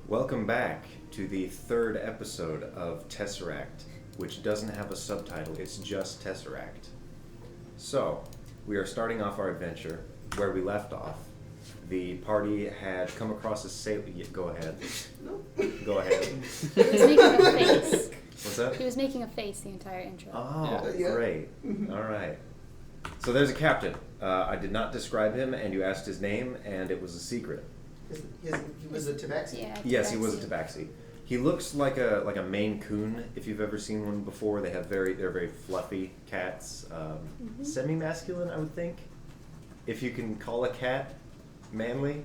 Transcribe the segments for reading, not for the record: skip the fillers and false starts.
Welcome back to the third episode of Tesseract, which doesn't have a subtitle, it's just Tesseract. So, we are starting off our adventure where we left off. The party had come across a sailor. Go ahead. No. Go ahead. He was making a face. What's that? He was making a face the entire intro. Oh, Yeah. great. All right. So there's a captain. I did not describe him, and you asked his name, and it was a secret. He was a tabaxi. Yeah. Yes, he was a tabaxi. tabaxi. He looks like a Maine Coon, if you've ever seen one before. They're very fluffy cats, semi-masculine, I would think, if you can call a cat manly.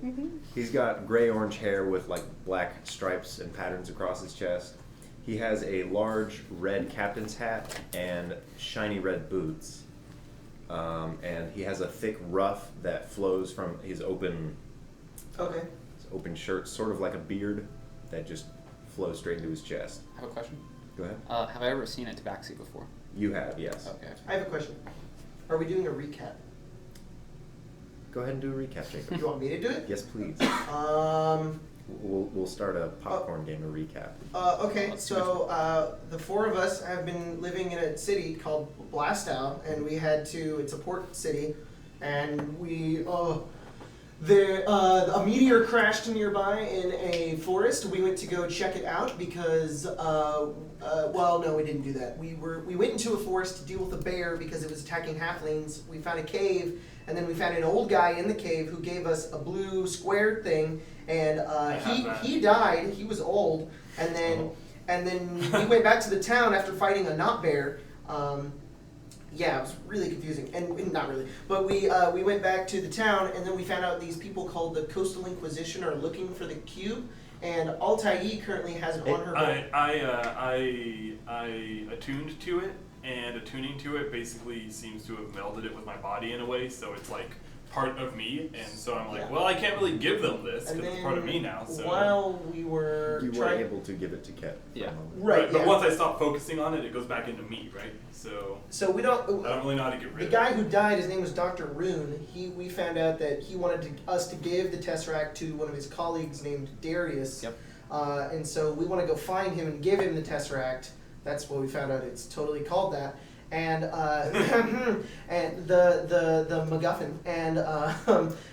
He's got gray-orange hair with like black stripes and patterns across his chest. He has a large red captain's hat and shiny red boots, and he has a thick ruff that flows from his open shirt, sort of like a beard that just flows straight into his chest. I have a question. Go ahead. Have I ever seen a tabaxi before? You have, yes. Okay. I have a question. Are we doing a recap? Go ahead and do a recap, Jacob. You want me to do it? Yes, please. Um. We'll start a popcorn game, a recap. Okay, so the four of us have been living in a city called Blastow, and we had to. It's a port city, and we. A meteor crashed nearby in a forest. We went to go check it out because, well, no, we didn't do that. We went into a forest to deal with a bear because it was attacking halflings. We found a cave, and then we found an old guy in the cave who gave us a blue square thing, and he died. He was old, and then we went back to the town after fighting a not bear. Yeah, it was really confusing, and not really. But we went back to the town, and then we found out these people called the Coastal Inquisition are looking for the cube, and Altair currently has it on her boat. I attuned to it, and attuning to it basically seems to have melded it with my body in a way, so it's like part of me, and so I'm like, well, I can't really give them this because it's part of me now. So while we were you were able to give it to Ket. Yeah. Right. But Yeah. once I stop focusing on it, it goes back into me, right? So we don't. I don't really know how to get rid The of guy it. who died, his name was Dr. Rune. We found out that he wanted us to give the Tesseract to one of his colleagues named Darius. Yep. And so we want to go find him and give him the Tesseract. That's what we found out. It's totally called that. And and the MacGuffin and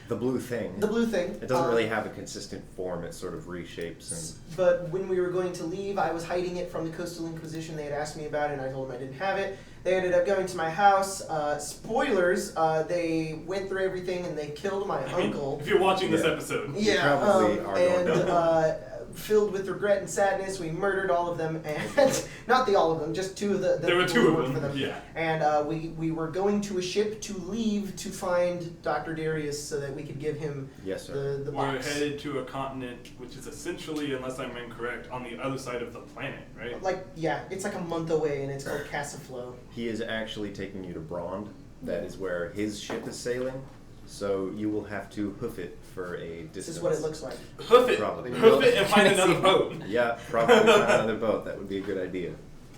The blue thing. the blue thing. It doesn't really have a consistent form. It sort of reshapes and. But when we were going to leave, I was hiding it from the Coastal Inquisition. They had asked me about it, and I told them I didn't have it. They ended up going to my house. Spoilers, they went through everything, and they killed my uncle. If you're watching this Yeah. episode, You probably are going and filled with regret and sadness, we murdered all of them, and not all of them, just two of the there were people two who of worked them. for them. Yeah. And we were going to a ship to leave to find Dr. Darius so that we could give him Yes, sir. the We're box. headed to a continent which is essentially, unless I'm incorrect, on the other side of the planet, right? Like, yeah, it's like a month away, and it's called Cassaflow. He is actually taking you to Brond. That is where his ship is sailing. So you will have to hoof it for a distance. This is what it looks like. Hoof it, Probably. hoof it, and find another boat. Yeah, probably find another boat. That would be a good idea.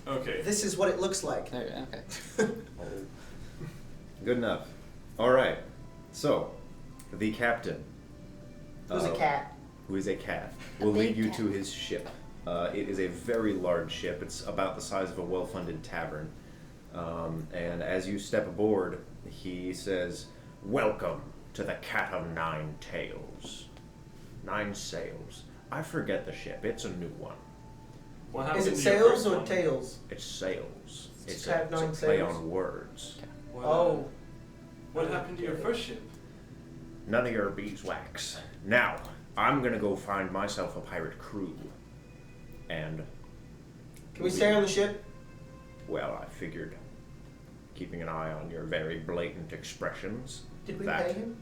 Okay. This is what it looks like. There, okay. Good enough. All right. So, the captain, Who's a cat? who is a cat, will big lead you cat. to his ship. It is a very large ship. It's about the size of a well-funded tavern. And as you step aboard, he says, "Welcome to the Cat of Nine Tails. 9 sails. I forget the ship. It's a new one. What Is happened it to your sails first or one? tails? It's sails. It's Cat a, of Nine it's a play Sails? on words. What, Oh. What happened to your first ship? None of your beeswax. Now, I'm gonna go find myself a pirate crew. And, Can we stay on the ship? well, I figured, keeping an eye on your very blatant expressions, Did we that pay him?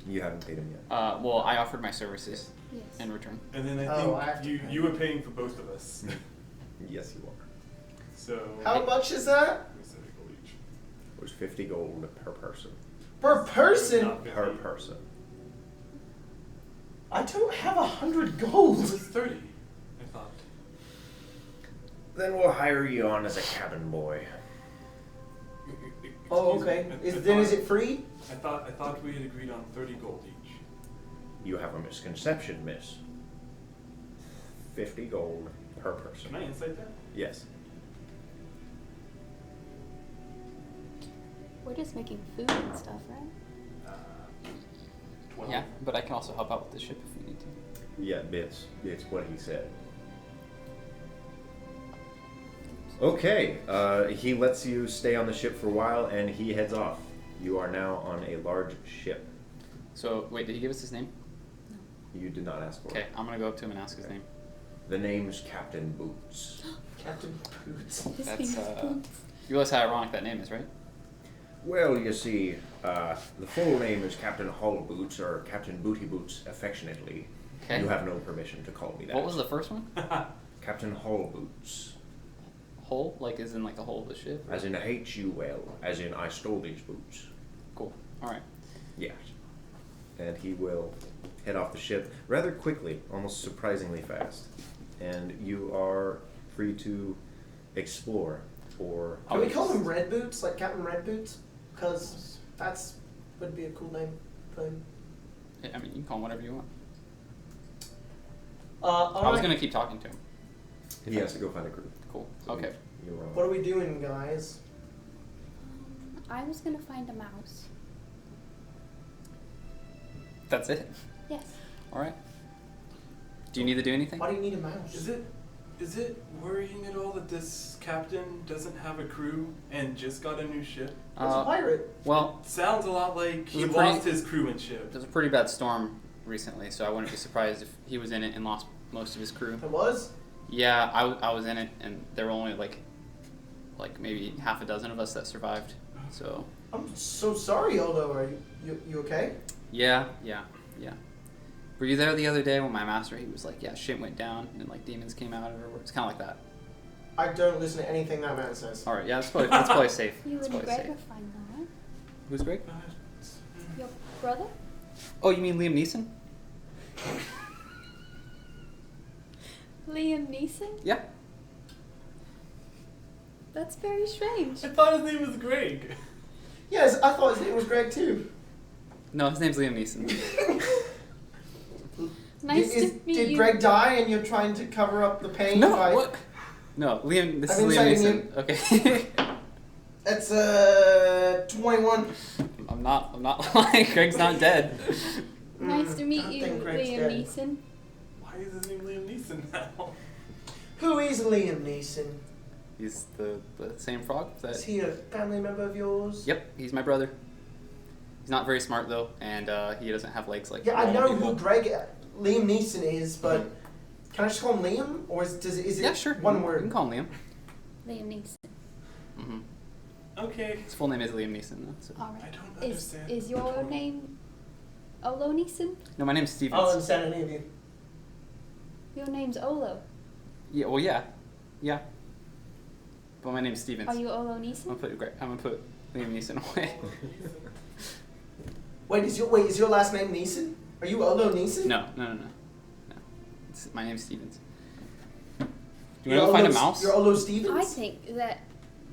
you haven't paid him yet. Well, I offered my services Yes. in return. And then I Oh, think I have to pay. you were paying for both of us. Yes, you are. So How much is that? we said equal each. It was 50 gold per person. Per person? Not 50. Per person. I don't have 100 It gold. was 30, I thought. Then we'll hire you on as a cabin boy. Oh, Excuse okay. me, I Then is thought- it free? I thought we had agreed on 30 gold each. You have a misconception, miss. 50 gold per person. Can I insight that? Yes. We're just making food and stuff, right? 12. Yeah, but I can also help out with the ship if we need to. Yeah, it's what he said. Okay, he lets you stay on the ship for a while, and he heads off. You are now on a large ship. So, wait, did he give us his name? You did not ask for Okay, it. I'm gonna go up to him and ask his name. The name's Captain Boots. Captain Boots. His That's, name is Boots. You realize how ironic that name is, right? Well, you see, the full name is Captain Hull Boots, or Captain Booty Boots, affectionately. Okay. You have no permission to call me that. What was the first one? Captain Hull Boots. Hole? Like, as in, like, the hole of the ship? As in H-U-L, as in I stole these boots. Cool. Alright. Yes. And he will head off the ship rather quickly, almost surprisingly fast. And you are free to explore or... Can we call him Red Boots, like Captain Red Boots? Because that's would be a cool name for him. I mean, you can call him whatever you want. I was Alright. gonna keep talking to him. He has to go find a crew. Cool. So Okay. You're wrong. What are we doing, guys? I was gonna find a mouse. That's it? Yes. Alright. Do you need to do anything? Why do you need a mouse? Is it worrying at all that this captain doesn't have a crew and just got a new ship? He's a pirate. Well, Sounds a lot like he It was a pretty- lost his crewmanship. there's a pretty bad storm recently, so I wouldn't be surprised if he was in it and lost most of his crew. It was? Yeah, I was in it, and there were only like maybe half a dozen of us that survived. So I'm so sorry, Aldo. Are you okay? yeah. Were you there the other day when my master, he was like, yeah, shit went down and like demons came out everywhere? It's kind of like that. I don't listen to anything that man says. All right, yeah, that's probably safe. You That's and probably Greg safe. are fine now, right? Who's Greg? Your brother? Oh, you mean Liam Neeson? Liam Neeson? Yeah. That's very strange. I thought his name was Greg. Yes, I thought his name was Greg too. No, his name's Liam Neeson. Nice to meet Did you. Greg die and you're trying to cover up the pain? No, by... what? No, Liam. This I've is been Liam saying Neeson. Okay. That's 21. I'm not lying. Greg's not dead. Nice to meet I you, think Greg's Liam dead. Neeson. Why is his name Liam Neeson now? Who is Liam Neeson? He's the same frog. Is he a family member of yours? Yep, he's my brother. He's not very smart though, and he doesn't have legs like Yeah, I normal know people. who Liam Neeson is, but can I just call him Liam, or is it Yeah, sure. one You word? can call him Liam. Liam Neeson. Mm-hmm. Okay. His full name is Liam Neeson though. So. Alright. I don't Is understand. is your name Olo Neeson? No, my name's Stevens. I don't understand any of you. Your name's Olo. Yeah, well, yeah. But my name's Stevens. Are you Olo Neeson? I'm gonna put Liam Neeson away. Wait, is your last name Neeson? Are you Olo Neeson? No. My name's Stevens. Do you You're want to go find a Olo- mouse? You're Olo Stevens? I think that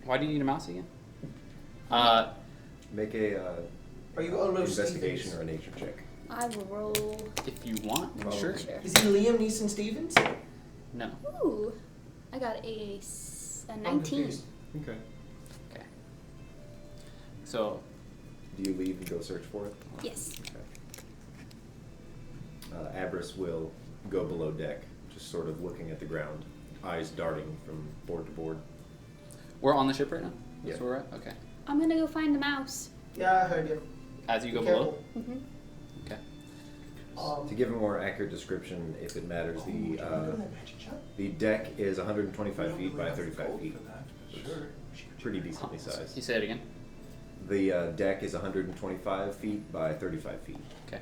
Why do you need a mouse again? Make a Are you Olo investigation Stevens? or a nature check. I will roll. If you want, Oh. sure. Sure. Is he Liam Neeson Stevens? No. Ooh, I got a I'm 19. confused. Okay. Okay. So, Do you leave and go search for it? Yes. Okay. Abris will go below deck, just sort of looking at the ground, eyes darting from board to board. we're on the ship right now? That's Yeah. where we're at? Okay. I'm gonna go find the mouse. Yeah, I heard you. As you go Be below? careful. Mm-hmm. Okay. To give a more accurate description, if it matters, Oh, we don't know that magic shot. the deck is We 125 don't feet really by have 35 gold feet. for that, but sure. Pretty decently You sized. say it again? The deck is 125 feet by 35 feet. Okay.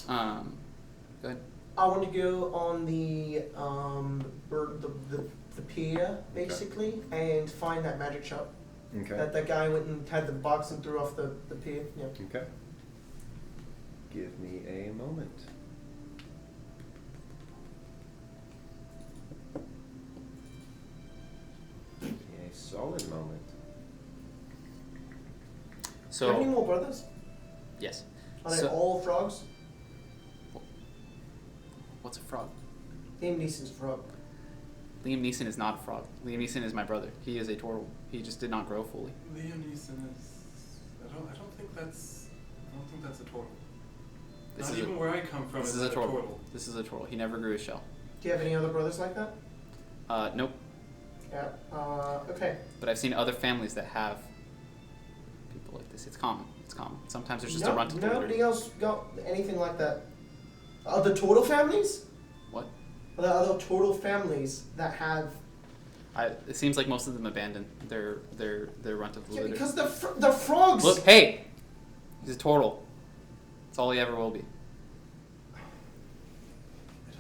Go ahead. I want to go on the pier basically and find that magic shop. Okay. That guy went and had the box and threw off the pier. Yeah. Okay. Give me a moment. Give me a solid moment. Do you have any So, more brothers? yes. Are they So- all frogs? What's a frog? Liam Neeson's a frog. Liam Neeson is not a frog. Liam Neeson is my brother. He is a turtle. He just did not grow fully. Liam Neeson is. I don't think that's a turtle. Not even where I come from. This is a turtle. This is a turtle. He never grew a shell. Do you have any other brothers like that? Nope. Yeah. Okay. But I've seen other families that have people like this. It's common. It's common. Sometimes there's just a runt of the litter. Nobody else got anything like that. Other turtle families? What? Are there other turtle families that have? It seems like most of them abandon their runt of the Yeah, litter. because the frogs. Look, hey, he's a turtle. That's all he ever will be. I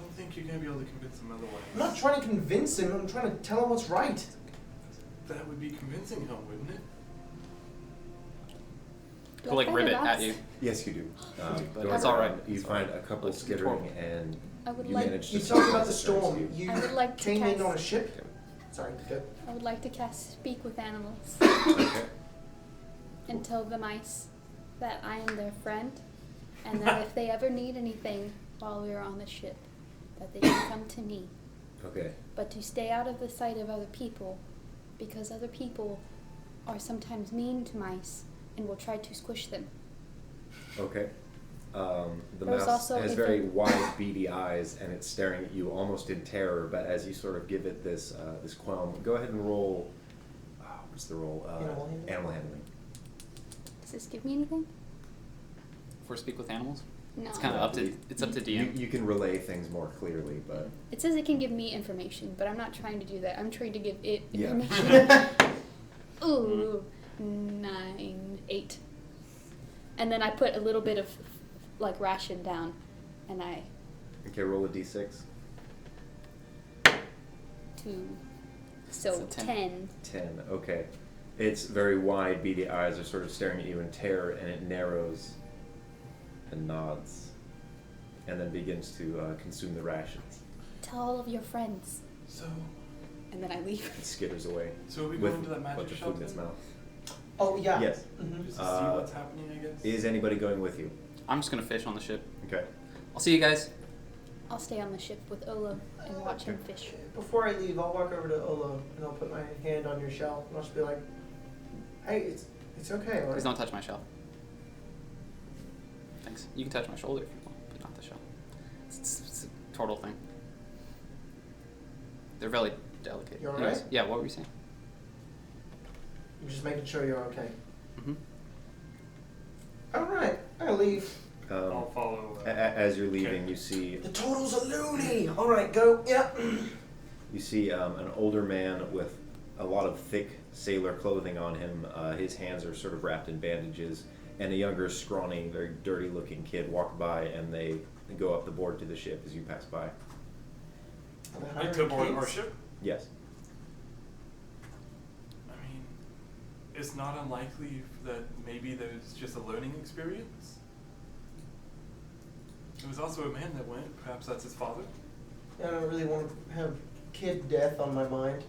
don't think you're gonna be able to convince him otherwise. I'm not trying to convince him. I'm trying to tell him what's right. That would be convincing him, wouldn't it? Do He'll I like find ribbit a at mouse? you. Yes, you do. But Go it's around, all right. You It's find all right. a couple Like, skittering, and I would you like. manage to. You talked about the surprise storm. You I would like to came in cast- on a ship. Sorry. Go. I would like to cast Speak with Animals Okay. and tell the mice that I am their friend, and that if they ever need anything while we are on the ship, that they can come to me. Okay. But to stay out of the sight of other people, because other people are sometimes mean to mice and will try to squish them. Okay. The There's mouse also has a very thing- wide, beady eyes, and it's staring at you almost in terror. But as you sort of give it this this qualm, go ahead and roll. What's the roll? Animal handling? Animal handling. Does this give me anything? For Speak with Animals? No. It's kind of up to DM. You can relay things more clearly, but It says it can give me information, but I'm not trying to do that. I'm trying to give it Yeah. information. Ooh, 9, 8. And then I put a little bit of like ration down, and I okay. Roll a d6. 2, so It's a 10. 10. Okay. Its very wide, beady eyes are sort of staring at you in terror, and it narrows and nods, and then begins to consume the rations. Tell all of your friends, So and then I leave. It skitters away are we with going to that a magic bunch of shop food in its then? mouth. Oh yeah. Yes. Mm-hmm. Just to see what's happening, I guess. Is anybody going with you? I'm just gonna fish on the ship. Okay. I'll see you guys. I'll stay on the ship with Olo and watch him fish. Before I leave, I'll walk over to Olo and I'll put my hand on your shell and I'll just be like, "Hey, it's okay, right?" Please don't touch my shell. Thanks. You can touch my shoulder if you want, but not the shell. It's a turtle thing. They're very delicate. You Anyways, alright? yeah, what were you saying? I'm just making sure you're okay. Mm-hmm. All right, I leave. I'll follow. As you're leaving, okay. you see The turtle's a loony. All right, go. Yeah. you see an older man with a lot of thick sailor clothing on him. His hands are sort of wrapped in bandages, and a younger, scrawny, very dirty-looking kid walk by, and they go up the board to the ship as you pass by. Like to board our ship? Yes. I mean, it's not unlikely that maybe there's just a learning experience. There was also a man that went. Perhaps that's his father. I don't really want to have kid death on my mind.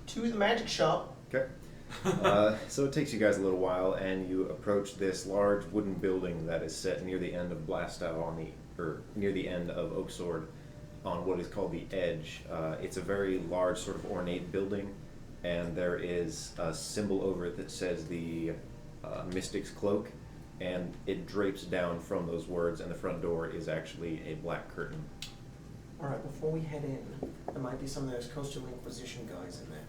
To the magic shop. Okay. So it takes you guys a little while, and you approach this large wooden building that is set near the end of Blastow near the end of Oaksword, on what is called the Edge. It's a very large, sort of ornate building, and there is a symbol over it that says the Mystic's Cloak, and it drapes down from those words, and the front door is actually a black curtain. All right, before we head in, there might be some of those Coastal Inquisition guys in there.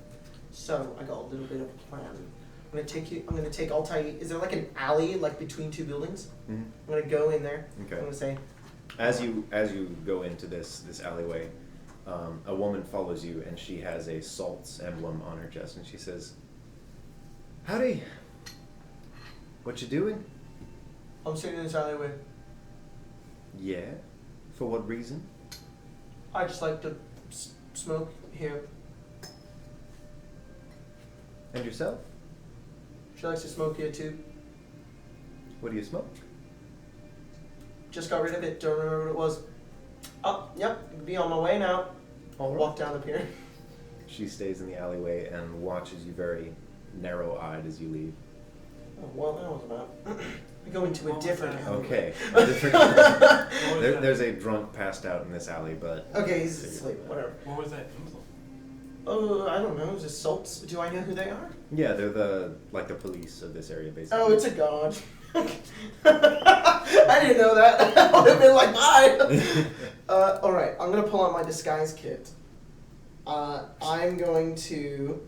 So I got a little bit of a plan. I'm gonna take Altai. Is there like an alley like between two buildings? Mm-hmm. I'm gonna go in there. Okay. I'm gonna say, As you go into this alleyway, a woman follows you, and she has a Salts emblem on her chest, and she says, "Howdy. What you doing?" I'm sitting in this alleyway. Yeah. For what reason? I just like to smoke here. And yourself? She likes to smoke here too. What do you smoke? Just got rid of it. Don't remember what it was. Oh, yep. Be on my way now. I'll walk down the pier. She stays in the alleyway and watches you very narrow-eyed as you leave. Oh, well, that was about. We go into a different alley. Okay. There's a drunk passed out in this alley, but... Okay, he's asleep. Whatever. What was that insult? Oh, I don't know. It's assaults. Do I know who they are? Yeah, they're the police of this area, basically. Oh, it's a god. I didn't know that. I would have been like, bye. Alright, I'm going to pull out my disguise kit. I'm going to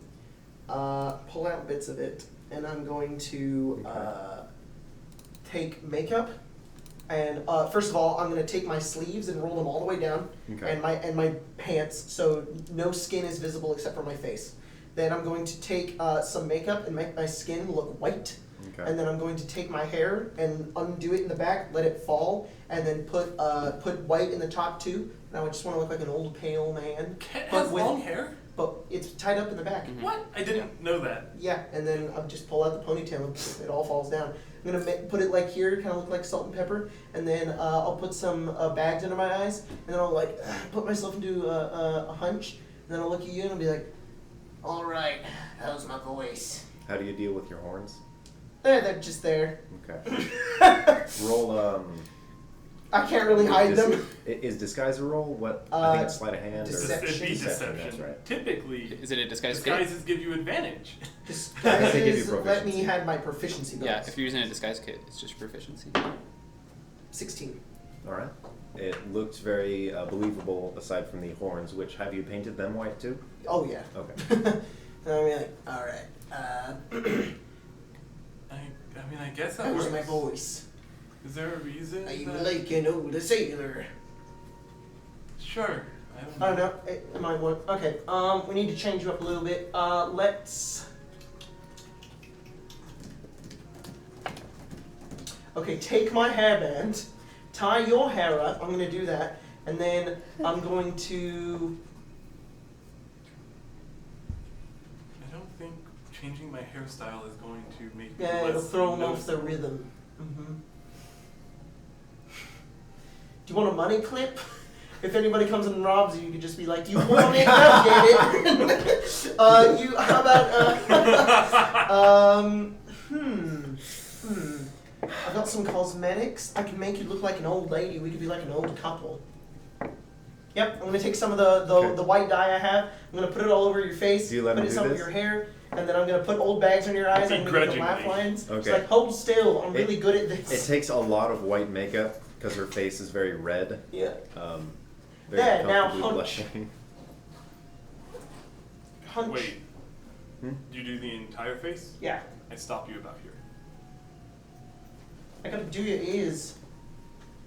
pull out bits of it, and I'm going to take makeup. And first of all, I'm going to take my sleeves and roll them all the way down, and my pants, so no skin is visible except for my face. Then I'm going to take some makeup and make my skin look white. And then I'm going to take my hair and undo it in the back, let it fall, and then put white in the top too. Now I just want to look like an old pale man. Cat has long hair? But it's tied up in the back. Mm-hmm. What? I didn't know that. Yeah, and then I'll just pull out the ponytail and it all falls down. I'm going to put it like here, kind of look like salt and pepper, and then I'll put some bags under my eyes, and then I'll like put myself into a hunch, and then I'll look at you and I'll be like, alright, how's my voice? How do you deal with your horns? They're just there. Okay. Roll, I can't really hide them. Is disguise a roll? What? I think it's sleight of hand deception. or It'd be deception. That's right. Typically, Is it a disguise? disguises give you advantage. I think they give you Disguises let me proficiency. have my proficiency bonus. Yeah, if you're using a disguise kit, it's just proficiency. 16. All right. It looks very believable aside from the horns, which have you painted them white too? Oh yeah. Okay. And I'll be like, alright, I mean, I guess that how's works. my voice? Is there a reason? Are you that... like an old sailor? Sure. I don't know. It might work. Okay. We need to change you up a little bit. Let's. Okay, take my hairband, tie your hair up. I'm gonna do that, and then I'm going to. I don't think changing my hairstyle is going to make me Yeah, less it'll throw him off the noticeable. rhythm. Mm-hmm. Do you want a money clip? If anybody comes and robs you, you could just be like, "You want it? I'll get it." How about I've got some cosmetics. I can make you look like an old lady. We could be like an old couple. Yep, I'm gonna take some of the white dye I have. I'm gonna put it all over your face. Do you let put him it do some of this? your hair, and then I'm gonna put old bags on your eyes. I'm gonna make laugh Begrudgingly. lines. It's Okay. like, hold still. I'm really good at this. It takes a lot of white makeup because her face is very red. Yeah. Very There, now comfortably hunch. blushing. Hunch. Wait. Hmm? You do the entire face? Yeah. I stopped you about here. I gotta do your ears.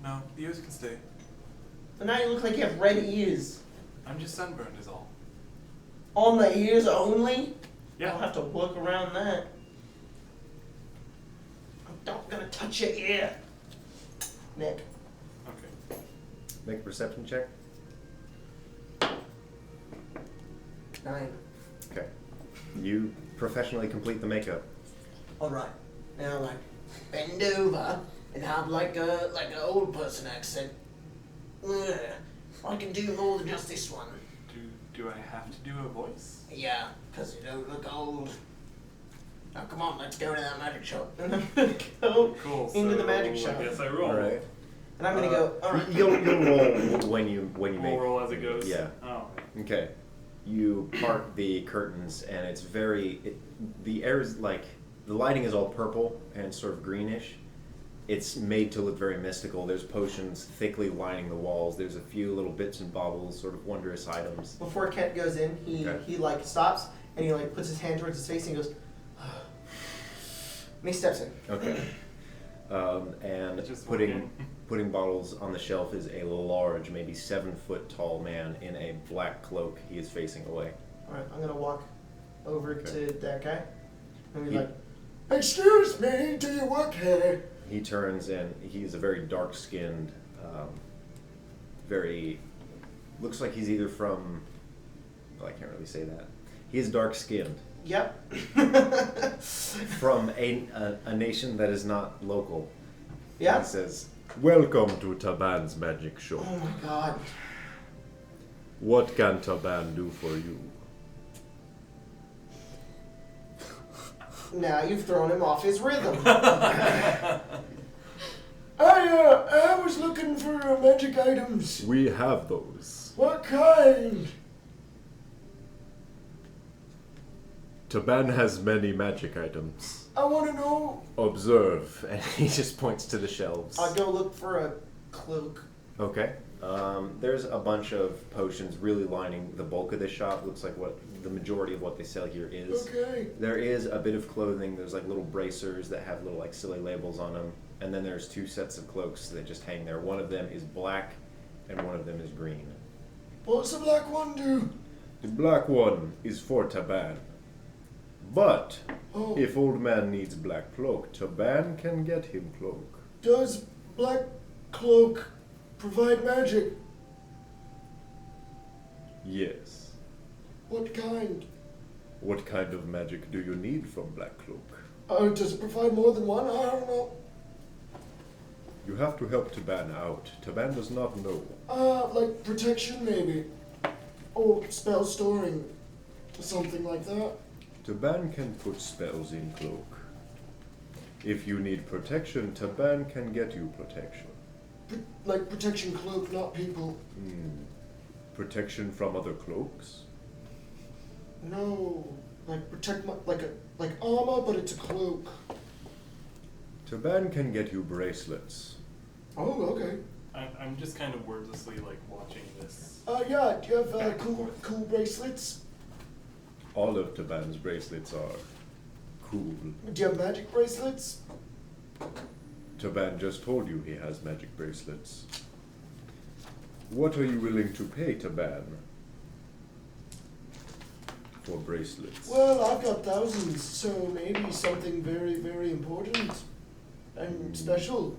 No, the ears can stay. But now you look like you have red ears. I'm just sunburned is all. On the ears only? Yeah. I'll have to work around that. I'm not gonna touch your ear. Nick. Okay. Make a perception check. 9. Okay. You professionally complete the makeup. Alright. Now like bend over and have like an old person accent. Ugh. I can do more than just this one. Do I have to do a voice? Yeah, because you don't look old. Now come on, let's go to that magic shop. And I'm gonna go Cool. into the so magic shop. I guess I roll. All right. And I'm gonna go, alright. You'll roll when you We'll make. roll as it goes. Yeah. Oh. Okay. You part the curtains, and it's the air is like, the lighting is all purple and sort of greenish. It's made to look very mystical. There's potions thickly lining the walls. There's a few little bits and baubles, sort of wondrous items. Before Kent goes in, he like stops and he like puts his hand towards his face and he goes, and he steps in. Okay. And Just putting bottles on the shelf is a large, maybe 7-foot tall man in a black cloak. He is facing away. Alright, I'm gonna walk over Okay. to that guy and be He- like, excuse me, do you work here? He turns and he's a very dark-skinned, looks like he's either from, well, I can't really say that. He is dark-skinned. Yep. From a nation that is not local. Yeah. He says, "Welcome to Taban's magic show. Oh my god. What can Taban do for you?" Now you've thrown him off his rhythm. I was looking for magic items. We have those. What kind? Taban has many magic items. I want to know. Observe. And he just points to the shelves. I'll go look for a cloak. Okay. There's a bunch of potions really lining the bulk of this shop. Looks like what the majority of what they sell here is. Okay. There is a bit of clothing. There's like little bracers that have little like silly labels on them. And then there's 2 sets of cloaks that just hang there. One of them is black and one of them is green. What's the black one do? The black one is for Taban. But Oh. if old man needs black cloak, Taban can get him cloak. Does black cloak provide magic? Yes. What kind? What kind of magic do you need from black cloak? Does it provide more than one? I don't know. You have to help Taban out. Taban does not know. Like protection maybe. Or spell storing. Something like that. Taban can put spells in cloak. If you need protection, Taban can get you protection. Like protection cloak, not people. Protection from other cloaks? No. Like protect my, like armor, but it's a cloak. Taban can get you bracelets. Oh, okay. I'm just kind of wordlessly like watching this. Yeah, do you have cool bracelets? All of Taban's bracelets are cool. Do you have magic bracelets? Taban just told you he has magic bracelets. What are you willing to pay Taban for bracelets? Well, I've got thousands, so maybe something very, very important and special.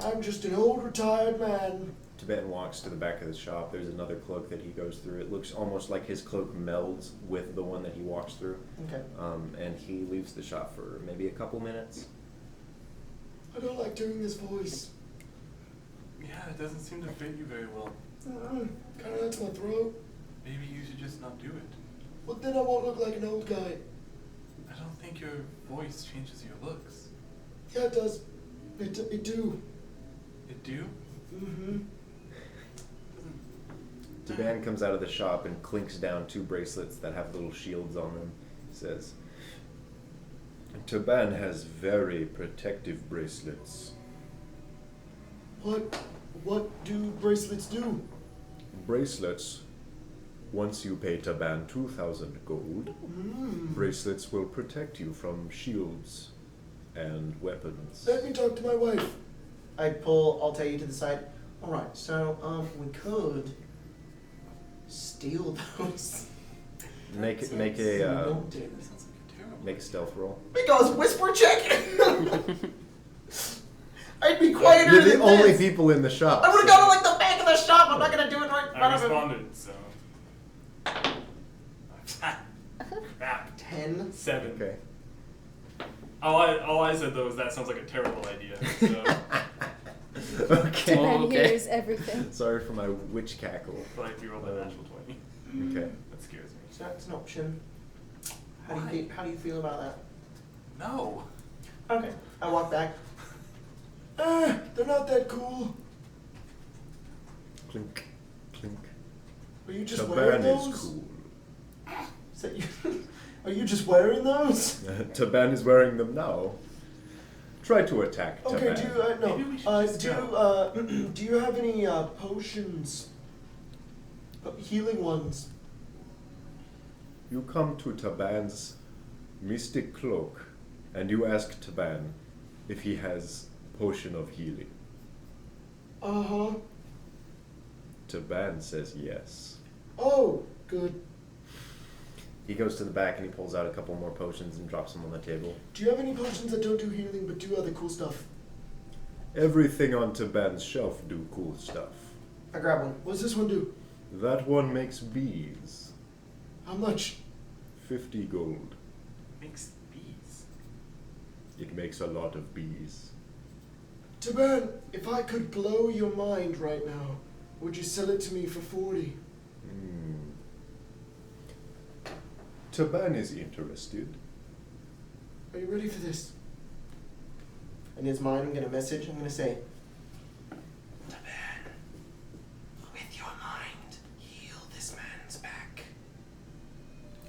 I'm just an old retired man. Taban walks to the back of the shop. There's another cloak that he goes through. It looks almost like his cloak melds with the one that he walks through. Okay. And he leaves the shop for maybe a couple minutes. I don't like doing this voice. Yeah, it doesn't seem to fit you very well. Kind of hurts my throat. Maybe you should just not do it. But then I won't look like an old guy. I don't think your voice changes your looks. Yeah, it does. It do. It do? Mm-hmm. Taban comes out of the shop and clinks down 2 bracelets that have little shields on them. He says, Taban has very protective bracelets. What do bracelets do? Bracelets, once you pay Taban 2,000 gold, bracelets will protect you from shields and weapons. Let me talk to my wife. I'll tell you to the side. Alright, so, we could steal those. Make a That sounds like a terrible. make a stealth roll. Because whisper check! I'd be quieter You're than the only this. people in the shop. I would've gone to like the back of the shop. I'm not gonna do it right in I front of him. responded, so. Crap. 10. 7. Okay. All I said though was that sounds like a terrible idea. So, Okay. Oh, Ben okay. hears everything. Sorry for my witch cackle. but if you roll that natural 20, Okay. that scares me. So that's an option. How Why? do you feel about that? No. Okay. I walk back. They're not that cool. Clink, clink. Are you just wearing Taban is those? cool. Is that you? Are you just wearing those? Taban is wearing them now. Try to attack Taban. Okay, Maybe we should just do you have any potions? Healing ones. You come to Taban's mystic cloak, and you ask Taban if he has potion of healing. Uh-huh. Taban says yes. Oh, good. He goes to the back and he pulls out a couple more potions and drops them on the table. Do you have any potions that don't do healing but do other cool stuff? Everything on Taban's shelf do cool stuff. I grab one. What does this one do? That one makes bees. How much? 50 gold. Makes bees. It makes a lot of bees. Taban, if I could blow your mind right now, would you sell it to me for 40? Taban is interested. Are you ready for this? In his mind, I'm gonna message. I'm gonna say, Taban, with your mind, heal this man's back.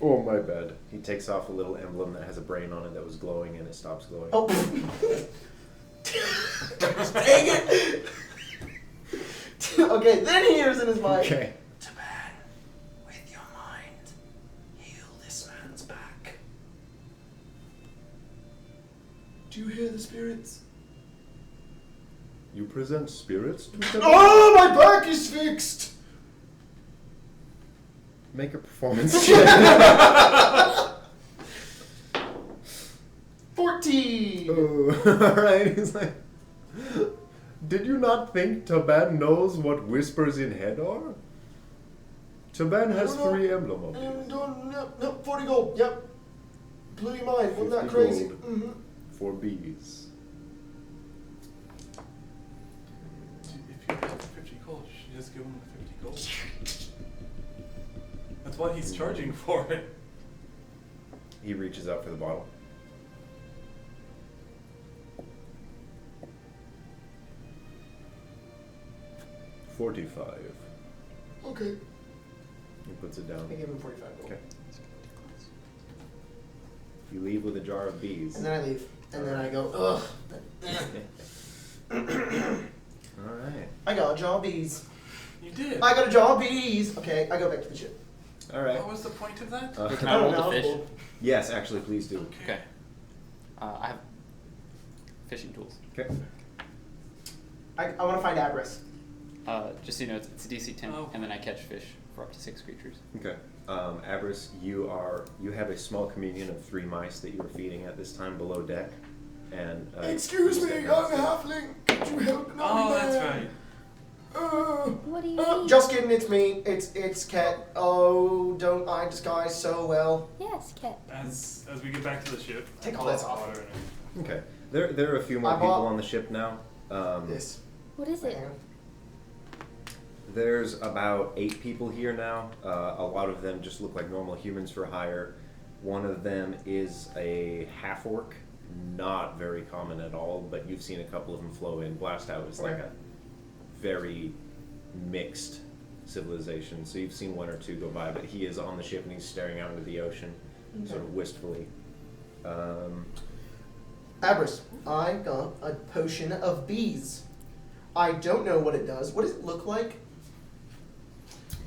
Oh, my bad. He takes off a little emblem that has a brain on it that was glowing, and it stops glowing. Oh. Dang it! Okay, then he hears in his mind. Okay. Taban, with your mind, heal this man's back. Do you hear the spirits? You present spirits to Taban? Oh, my back is fixed! Make a performance check. 14! Oh, alright. He's like, did you not think Taban knows what whispers in head are? Taban has I don't know. 3 emblem of these. No, 40 gold, yep. Blew your mind, wasn't that 50 crazy? gold. Mm-hmm. 4 bees. If you have 50 gold, you should just give him the 50 gold. That's what he's charging for it. He reaches out for the bottle. $45. Okay. He puts it down. I give him 45 gold. Okay. You leave with a jar of bees. And then I leave. And then I go, ugh. Alright. I got a jar of bees. You did. I got a jar of bees. Okay, I go back to the ship. Alright. What was the point of that? Hey, can I I don't roll the know. fish? Yes, actually, please do. Okay. I have fishing tools. Okay. I want to find Abris. Just so you know, it's a DC 10, Oh. and then I catch fish for up to 6 creatures. Okay. Abris, you have a small communion of 3 mice that you are feeding at this time below deck. And Excuse you me, step I'm a downstairs. halfling. Could you help an Oh, army that's man? right. What do you need? Just kidding, it's me. It's Ket. Oh, don't I disguise so well? Yes, Ket. As we get back to the ship, Take I all pull this out off. water and Okay. There are a few more I people bought- on the ship now. This. What is it? Hang on. There's about 8 people here now. A lot of them just look like normal humans for hire. One of them is a half-orc. Not very common at all, but you've seen a couple of them flow in. Blast Out is like Okay. a very mixed civilization, so you've seen 1 or 2 go by, but he is on the ship and he's staring out into the ocean, sort of wistfully. Abris, I got a potion of bees. I don't know what it does. What does it look like?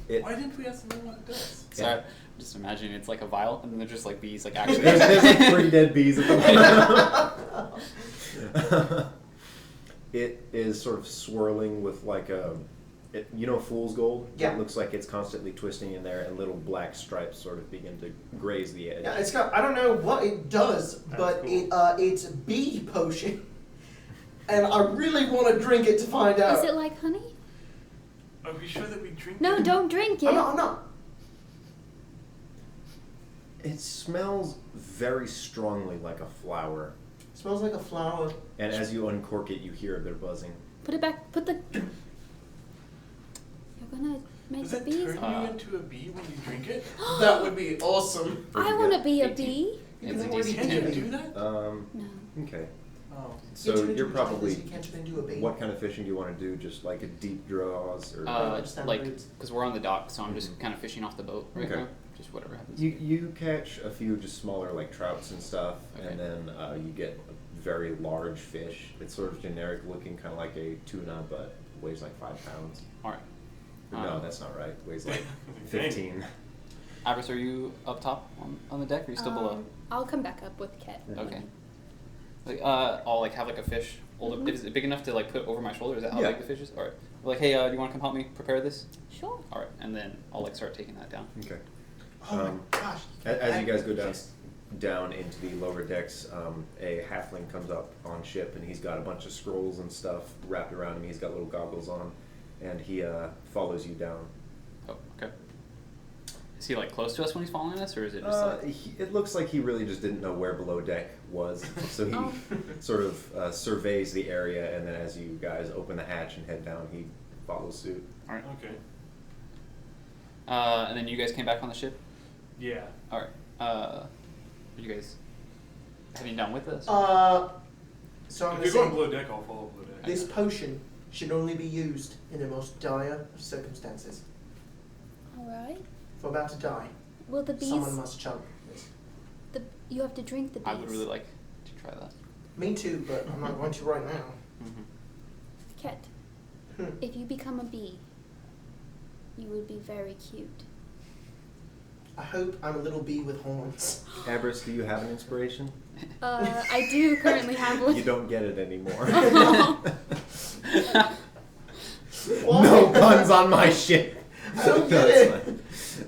Why didn't we ask them what it does? So Yeah. I'm just imagining it's like a vial, and then they're just like bees, like actually. There's like 3 dead bees at the moment. It is sort of swirling with like fool's gold? Yeah. It looks like it's constantly twisting in there, and little black stripes sort of begin to graze the edge. Yeah, it's got. I don't know what it does, but cool. it's bee potion, and I really want to drink it to find out. Is it like honey? Are we sure that we drink No, it? don't drink it. I'm not. It smells very strongly like a flower, It smells like a flower. and as you uncork it, you hear a bit of buzzing. Put it back. Put the. You're gonna make Does the it bees. turn you into a bee when you drink it? That would be awesome. I want to be a 18. bee. It's a You can DC Can you 10. do that? No. Okay. Oh. So you're probably. You can't turn into a bee. What kind of fishing do you want to do? Just like a deep draws, or just Like, roots. because we're on the dock, so I'm just kind of fishing off the boat right Okay. now. Just whatever happens. you catch a few just smaller like trouts and stuff, Okay. and then you get a very large fish. It's sort of generic looking, kind of like a tuna, but weighs like 5 pounds. All right. No, that's not right. Weighs like Dang. 15. Abris, are you up top on the deck, or are you still below? I'll come back up with Ket. Okay. Like, I'll like have like a fish. Mhm. Is it big enough to like put over my shoulder? Is that how Yeah. big the fish is? All right. Like, hey, do you want to come help me prepare this? Sure. All right, and then I'll like start taking that down. Okay. Oh my gosh. As you guys go down into the lower decks, a halfling comes up on ship, and he's got a bunch of scrolls and stuff wrapped around him. He's got little goggles on, and he follows you down. Oh, okay. Is he like close to us when he's following us, or is it just like? It looks like he really just didn't know where below deck was, so he Oh. sort of surveys the area, and then as you guys open the hatch and head down, he follows suit. All right. Okay. And then you guys came back on the ship. Yeah. All right. Are you guys heading down with us? So I'm If gonna you're going say below deck, I'll follow below deck. this potion should only be used in the most dire of circumstances. Alright. If we're about to die, Well, the bees. someone must chug this. You have to drink the bees. I would really like to try that. Me too, but I'm not going to right now. Ket, if you become a bee, you would be very cute. I hope I'm a little bee with horns. Abris, do you have an inspiration? I do currently have one. You don't get it anymore. Why? No guns on my ship. I don't No, get it's it. fine.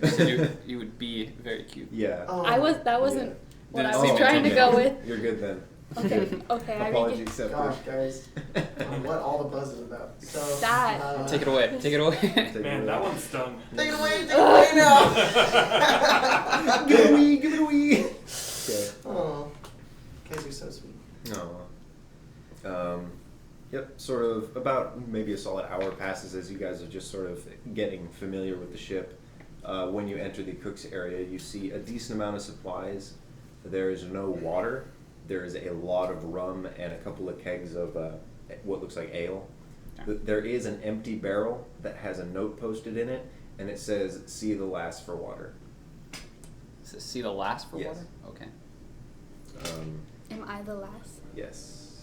You said you would be very cute. Yeah. Oh, That wasn't what Didn't I seem was trying to go with. You're good then. Okay, I Apology read accepted. Gosh, guys. What all the buzz is about. So, That. Take it away. Take it away. Man, that one stung. Take it away now! Give it a wee, give it a wee. Okay. Oh, guys are so sweet. Yep, sort of about maybe a solid hour passes as you guys are just sort of getting familiar with the ship. When you enter the cook's area, you see a decent amount of supplies. There is no water. There is a lot of rum and a couple of kegs of what looks like ale. Okay. There is an empty barrel that has a note posted in it, and it says, "See the last for water." See the last for Yes. water? Okay. Am I the last? Yes.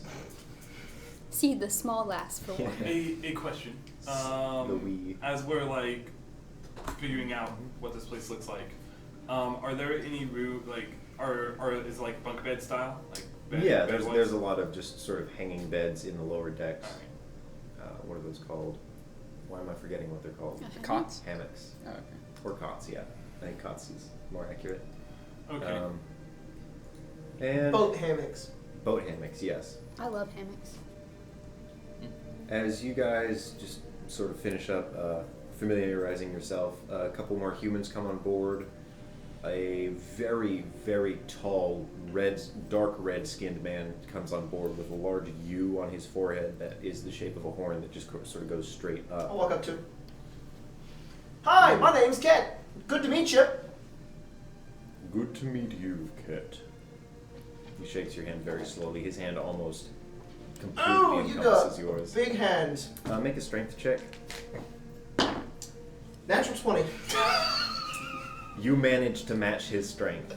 See the small last for Yeah. one. A question. The wee. As we're like figuring out what this place looks like, are there any is it like bunk bed style? Like Yeah, bed there's a lot of just sort of hanging beds in the lower decks. Alright. What are those called? Why am I forgetting what they're called? Uh-huh. Cots? Hammocks. Oh, okay. Or cots, yeah. I think cots is more accurate. Okay. And Boat hammocks. boat hammocks, yes. I love hammocks. As you guys just sort of finish up familiarizing yourself, a couple more humans come on board. A very, very tall, dark red-skinned man comes on board with a large U on his forehead that is the shape of a horn that just sort of goes straight up. I'll walk up to him. Hi, my name's Ket. Good to meet you. Good to meet you, Ket. He shakes your hand very slowly. His hand almost completely Oh, you encompasses got yours. big hands. Make a strength check. Natural 20. You manage to match his strength.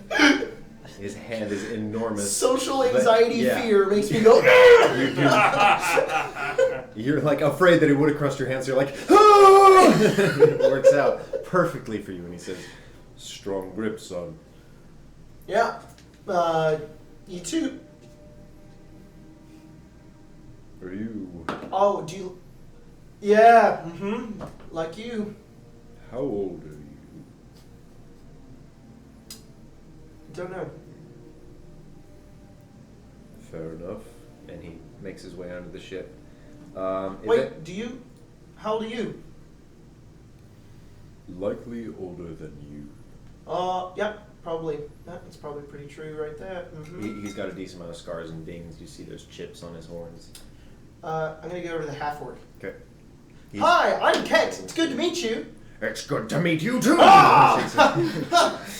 His hand is enormous. Social but- anxiety yeah. fear makes me go. You're like afraid that it would have crushed your hand, so you're like, ah! It works out perfectly for you. And he says, "Strong grip, son." Yeah. You too. Are you? Oh, do you? Yeah. Like you. How old are you? Don't know. Fair enough. And he makes his way onto the ship. Wait, do you? How old are you? Likely older than you. Yep, probably. That's probably pretty true right there. He's got a decent amount of scars and dings. You see there's chips on his horns. I'm gonna go over to the half orc. Okay. Hi, I'm Kent. It's good to meet you. It's good to meet you too.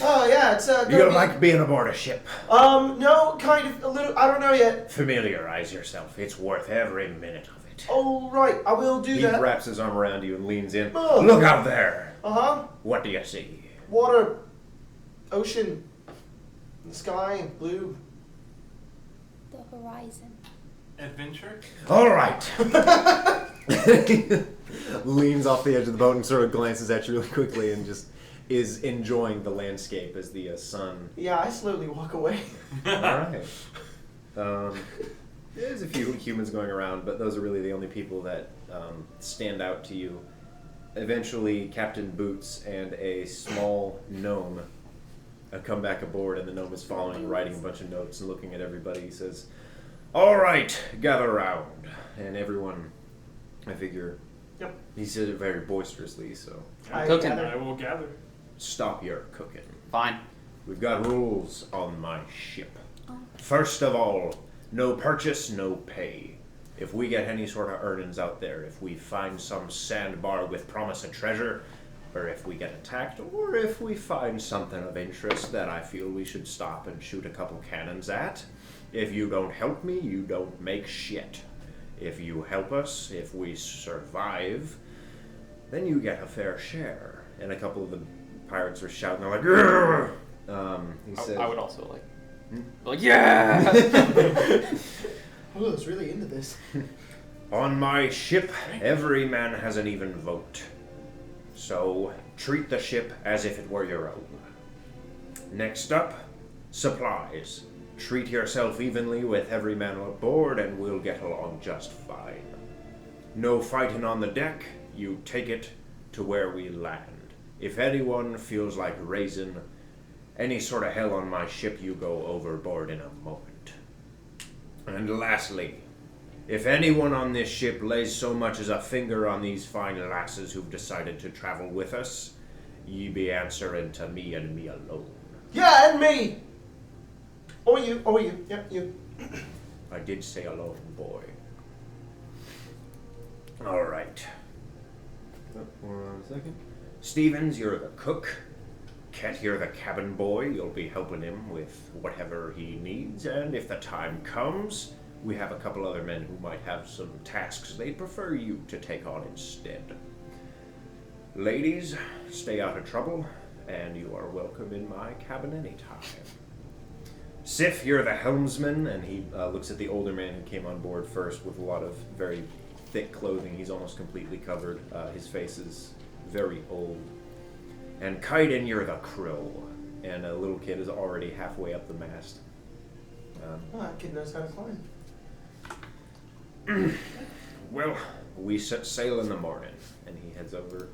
Oh yeah, it's You gonna be- like being aboard a ship? No, kind of a little. I don't know yet. Familiarize yourself. It's worth every minute of it. Oh right, I will do He that. wraps his arm around you and leans in. Oh. Look out there. What do you see? Water, ocean, the sky, blue. The horizon. Adventure? All right. Leans off the edge of the boat and sort of glances at you really quickly and just is enjoying the landscape as the sun. Yeah, I slowly walk away. All right. There's a few humans going around, but those are really the only people that stand out to you. Eventually, Captain Boots and a small gnome come back aboard, and the gnome is following, writing a bunch of notes and looking at everybody. He says, "All right, gather round." And everyone, I figure, Yep. he said it very boisterously, so I Cooking. gather. I will gather. stop your cooking. Fine. We've got rules on my ship. Oh. First of all, no purchase, no pay. If we get any sort of earnings out there, if we find some sandbar with promise of treasure, or if we get attacked, or if we find something of interest that I feel we should stop and shoot a couple cannons at. If you don't help me, you don't make shit. If you help us, if we survive, then you get a fair share. And a couple of the pirates are shouting, they're like, "Grr!" He said, I would also like, yeah! Olo's really into this. On my ship, every man has an even vote. So, treat the ship as if it were your own. Next up, supplies. Treat yourself evenly with every man aboard and we'll get along just fine. No fighting on the deck, you take it to where we land. If anyone feels like raising any sort of hell on my ship, you go overboard in a moment. And lastly, if anyone on this ship lays so much as a finger on these fine lasses who've decided to travel with us, ye be answering to me and me alone. Yeah, and me! Or you. Yep, you. I did say alone, boy. Alright. Hold on a second. Stevens, you're the cook. Ket, you're the cabin boy. You'll be helping him with whatever he needs, and if the time comes, we have a couple other men who might have some tasks they'd prefer you to take on instead. Ladies, stay out of trouble, and you are welcome in my cabin anytime. Sif, you're the helmsman, and he looks at the older man who came on board first with a lot of very thick clothing. He's almost completely covered. His face is very old. And Kaiden, you're the crow, and a little kid is already halfway up the mast. That kid knows how to climb. Well, we set sail in the morning, and he heads over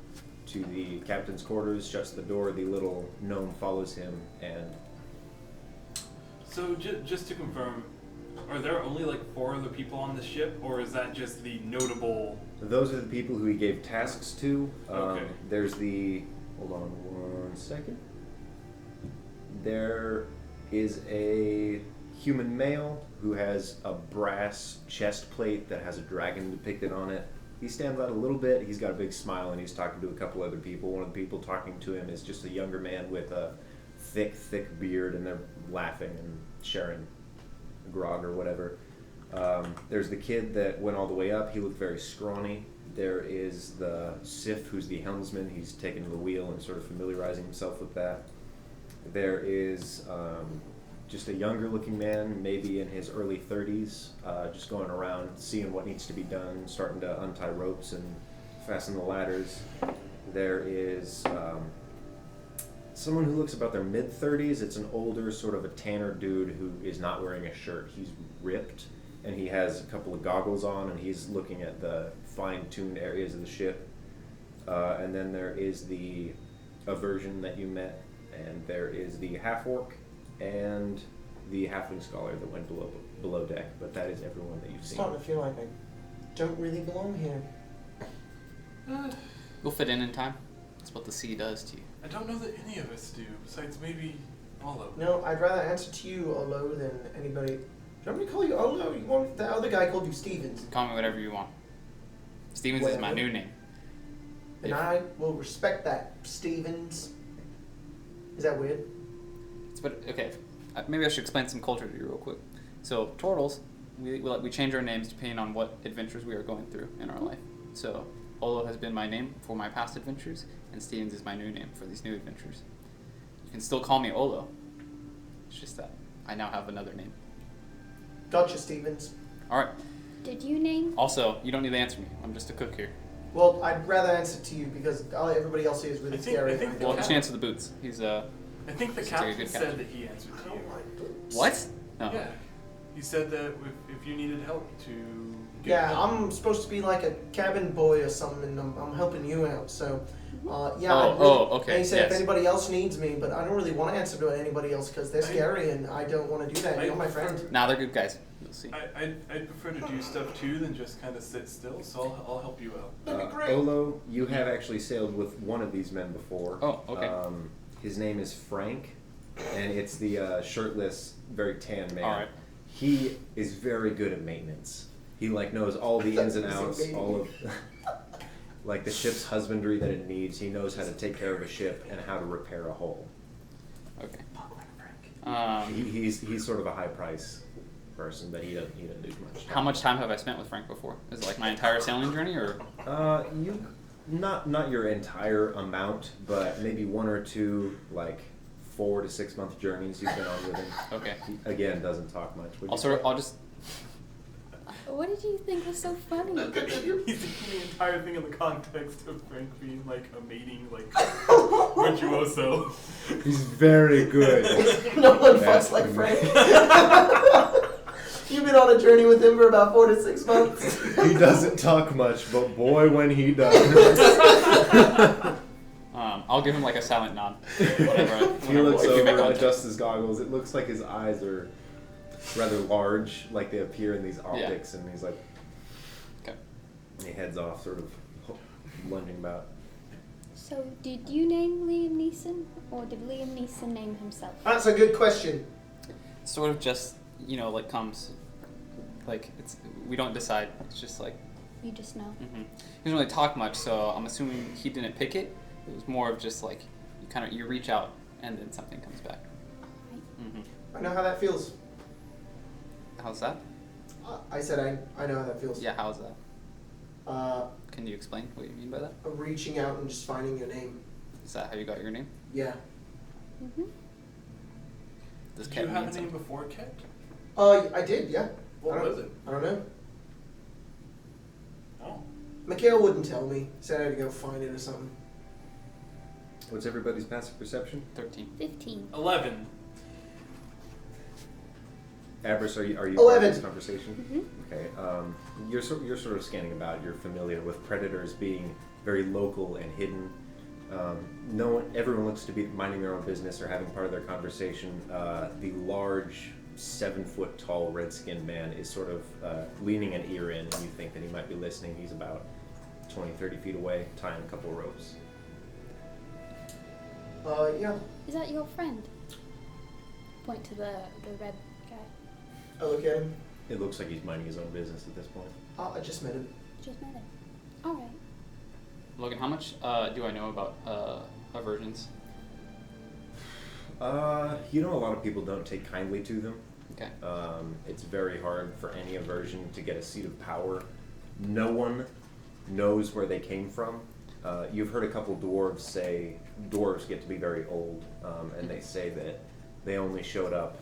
to the captain's quarters, shuts the door, the little gnome follows him, and... So, just to confirm, are there only like 4 other people on the ship, or is that just the notable... Those are the people who he gave tasks to. Okay. There's the... Hold on one second. There is a human male who has a brass chest plate that has a dragon depicted on it. He stands out a little bit. He's got a big smile, and he's talking to a couple other people. One of the people talking to him is just a younger man with a thick beard, and they're laughing and sharing grog or whatever. There's the kid that went all the way up. He looked very scrawny. There is the Sif, who's the helmsman. He's taken to the wheel and sort of familiarizing himself with that. There is just a younger looking man, maybe in his early 30s, just going around seeing what needs to be done, starting to untie ropes and fasten the ladders. There is someone who looks about their mid-30s. It's an older, sort of a tanner dude who is not wearing a shirt. He's ripped, and he has a couple of goggles on, and he's looking at the fine-tuned areas of the ship. And then there is the aversion that you met, and there is the half-orc, and the halfling scholar that went below deck, but that is everyone that you've seen. Starting to feel like I don't really belong here. You'll fit in time. That's what the sea does to you. I don't know that any of us do, besides maybe Olo. No, I'd rather answer to you, Olo, than anybody. Do you want me to call you Olo? You want the other guy called you Stevens? Call me whatever you want. Stevens is my new name. And I will respect that, Stevens. Is that weird? But okay, maybe I should explain some culture to you real quick. So turtles, we change our names depending on what adventures we are going through in our life. So Olo has been my name for my past adventures, and Stevens is my new name for these new adventures. You can still call me Olo. It's just that I now have another name. Gotcha, Stevens. All right. Did you name? Also, you don't need to answer me. I'm just a cook here. Well, I'd rather answer to you because everybody else here is really scary. I think Well, you should answer the boots. He's I think the He's a very captain good said captain. that he answered to you. What? No. Yeah. He said that if you needed help to get Yeah, help. I'm supposed to be like a cabin boy or something, and I'm helping you out. So, yeah. Okay. And he said Yes. if anybody else needs me, but I don't really want to answer to anybody else because they're scary, and I don't want to do that. You're my friend. Nah, they're good guys. You'll see. I'd prefer to do stuff too than just kind of sit still, so I'll help you out. That'd be great. Olo, you have actually sailed with one of these men before. Oh, okay. His name is Frank, and it's the shirtless, very tan man. All right. He is very good at maintenance. He knows all the ins and outs, all of like the ship's husbandry that it needs. He knows how to take care of a ship and how to repair a hull. Okay. He's sort of a high price person, but he doesn't do much. How much time have I spent with Frank before? Is it like my entire sailing journey, or? You not your entire amount, but maybe 1 or 2 like 4 to 6 month journeys you've been on with him. Okay. He, again, doesn't talk much. I'll just. What did you think was so funny? He's taking the entire thing in the context of Frank being like a mating, like virtuoso. He's very good. No one fucks like Frank. You've been on a journey with him for about 4 to 6 months. He doesn't talk much, but boy, when he does. I'll give him like a silent nod. Whenever He looks if you make over, contact. adjusts his goggles. It looks like his eyes are rather large, like they appear in these optics, and he's like, Okay. and he heads off, sort of lunging about. So, did you name Liam Neeson, or did Liam Neeson name himself? That's a good question. Sort of just, like comes. Like, we don't decide. It's just like. You just know. Mm-hmm. He doesn't really talk much, so I'm assuming he didn't pick it. It was more of just like, you reach out, and then something comes back. Mm-hmm. I know how that feels. How's that? I said I know how that feels. Yeah, how's that? Uh, Can you explain what you mean by that? Reaching out and just finding your name. Is that how you got your name? Yeah. Mm-hmm. Does Did Cat you have mean a name something? before Ket? I did, yeah. What was it? I don't know. Oh. Mikhail wouldn't tell me. Said I had to go find it or something. What's everybody's passive perception? 13. 15. 11. Abris, are you 11. part of this conversation? Mm-hmm. Okay. You're sort of scanning about. You're familiar with predators being very local and hidden. Everyone looks to be minding their own business or having part of their conversation. The large, 7-foot tall, red-skinned man is sort of leaning an ear in, and you think that he might be listening. He's about 20, 30 feet away, tying a couple of ropes. Yeah. Is that your friend? Point to the red guy. I look at him. It looks like he's minding his own business at this point. I just met him. Just met him. Alright. Logan, how much do I know about aversions? A lot of people don't take kindly to them. Okay. It's very hard for any aversion to get a seat of power. No one knows where they came from. You've heard a couple dwarves say dwarves get to be very old, and they say that they only showed up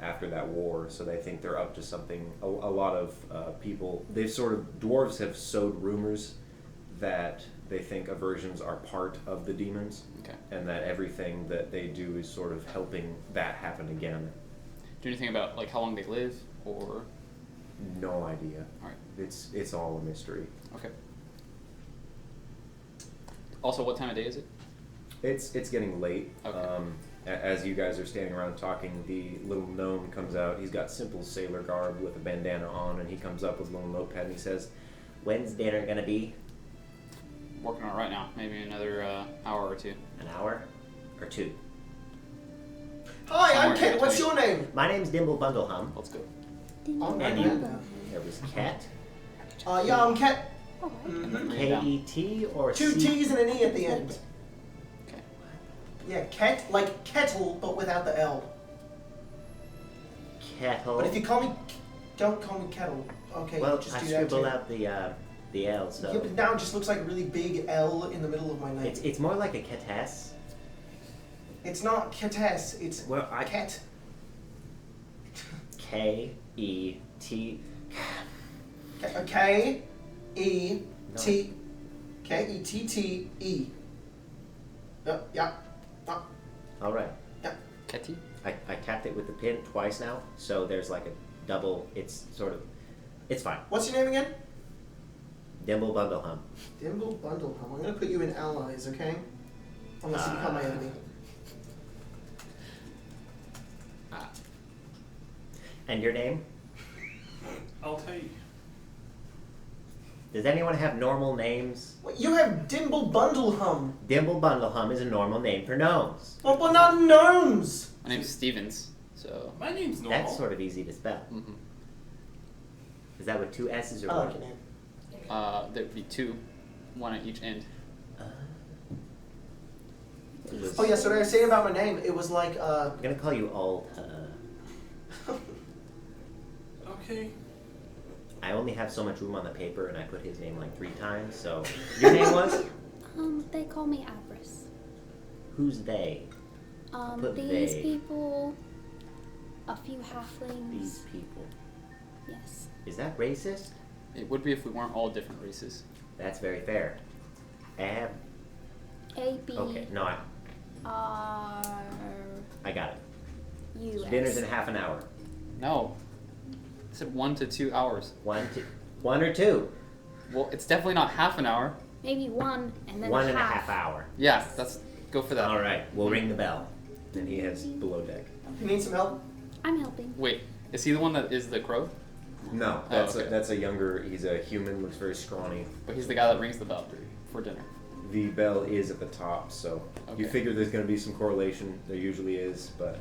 after that war, so they think they're up to something. A lot of people, dwarves have sowed rumors that they think aversions are part of the demons, Okay. and that everything that they do is sort of helping that happen again. Do you know anything about like how long they live, or? No idea. All right. It's all a mystery. Okay. Also, what time of day is it? It's getting late. Okay. As you guys are standing around talking, the little gnome comes out. He's got simple sailor garb with a bandana on, and he comes up with a little notepad and he says, "When's dinner gonna be?" Working on it right now. Maybe another hour or two. An hour or 2. Hi, Somewhere I'm in Ket. What's between. your name? My name's Dimble Bundlehum. Let's go. I'm And not you? now. There was Cat. Yeah, I'm Ket. Alright. Mm-hmm. K-E-T or 2 C? T's and an E at the end. Okay. Yeah, Ket, like kettle, but without the L. Kettle. But if you call me, don't call me kettle. Okay, Well, just I do that scribble too. out the L, so Yeah, but now it just looks like a really big L in the middle of my name. it's more like a Ketess. It's not Ketes, it's Well, I Ket. K-E-T. K-E-T. K-E-T-T-E. Yeah. All right. Ketty? I tapped it with the pin twice now, so there's like a double. It's fine. What's your name again? Dimble Bundlehum. Dimble Bundlehum. I'm gonna put you in allies, okay? Unless you become my enemy. And your name? I'll tell you. Does anyone have normal names? What, you have Dimble Bundlehum. Dimble Bundlehum is a normal name for gnomes. Well, but not gnomes. My name's Stevens, so. My name's normal. That's sort of easy to spell. Mm-hmm. Is that with 2 S's or I one? like your name. There'd be 2. one at each end. Oh yeah, so what I was saying about my name, it was like I'm gonna call you Alt. Okay. I only have so much room on the paper, and I put his name like 3 times. So your name was? They call me Abris. Who's they? Put These they. people, a few halflings. These people. Yes. Is that racist? It would be if we weren't all different races. That's very fair. A, B, Okay, no, R, I got it. U, S. Dinner's in half an hour. No. I said 1 to 2 hours. 1 or 2. Well, it's definitely not half an hour. Maybe 1 and then 1 a and a half. half hour. Yeah, go for that. All right, we'll ring the bell. And he heads below deck. you need some help? I'm helping. Wait, is he the one that is the crow? No, Oh, okay. that's a younger. He's a human. Looks very scrawny. But he's the guy that rings the bell for dinner. The bell is at the top, so you Okay. figure there's going to be some correlation. There usually is, but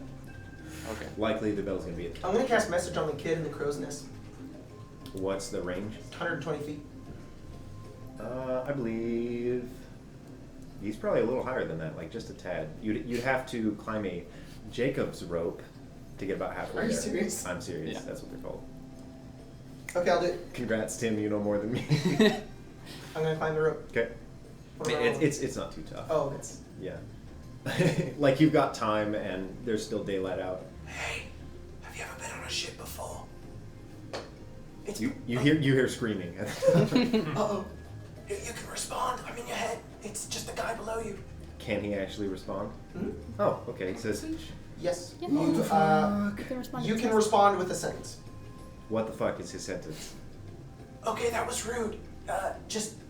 Okay. likely the bell's going to be at the top. I'm gonna cast message on the kid in the crow's nest. What's the range? 120 feet. I believe he's probably a little higher than that, like just a tad. You'd have to climb a Jacob's rope to get about halfway Are you there. serious? I'm serious. Yeah. That's what they're called. Okay, I'll do it. Congrats, Tim. You know more than me. I'm gonna climb the rope. Okay. What am I rolling? It's not too tough. Oh, It's yeah. Like you've got time and there's still daylight out. Hey, have you ever been on a ship before? It's You hear screaming. Uh-oh. You can respond. I'm in your head. It's just a guy below you. Can he actually respond? Hmm? Oh, okay. He says, Yes. Yeah. You, You can respond. you to can text. respond with a sentence. "What the fuck is his sentence?" Okay, that was rude.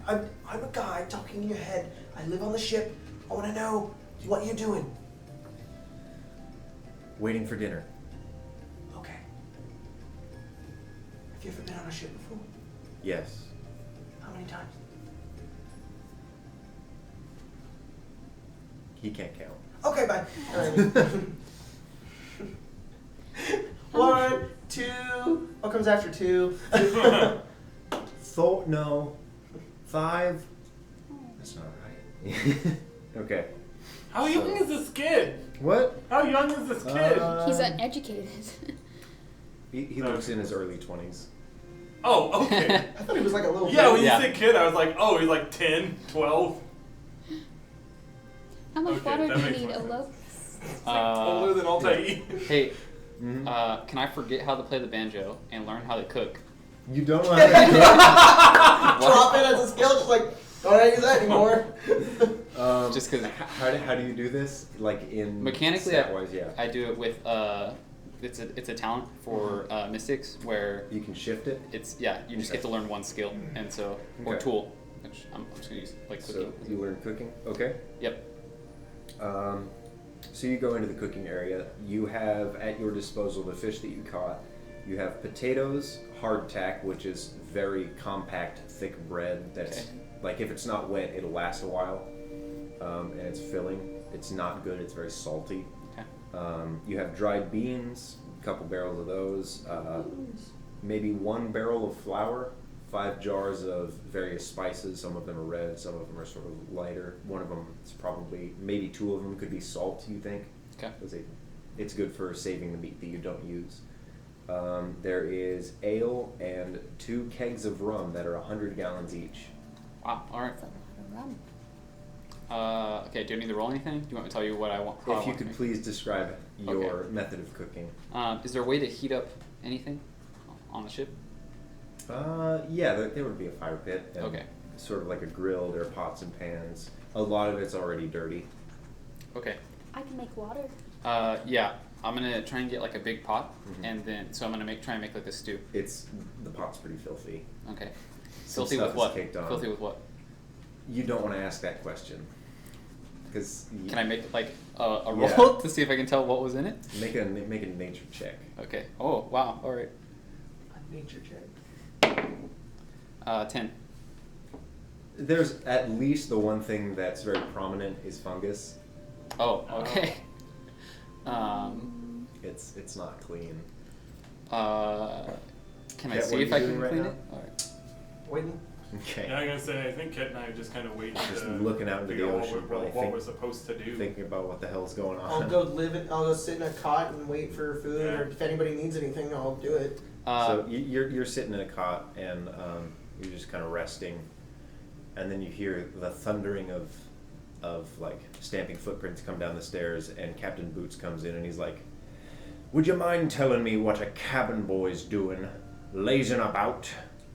I'm a guy talking in your head. I live on the ship. I want to know what you're doing. Waiting for dinner. Okay. Have you ever been on a ship before? Yes. How many times? He can't count. Okay, bye. Alright. 1, 2. What comes after 2? No. 5. That's not right. Okay. How young is this kid? What? How young is this kid? He's uneducated. He looks in his early 20s. Oh, okay. I thought he was like a little Yeah, when Yeah. you said kid, I was like, oh, he's like 10, 12. How much Okay, water that do you makes need, more Olo? Older than Altair. Hey, Mhm. can I forget how to play the banjo and learn how to cook? You don't know how to cook? Drop it as a skill, just like, don't use that anymore. Just 'cause- How do you do this? Like in Mechanically, stat-wise, yeah. I do it with it's a talent for mystics where You can shift it. you just get to learn one skill and so or Okay. tool, which I'm just gonna use like cooking. So you learn cooking. Okay. Yep. So you go into the cooking area. You have at your disposal the fish that you caught. You have potatoes, hardtack, which is very compact, thick bread. That's Okay. like if it's not wet, it'll last a while, and it's filling. It's not good. It's very salty. Okay. You have dried beans, a couple barrels of those, maybe 1 barrel of flour, 5 jars of various spices. Some of them are red, some of them are sort of lighter. One of them is probably, maybe 2 of them could be salt, you think? Okay. 'Cause it's good for saving the meat that you don't use. There is ale and 2 kegs of rum that are 100 gallons each. Wow. All right. That's a lot of rum. Okay. Do I need to roll anything? Do you want me to tell you what I want? How I If you want to could make? please describe your method of cooking. Is there a way to heat up anything on the ship? Yeah, there would be a fire pit. And Okay. Sort of like a grill. There are pots and pans. A lot of it's already dirty. Okay. I can make water. Yeah. I'm gonna try and get like a big pot, Mhm. and then so I'm gonna try and make like a stew. The pot's pretty filthy. Okay. Some Filthy stuff with is what? caked on. Filthy with what? You don't want to ask that question, because Can I make like a roll Yeah. to see if I can tell what was in it? make a nature check. Okay. Oh wow. All right. A nature check. 10. There's at least the one thing that's very prominent is fungus. Oh. Okay. It's not clean. Can I Yeah, see what if are I you can doing right clean now? it? All right. Waiting. Okay. Yeah, I'm gonna say I think Kit and I are just kind of waiting Just to looking out into the figure out ocean, what, probably what we're supposed to do. thinking about what the hell's going on. I'll go sit in a cot and wait for food, Yeah. or if anybody needs anything, I'll do it. So you're sitting in a cot and you're just kind of resting, and then you hear the thundering of like stamping footprints come down the stairs, and Captain Boots comes in and he's like, "Would you mind telling me what a cabin boy's doing, lazing about?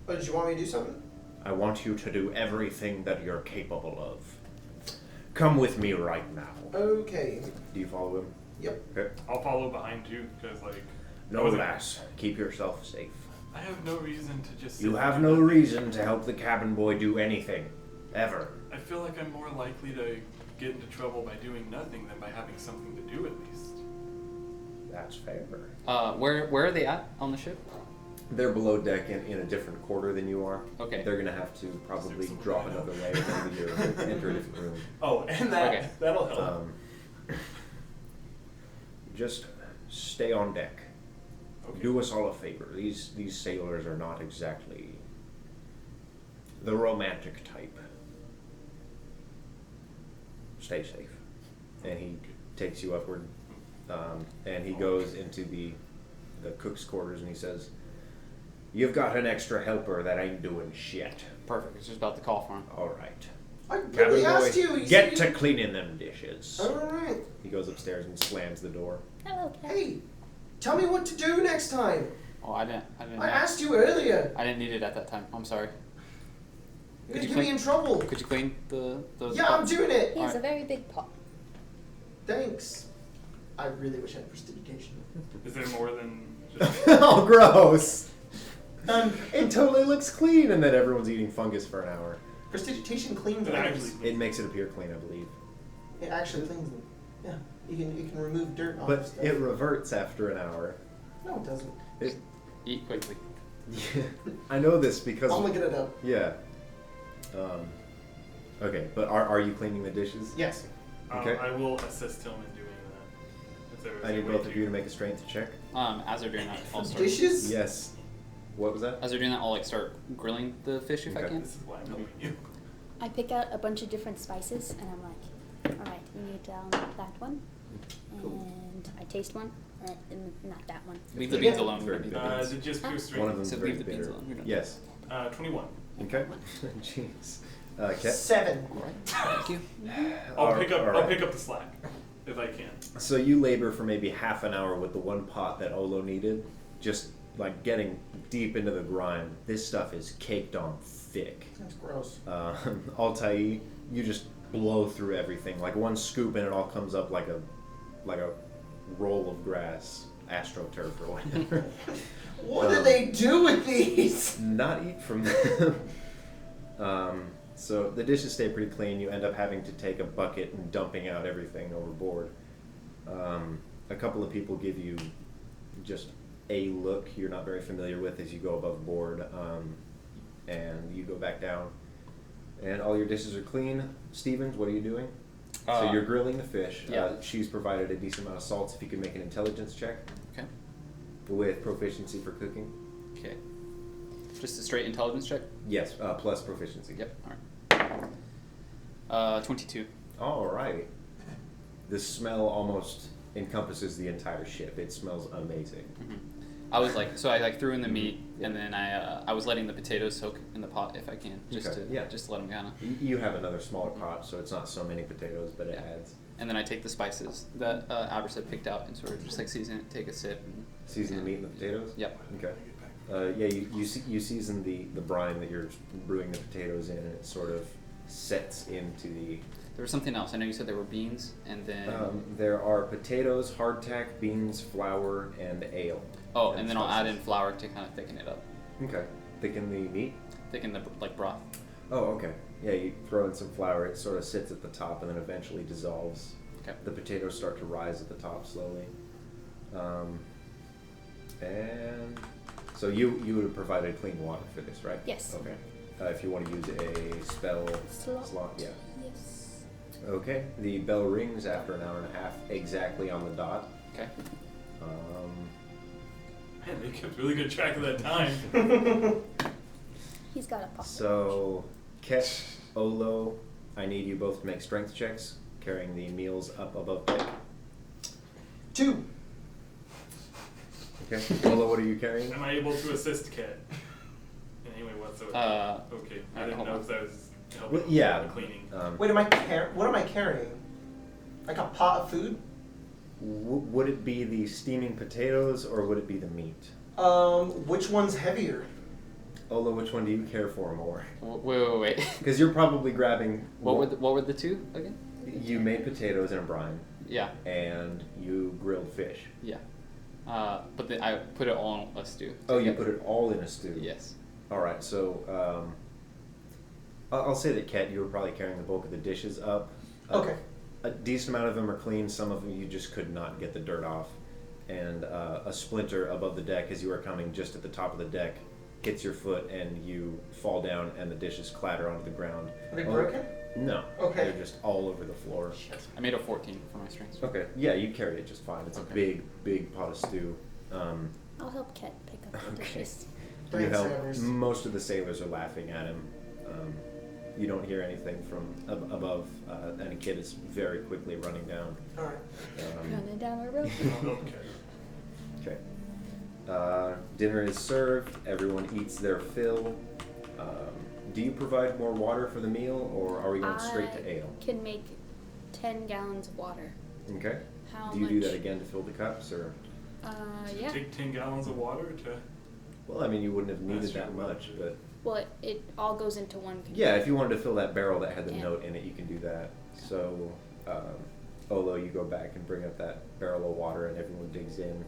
Oh, did you want me to do something? I want you to do everything that you're capable of. Come with me right now." Okay. Do you follow him? Yep. Okay. I'll follow behind too, because like. No, I wasn't- lass. Keep yourself safe. I have no reason to just. You sit have and no do nothing. reason to help the cabin boy do anything. Ever. I feel like I'm more likely to get into trouble by doing nothing than by having something to do at least. That's fair. Where are they at on the ship? They're below deck in a different quarter than you are. Okay. They're gonna have to probably drop another layer maybe or enter a different room. Oh, and that Okay. that'll help. Just stay on deck. Okay. Do us all a favor. These sailors are not exactly the romantic type. Stay safe. And he takes you upward, and he goes into the cook's quarters, and he says, "You've got an extra helper that ain't doing shit. Perfect. It's just about to call for him. All right. I Cabin really boy, asked you. get to cleaning them dishes." Alright. He goes upstairs and slams the door. Hello, Cat. Hey, tell me what to do next time. Oh, I didn't. I asked you earlier. I didn't need it at that time. I'm sorry. You're Could gonna you get me clean- in trouble. Could you clean the Yeah, I'm doing it. He has a very big pot. Thanks. I really wish I had prestidigitation. Is there more than just Oh, gross! It totally looks clean, and then everyone's eating fungus for an hour. Prestidigitation cleans It items. actually- It makes it appear clean, I believe. It actually cleans them. Yeah, you can remove dirt off of But stuff. it reverts after an hour. No, it doesn't. It, Eat quickly. I know this because... I'll look it up. Yeah. Okay, but are you cleaning the dishes? Yes. Okay. I will assist him in doing that. If there is I a need way both of to- you to make a strength check. As they're doing that, I'll start. Dishes? Yes. What was that? As they're doing that, I'll like start grilling the fish if I Okay. can. This is why I'm helping you. I pick out a bunch of different spices, and I'm like, all right, you need that one, and I taste one, and not that one. Leave the Very beans alone. We very don't need good. the Is beans. it just pure One strength? of them's So very leave the beans bitter. alone. We don't Yes. 21. Okay. Jeez. Ket? 7. All right. Thank you. I'll pick up. All I'll right. pick up the slack if I can. So you labor for maybe half an hour with the one pot that Olo needed, just like getting deep into the grime. This stuff is caked on thick. That's gross. Altai, you just blow through everything. Like one scoop and it all comes up like a roll of grass, astroturf or whatever. What do they do with these? Not eat from them. So the dishes stay pretty clean. You end up having to take a bucket and dumping out everything overboard. A couple of people give you just a look you're not very familiar with as you go above board, and you go back down. And all your dishes are clean. Stevens, what are you doing? So you're grilling the fish. Yeah. She's provided a decent amount of salts. If you can make an intelligence check Okay. with proficiency for cooking. Okay. Just a straight intelligence check. Yes, plus proficiency. Yep. All right. 22. All right. The smell almost encompasses the entire ship. It smells amazing. Mm-hmm. I was like, so I like threw in the meat, and then I was letting the potatoes soak in the pot if I can, just Okay, to yeah. just to let them kind of. You have another smaller pot, so it's not so many potatoes, but it adds. And then I take the spices that Abras had picked out and sort of just like season it, take a sip. And, Season the meat and the potatoes? Yep. Okay. Yeah, you season the brine that you're brewing the potatoes in, and it sort of sets into the... There was something else. I know you said there were beans, and then there are potatoes, hardtack, beans, flour, and ale. and then I'll add in flour to kind of thicken it up, Okay. Thicken the meat? thicken the like broth. Oh, okay. Yeah, you throw in some flour, it sort of sits at the top and then eventually dissolves. Okay. The potatoes start to rise at the top slowly. And so you would have provided clean water for this, right? Yes. Okay. If you want to use a spell slot, yeah. Yes. Okay. The bell rings after an hour and a half, exactly on the dot. Okay. Man, they kept really good track of that time. He's got a pocket. So, Ket, Olo, I need you both to make strength checks, carrying the meals up above deck. 2. Okay. Olo, what are you carrying? Am I able to assist Ket in any way whatsoever? Okay. I didn't hold know on. if that was helping Well, yeah. with cleaning. Wait, what am I carrying? Like a pot of food? Would it be the steaming potatoes or would it be the meat? Which one's heavier? Olo, which one do you care for more? Wait. Because you're probably grabbing. What were the two again? You made potatoes in a brine. Yeah. And you grilled fish. Yeah. But then I put it all in a stew. Oh, you put it all in a stew. Yes. All right. So I'll say that Ket, you were probably carrying the bulk of the dishes up. Okay. A decent amount of them are clean. Some of them you just could not get the dirt off. And a splinter above the deck as you are coming just at the top of the deck hits your foot and you fall down and the dishes clatter onto the ground. Are they broken? No. Okay. They're just all over the floor. I made a 14 for my strength. Okay. Yeah, you carry it just fine. It's a big pot of stew. I'll help Ket pick up the Okay. dishes. You Thanks, help. Sailors. Most of the sailors are laughing at him. You don't hear anything from above, and a kid is very quickly running down. All right. Running down a road. Okay. Okay. Dinner is served. Everyone eats their fill. Do you provide more water for the meal, or are we going straight to ale? Can make 10 gallons of water. Okay. How Do you do much? that again to fill the cups, or? Yeah. Take 10 gallons of water to. Well, I mean, you wouldn't have needed That's that true. much, but Well, it all goes into one container. yeah, if you wanted to fill that barrel that had the Yeah. note in it, you can do that. So, Olo, you go back and bring up that barrel of water, and everyone digs in,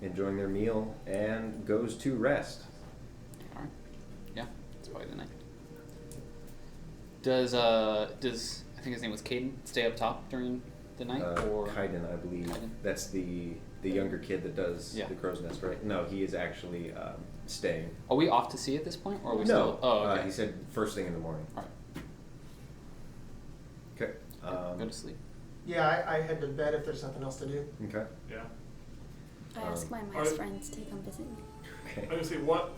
enjoying their meal, and goes to rest. All right. Yeah, it's probably the night. Does I think his name was Caden stay up top during the night or Kaiden, I believe. Kaiden? That's the younger kid that does Yeah. the crow's nest, right? No, he is actually staying. Are we off to sea at this point, or are we No, still? Oh, okay. he said first thing in the morning. All right. Okay. Go to sleep. Yeah, I head to bed if there's nothing else to do. Okay. Yeah. I ask my Um, mice friends to come visit me. Okay. I'm gonna say what.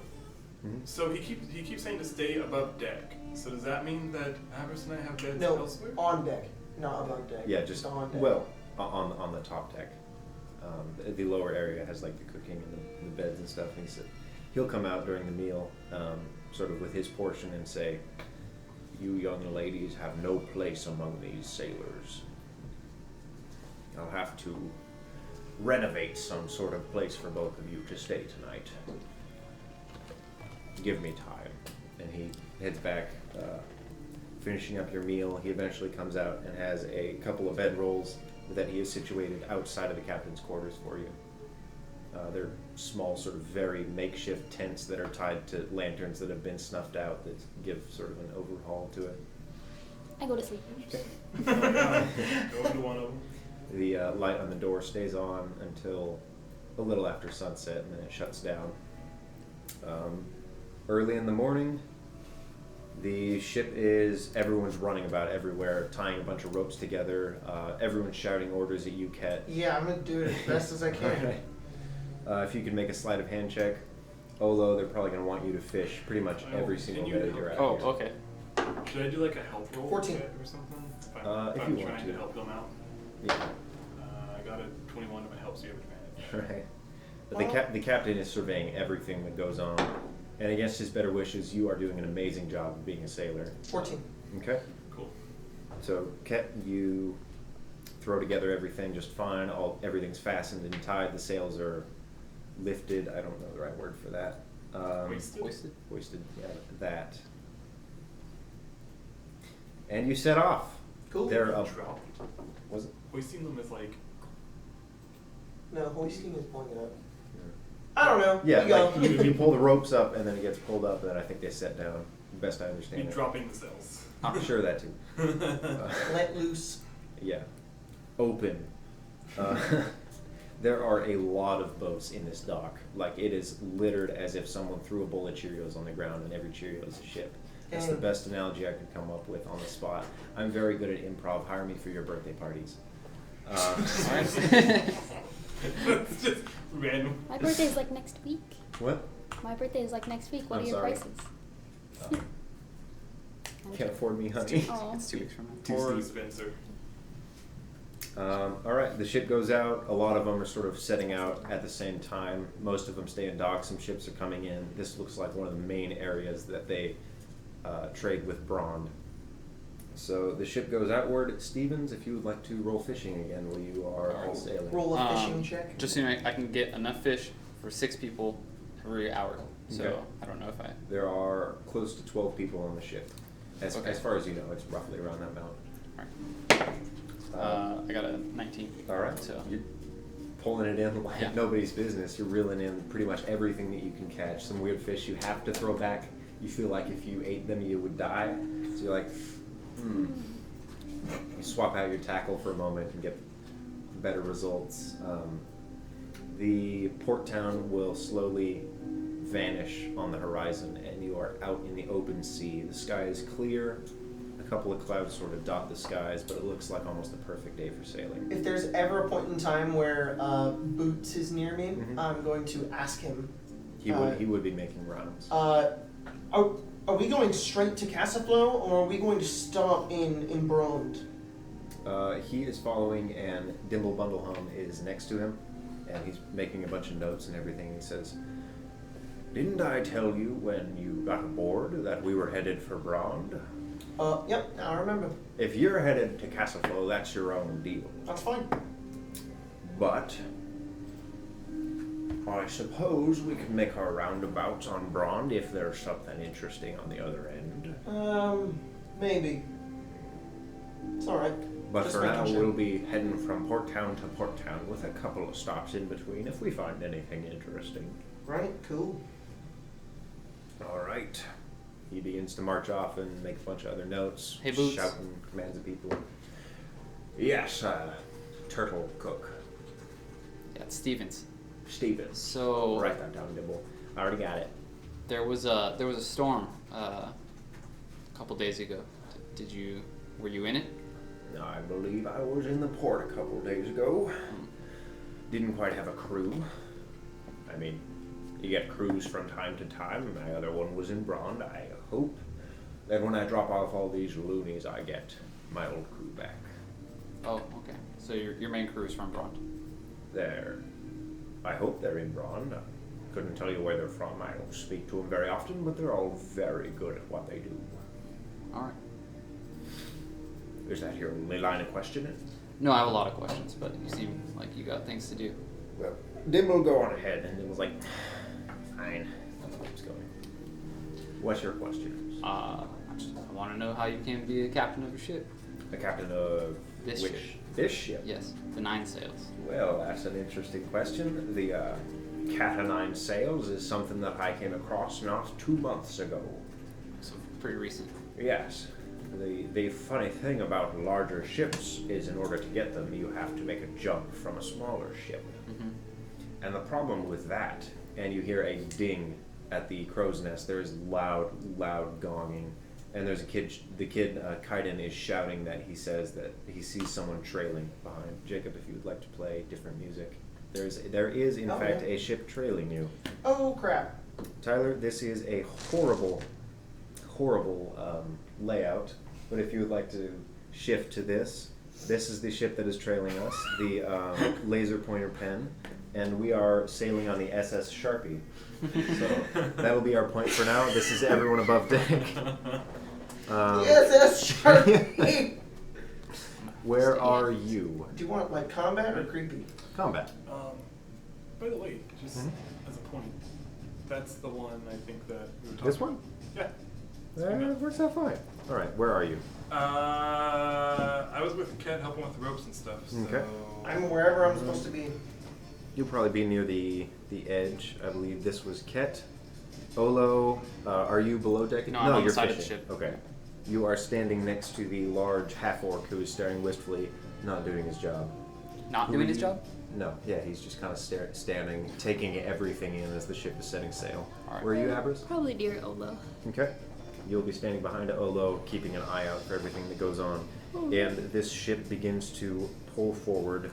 Mhm. So he keeps saying to stay above deck. So does that mean that Avarice and I have beds No, elsewhere? on deck, not above deck. Yeah, just on deck. well on the top deck. The lower area has like the cooking and the beds and stuff. And he said he'll come out during the meal, sort of with his portion, and say, "You young ladies have no place among these sailors. I'll have to renovate some sort of place for both of you to stay tonight. Give me time." And he heads back, finishing up your meal. He eventually comes out and has a couple of bedrolls that he has situated outside of the captain's quarters for you. They're small, sort of very makeshift tents that are tied to lanterns that have been snuffed out that give sort of an overhaul to it. I go to sleep. Go into one of them. The light on the door stays on until a little after sunset, and then it shuts down. Early in the morning, the ship everyone's running about everywhere, tying a bunch of ropes together. Everyone's shouting orders at you, Ket. Yeah, I'm gonna do it as best as I can. If you could make a sleight of hand check. Although they're probably going to want you to fish pretty much every single Can day you- that you're out Oh, here. okay. Should I do like a help roll 14. or something? If If I'm you want trying to. to help them out. Yeah. I got a 21 to my help, so you have advantage. Right. But the captain is surveying everything that goes on, and against his better wishes, you are doing an amazing job of being a sailor. 14. Okay. Cool. So, Ket, you throw together everything just fine. Everything's fastened and tied. The sails are lifted. I don't know the right word for that. Hoisted? Hoisted. Yeah, that. And you set off. Cool. They're up. Dropped. Was it? Hoisting them is like. No, hoisting is pulling it up. I don't know. Yeah, We go. like you pull the ropes up and then it gets pulled up, and then I think they set down. Best I understand Me it. dropping the cells. I'm sure that too. Let loose. Yeah. Open. There are a lot of boats in this dock. Like, it is littered as if someone threw a bowl of Cheerios on the ground and every Cheerio is a ship. That's the Dang. best analogy I could come up with on the spot. I'm very good at improv. Hire me for your birthday parties. It's just random. My birthday is like next week. What? My birthday is like next week. What I'm are your sorry. prices? Can't afford me, honey. Oh. It's 2 weeks from now. Too Or steep. Spencer. All right, the ship goes out. A lot of them are sort of setting out at the same time. Most of them stay in dock. Some ships are coming in. This looks like one of the main areas that they trade with Brond. So the ship goes outward. Stevens, if you would like to roll fishing again while you are all sailing. Roll a fishing check. Just so you know, I can get enough fish for 6 people every hour. So Okay. I don't know if I. There are close to 12 people on the ship. As far as you know, it's roughly around that amount. I got a 19. All right, So you're pulling it in like Yeah. nobody's business. You're reeling in pretty much everything that you can catch. Some weird fish you have to throw back. You feel like if you ate them, you would die. So you're like, You swap out your tackle for a moment and get better results. The port town will slowly vanish on the horizon, and you are out in the open sea. The sky is clear. A couple of clouds sort of dot the skies, but it looks like almost a perfect day for sailing. If there's ever a point in time where Boots is near me, Mhm. I'm going to ask him. He would be making rounds. Are we going straight to Casaflow, or are we going to stop in Brond? He is following, and Dimble Bundlehome is next to him, and he's making a bunch of notes and everything. He says, "Didn't I tell you when you got aboard that we were headed for Brond? Yep, I remember. If you're headed to Casaflow, that's your own deal. That's fine. But I suppose we could make our roundabouts on Brond if there's something interesting on the other end. Maybe. It's alright. But Just for now, making sure. we'll be heading from port town to port town with a couple of stops in between if we find anything interesting." Right, cool. All right. He begins to march off and make a bunch of other notes, Hey, Boots. shouting commands at people. "Yes, turtle cook. Yeah, it's Stevens. Stevens. So Write that down, Dibble. I already got it." there was a storm a couple days ago. Were you in it? I believe I was in the port a couple of days ago. Didn't quite have a crew. I mean, you get crews from time to time. My other one was in Brond. I hope that when I drop off all these loonies, I get my old crew back. Oh, okay. So your main crew is from Brond. I hope they're in Brond. I couldn't tell you where they're from. I don't speak to them very often, but they're all very good at what they do. All right. Is that your only line of questioning? No, I have a lot of questions, but you seem like you got things to do. Well, Dimble, go on ahead. And Dimble's like, fine. Keeps going. What's your question? I want to know how you came to be the captain of your ship. The captain of This which? ship. This ship? Yes, the 9 sails. Well, that's an interesting question. The Cat o' Nine Sails is something that I came across not 2 months ago. So pretty recent. Yes. The funny thing about larger ships is in order to get them, you have to make a jump from a smaller ship. Mm-hmm. And the problem with that, and you hear a ding at the crow's nest, there is loud gonging. And there's a kid, Kaiden is shouting that he says that he sees someone trailing behind. Jacob, if you would like to play different music. There is in fact a ship trailing you. Oh, crap. Tyler, this is a horrible layout, but if you would like to shift to this is the ship that is trailing us, the laser pointer pen, and we are sailing on the SS Sharpie. So that will be our point for now. This is everyone above deck. SS Sharpie! Where are you? Do you want like combat or creepy? Combat. By the way, just as a point, that's the one I think that we were talking This one? Yeah. Works out fine. All right, where are you? I was with Ket helping with the ropes and stuff. So Okay. I'm wherever I'm supposed to be. You'll probably be near the edge. I believe this was Ket. Olo, are you below deck? No, I'm on the you're side of the fishing. ship. Okay. You are standing next to the large half-orc who is staring wistfully, not doing his job. Not doing his job? No, yeah, he's just kind of standing, taking everything in as the ship is setting sail. All right. Where are you, Abras? Probably dear Olo. Okay. You'll be standing behind Olo, keeping an eye out for everything that goes on. And this ship begins to pull forward.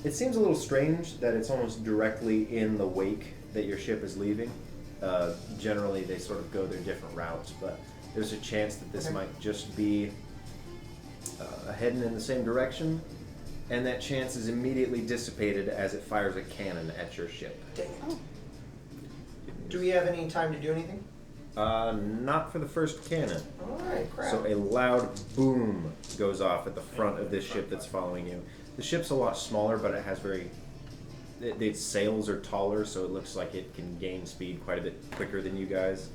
It seems a little strange that it's almost directly in the wake that your ship is leaving. Generally, they sort of go their different routes, but There's a chance that this Okay. might just be heading in the same direction, and that chance is immediately dissipated as it fires a cannon at your ship. Dang it. Oh. Do we have any time to do anything? Not for the first cannon. Alright, crap. So a loud boom goes off at the front of this ship that's following you. The ship's a lot smaller, but it has its sails are taller, so it looks like it can gain speed quite a bit quicker than you guys.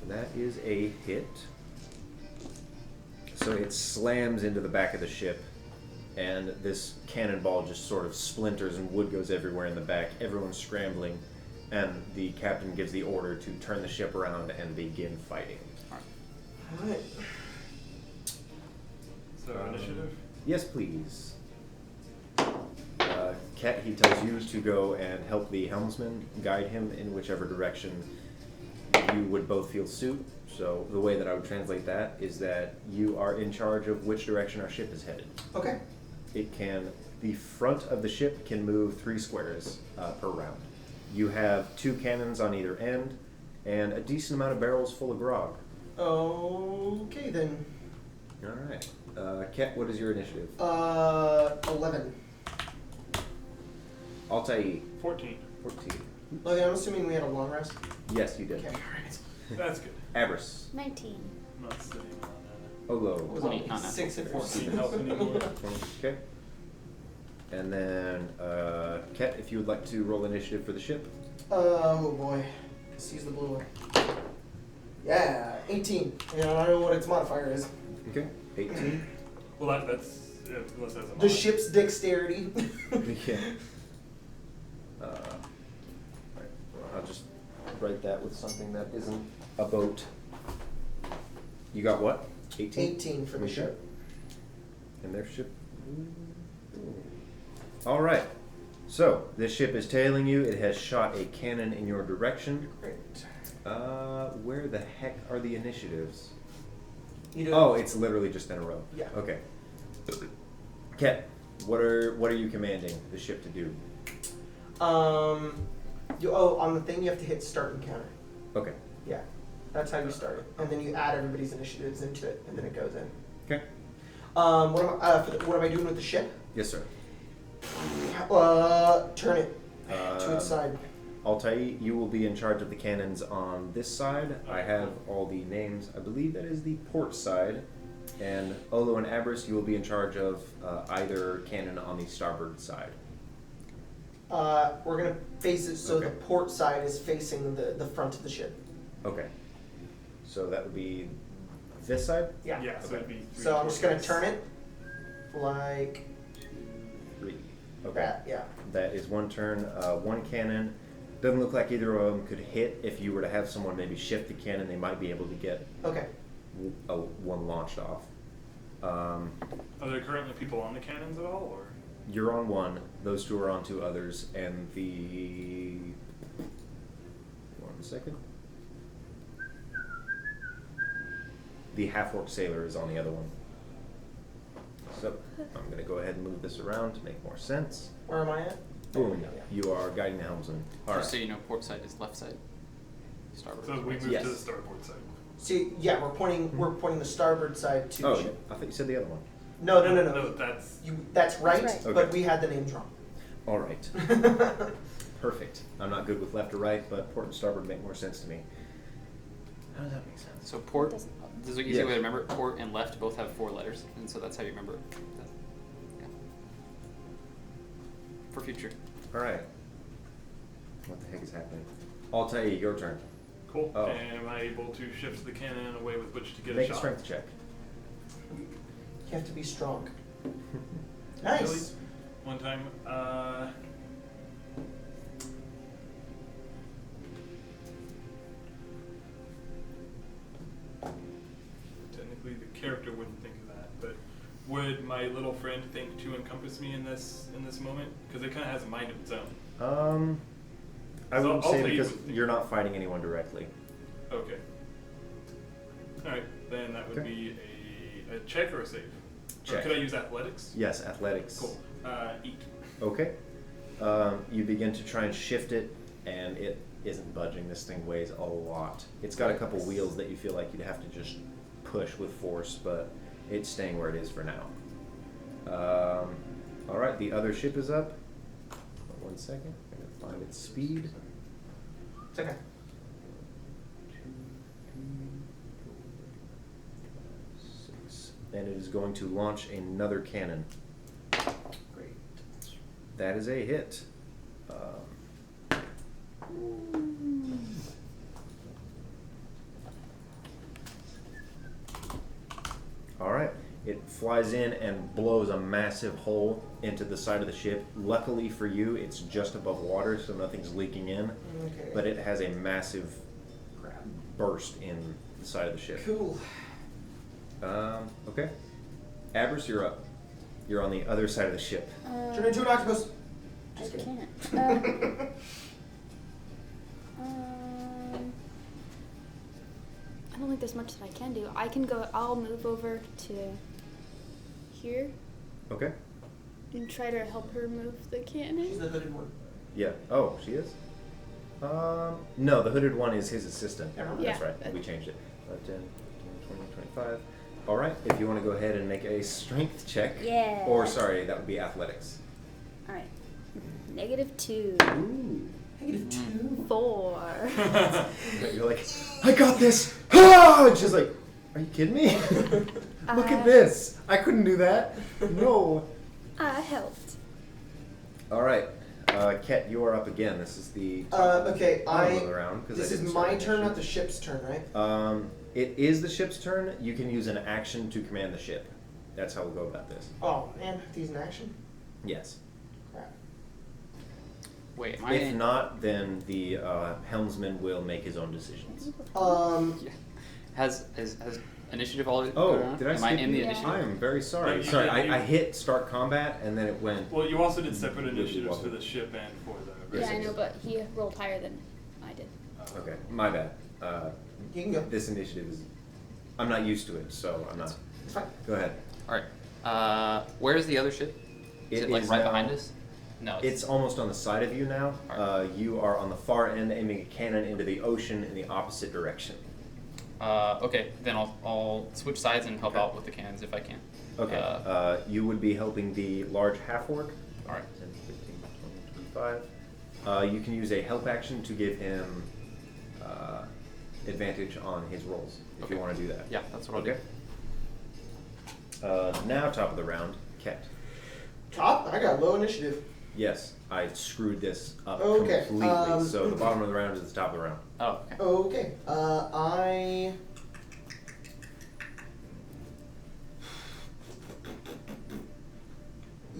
That is a hit. So it slams into the back of the ship, and this cannonball just sort of splinters and wood goes everywhere in the back. Everyone's scrambling, and the captain gives the order to turn the ship around and begin fighting. Alright. So initiative. Yes, please. Ket, he tells you to go and help the helmsman, guide him in whichever direction you would both feel suit. So the way that I would translate that is that you are in charge of which direction our ship is headed. Okay. The front of the ship can move 3 squares per round. You have 2 cannons on either end, and a decent amount of barrels full of grog. Okay then. Alright. Ket, what is your initiative? 11. Altai. 14. 14. Okay, I'm assuming we had a long rest. Yes, you did. Okay. That's good. Abris. 19. I'm not sitting on Olo. It was 20, only not natural. 6 and 14 14. help anymore. Okay. And then, Ket, if you would like to roll initiative for the ship. Oh boy. Let's use the blue one. Yeah, 18. And I don't know what its modifier is. Okay. 18. Well, that's unless that's a The mod. ship's dexterity. Yeah. Right. Well, I'll just write that with something that isn't a boat. You got what? 18? 18 for the Okay. ship. And their ship. All right. So this ship is tailing you. It has shot a cannon in your direction. Great. Where the heck are the initiatives? You do. Oh, it's literally just in a row. Yeah. Okay. Ket, what are you commanding the ship to do? On the thing you have to hit start encounter. Okay. Yeah. That's how you start it. And then you add everybody's initiatives into it, and then it goes in. Okay. What am I doing with the ship? Yes, sir. Turn it to its side. Altai, you will be in charge of the cannons on this side. I have all the names. I believe that is the port side. And Olo and Abris, you will be in charge of either cannon on the starboard side. We're gonna face it so Okay. the port side is facing the front of the ship. Okay. So that would be this side? Yeah. Yeah, so it'd be 3 So I'm just gonna quarters. turn it like 3. Okay. that. Yeah. That is one turn, one cannon. Doesn't look like either of them could hit. If you were to have someone maybe shift the cannon, they might be able to get Okay. one launched off. Are there currently people on the cannons at all, or? You're on one, those 2 are on 2 others, and the... 1 second. The half-orc sailor is on the other one. So, I'm going to go ahead and move this around to make more sense. Where am I at? Boom. Yeah. You are guiding the helmsman. All Just so right. you know, port side is left side. Starboard. So is we right move Yes. to the starboard side. See, yeah, we're pointing the starboard side to the Oh, ship. I thought you said the other one. No. No, that's That's right, That's right. but Okay. we had the names wrong. All right. Perfect. I'm not good with left or right, but port and starboard make more sense to me. How does that make sense? So port, Doesn't- this is an easy Yes. way to remember it. Port and left both have 4 letters, and so that's how you remember it. Yeah. For future. All right. What the heck is happening? Altai, your turn. cool. Oh. Am I able to shift the cannon in a way with which to get Make a a shot? strength check. You have to be strong. Nice. Really? One time, technically the character wouldn't think of that, but would my little friend think to encompass me in this moment? Because it kind of has a mind of its own. I So wouldn't I'll say tell you because what- you're not fighting anyone directly. Okay. All right, then that would Okay. be a check or a save. Or Check. could I use athletics? Yes, athletics. Cool. 8. Okay. You begin to try and shift it, and it isn't budging. This thing weighs a lot. It's got a couple wheels that you feel like you'd have to just push with force, but it's staying where it is for now. All right, the other ship is up. 1 second. I'm going to find its speed. It's okay. 6. And it is going to launch another cannon. Great. That is a hit. All right. It flies in and blows a massive hole into the side of the ship. Luckily for you, it's just above water, so nothing's leaking in. Okay. But it has a massive burst in the side of the ship. Cool. Okay. Abras, you're up. You're on the other side of the ship. Turn into an octopus. I Just kidding. can't. I don't think there's much that I can do. I'll move over to here Okay. and try to help her move the She's cannon. the hooded one. Yeah. Oh, she is? No, the hooded one is his assistant. Yeah. That's right. We changed it. 10, 15, 20, 25. All right. If you want to go ahead and make a strength check. Yeah. Or, sorry, that would be athletics. All right. -2. Ooh. -2. 4. You're like, I got this! Ah! And she's like, are you kidding me? Look at this. I couldn't do that. No. I helped. All right. Ket, you are up again. This is the Okay, bottom of the round. 'Cause This I is didn't my start turn, not initiative. the ship's turn, right? It is the ship's turn. You can use an action to command the ship. That's how we'll go about this. Oh man, have to use an action? Yes. Crap. Wait, am I? If not, then the helmsman will make his own decisions. Yeah. Has initiative already? Oh, gone on? did I Am skip I in the you? initiative? I am very No, sorry. you Sorry, did- you- I hit start combat and then it went. Well, you also did separate Really initiatives wasn't. for the ship and for the. Yeah, I know, but he rolled higher than I did. Okay, my bad. You can go. This initiative is. I'm not used to it, so I'm not. It's fine. Go ahead. All right. Where's the other ship? Is it like is right now- behind us? No. It's almost on the side of you now. Alright. You are on the far end, aiming a cannon into the ocean in the opposite direction. Okay, then I'll switch sides and help Okay. out with the cannons if I can. Okay. You would be helping the large half orc. All right. 10, 15, 20, 25. You can use a help action to give him advantage on his rolls if you Okay. want to do that. Yeah, that's what I'll Okay. Now, top of the round, Ket. Top? I got low initiative. Yes, I screwed this up Okay, completely. So the bottom of the round is the top of the round. do. Oh, okay. Okay.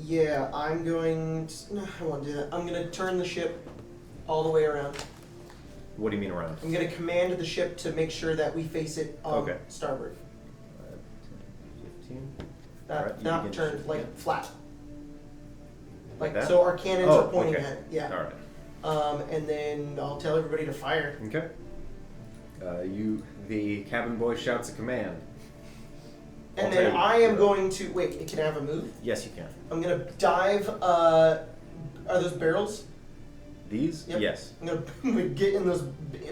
Yeah, I'm going to, no, I won't do that. I'm going to turn the ship all the way around. What do you mean around? I'm going to command the ship to make sure that we face it on Okay. starboard. 10, 15. Not, Alright, you not begin turned, shifting like it. flat. Like, that? so our cannons Oh, are pointing okay. at it. Yeah. All right. And then I'll tell everybody to fire. Okay. The cabin boy shouts a command. And I'll then tell you. I am going to, wait, can I have a move? Yes, you can. I'm going to dive, are those barrels? These? Yep. Yes. I'm gonna get in those,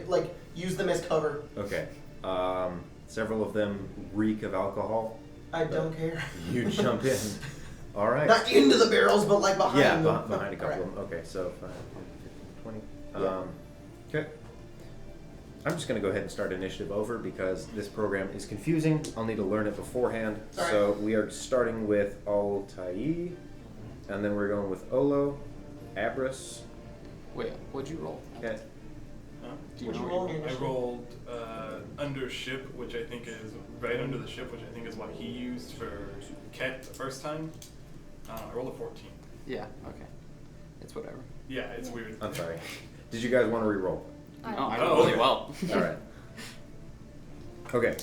like, use them as cover. Okay. Several of them reek of alcohol. I don't care. You jump in. All right. Not into the barrels, but like behind Yeah, them. behind a couple Alright. of them. Okay, so 5, 10, 15, 20. Yeah. Okay. I'm just going to go ahead and start initiative over because this program is confusing. I'll need to learn it beforehand. All right. So we are starting with Altai, and then we're going with Olo, Abras, Wait, what'd you roll? Ket. Huh? Do you What'd know you roll? what I rolled under ship, which I think is right under the ship, which I think is what he used for Ket the first time. I rolled a 14. Yeah. Okay. It's whatever. Yeah, it's weird. I'm sorry. Did you guys want to re-roll? No, I Oh, rolled really okay. well. All right. Okay.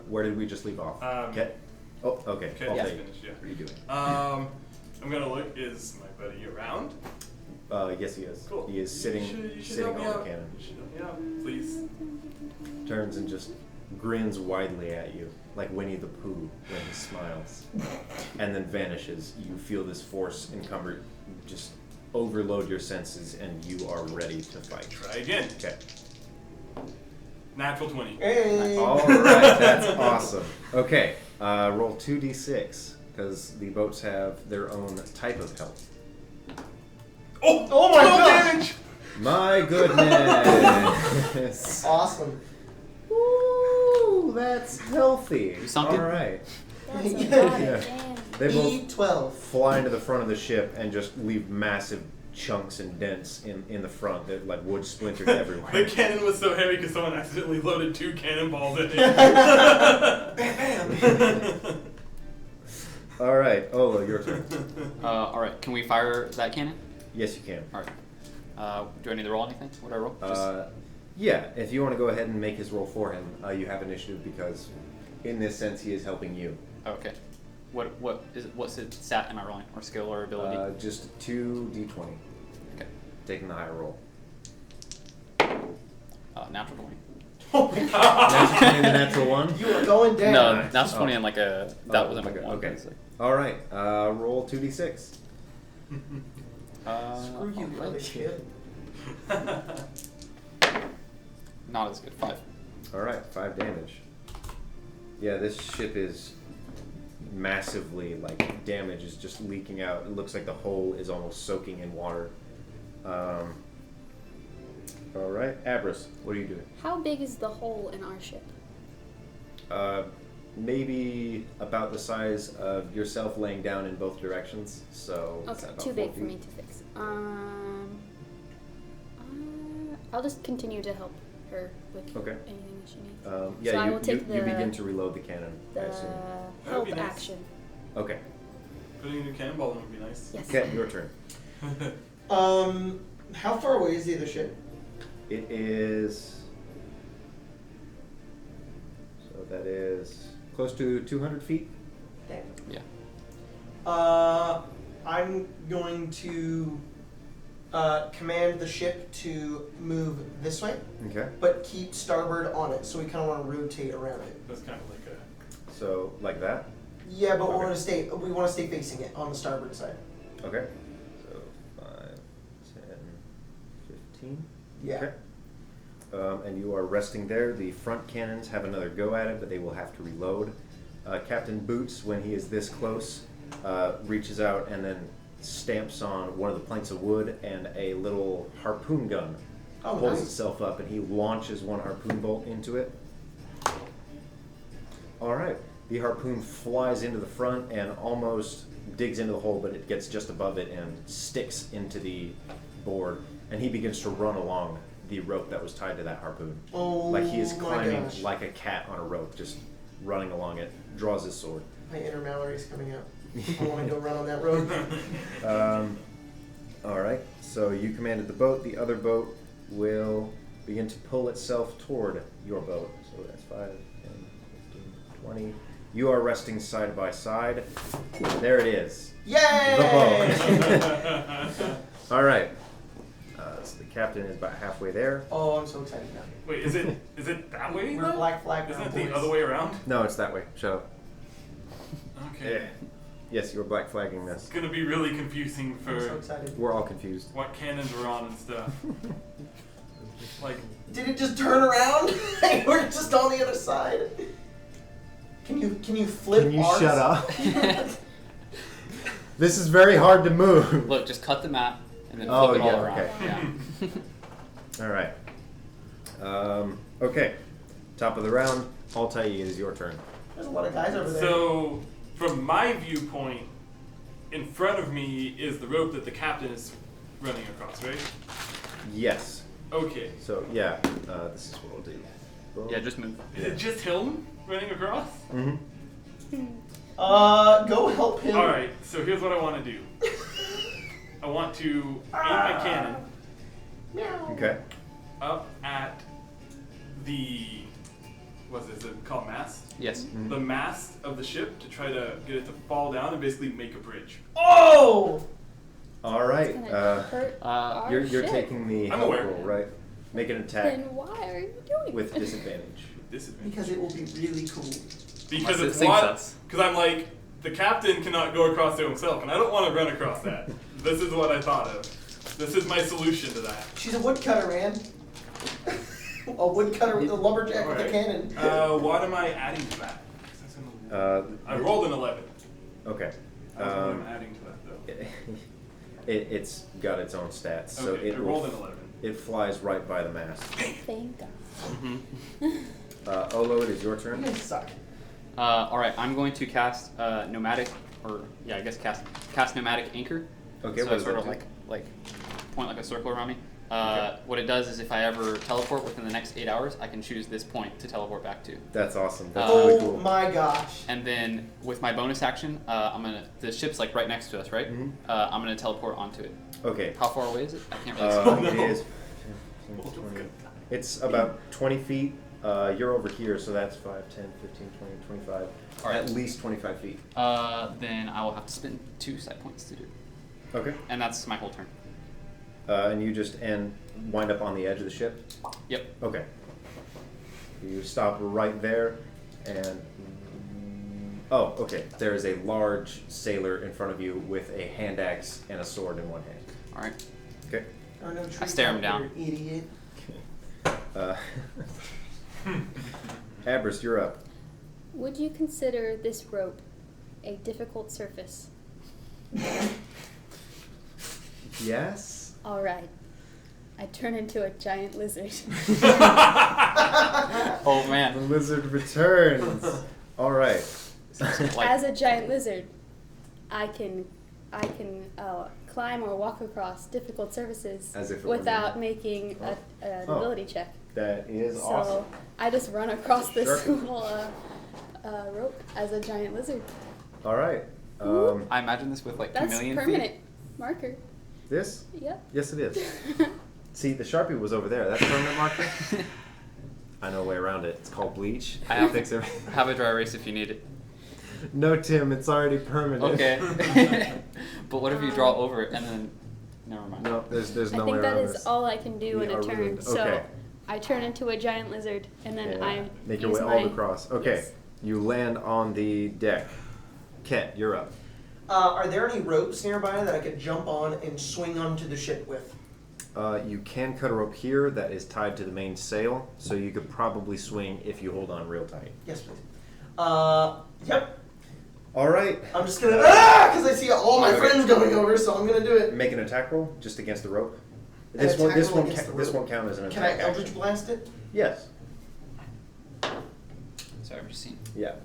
Where did we just leave off? Ket? Oh, okay. Ket I'll just take it. finished, yeah. What are you doing? I'm gonna look. Is my buddy around? Yes, he is. Cool. He is sitting, You should sitting help me on the out. cannon. You should help me out, please. Turns and just grins widely at you, like Winnie the Pooh when he smiles, and then vanishes. You feel this force encumber, just overload your senses, and you are ready to fight. Try again. Okay. Natural 20. Hey. All right, that's awesome. Okay, roll 2d6 because the boats have their own type of health. Oh my 12 gosh. damage! My goodness. Awesome. Ooh, that's healthy. You sunk it? All right. That's a lot Yeah. of damage. They both E12. fly into the front of the ship and just leave massive chunks and dents in the front. They're like wood splinters The everywhere. cannon was so heavy because someone accidentally loaded 2 cannonballs in it. Bam, bam. All right, Olo, your turn. All right. Can we fire that cannon? Yes, you can. All right. Do I need to roll anything? What do I roll? Yeah, if you want to go ahead and make his roll for him, you have initiative because, in this sense, he is helping you. Okay. What's it stat am I rolling, or skill or ability? Just 2d20. Okay. Taking the higher roll. Natural 20. Oh my god. Natural 20 the natural one? You are going down. No, Nice. natural 20 and like a that wasn't okay. like a 1. Okay. It's like, All right, roll 2d6. Screw you, alright. brother shit. Not as good. 5. All right, 5 damage. Yeah, this ship is massively, like, damage is just leaking out. It looks like the hull is almost soaking in water. All right, Abras, what are you doing? How big is the hole in our ship? Maybe about the size of yourself laying down in both directions. So it's Okay, about too 4 big for feet. me to fix. I'll just continue to help her with Okay. anything that she needs. Yeah, So I you, will take you begin to reload the cannon, I the assume. help That'd be nice. action. Okay. Putting a new cannonball in would be nice. Yes. Okay, your turn. How far away is the other ship? It is. So that is close to 200 feet. Damn. Yeah. I'm going to command the ship to move this way, Okay. but keep starboard on it. So we kind of want to rotate around it. That's kind of like a. So like that. Yeah, but Okay. we want to stay facing it on the starboard side. Okay. So 5, 10, 15. Yeah. Okay. And you are resting there. The front cannons have another go at it, but they will have to reload. Captain Boots, when he is this close, reaches out and then stamps on one of the planks of wood, and a little harpoon gun Oh, pulls nice. itself up, and he launches one harpoon bolt into it. All right. The harpoon flies into the front and almost digs into the hole, but it gets just above it and sticks into the board, and he begins to run along the rope that was tied to that harpoon. Oh, Like he is my climbing gosh. like a cat on a rope, just running along it, draws his sword. My inner Mallory's coming out. I want to go run on that road. All right, so you commanded the boat. The other boat will begin to pull itself toward your boat. So that's 5, 10, 15, 20. You are resting side by side. There it is. Yay! The boat. All right. So the captain is about halfway there. Oh, I'm so excited now. Wait, is it that way? We're though? black flag Isn't now, it the boys. other way around? No, it's that way. Shut up. Okay. Yeah. Yes, you were black flagging this. It's gonna be really confusing I'm so for excited. We're all confused. what cannons we're on and stuff. Like, Did it just turn around? We're just on the other side. Can you flip? Can you ours? shut up? This is very hard to move. Look, just cut the map and then Oh, flip it all yeah, around. okay. Yeah. All right. Okay. Top of the round. Altai, it is your turn. There's a lot of guys over there. so from my viewpoint, in front of me is the rope that the captain is running across, right? Yes. Okay. So yeah, this is what we'll do. Boom. Yeah, just move. Is it just him running across? Mm-hmm. Go help him. All right. So here's what I want to do. I want to aim my cannon Meow. Okay. up at the what's this? Is it called mast? Yes. Mhm. The mast of the ship to try to get it to fall down and basically make a bridge. Oh! All right. It's gonna hurt our You're ship. taking the I'm help aware. roll, right? Make an attack Then why are you doing with it? disadvantage. Disadvantage. Because it will be really cool. Because Unless it it's sinks what? us. Because I'm like, the captain cannot go across there himself, and I don't want to run across that. This is what I thought of. This is my solution to that. She's a woodcutter, man. A woodcutter with a lumberjack with a cannon. What am I adding to that? I rolled an 11. Okay. What am I adding to that, though? It's got its own stats, so Okay, it I rolled an 11. It flies right by the mast. Thank God. Olo, it is your You turn. guys suck. Alright, I'm going to cast Nomadic, or yeah, I guess cast Nomadic Anchor. Okay, So what I does sort that of do? like point like a circle around me. Okay. What it does is if I ever teleport within the next 8 hours, I can choose this point to teleport back to. That's awesome. That's Oh really Oh cool. my gosh. And then with my bonus action, the ship's like right next to us, right? Mhm. I'm gonna teleport onto it. Okay. How far away is it? I can't really see. It is. 20. It's about 20 feet. You're over here, so that's 5, 10, 15, 20, 25. All right. At least 25 feet. Then I will have to spend 2 side points to do it. Okay. And that's my whole turn. And you just wind up on the edge of the ship? Yep. Okay. You stop right there, and... Oh, okay. There is a large sailor in front of you with a hand axe and a sword in one hand. Alright. Okay. Oh, no, I stare him down. you idiot. Abrist, you're up. Would you consider this rope a difficult surface? Yes? Alright. I turn into a giant lizard. Oh The man. lizard returns. All right. Like, As a giant lizard, I can climb or walk across difficult surfaces As if it were without me. making an Oh. ability check. That is So awesome. I just run across this Sure. little rope as a giant lizard. All right. I imagine this with like That's chameleon permanent feet. marker. This? Yep. Yes, it is. See, the Sharpie was over there. That's permanent marker. I know a way around it. It's called bleach. I have- Fix everything. Have a dry erase if you need it. No, Tim, it's already permanent. Okay. But what if you draw over it and then never mind. No, there's I no way think that around is this. all I can do We in are a turn. ruined. So Okay. I turn into a giant lizard, and then Yeah. I Make your use way my, all across. Okay. Yes. You land on the deck. Ket, you're up. Are there any ropes nearby that I could jump on and swing onto the ship with? You can cut a rope here that is tied to the main sail, so you could probably swing if you hold on real tight. Yes, please. Yep. All right. I'm just gonna because I see all my Okay. friends going over, so I'm gonna do it. Make an attack roll just against the rope. An This attack roll won't against the this rope. won't count as an Can I attack. Eldritch action. Blast it? Yes. Sorry, I've just seen. Yeah.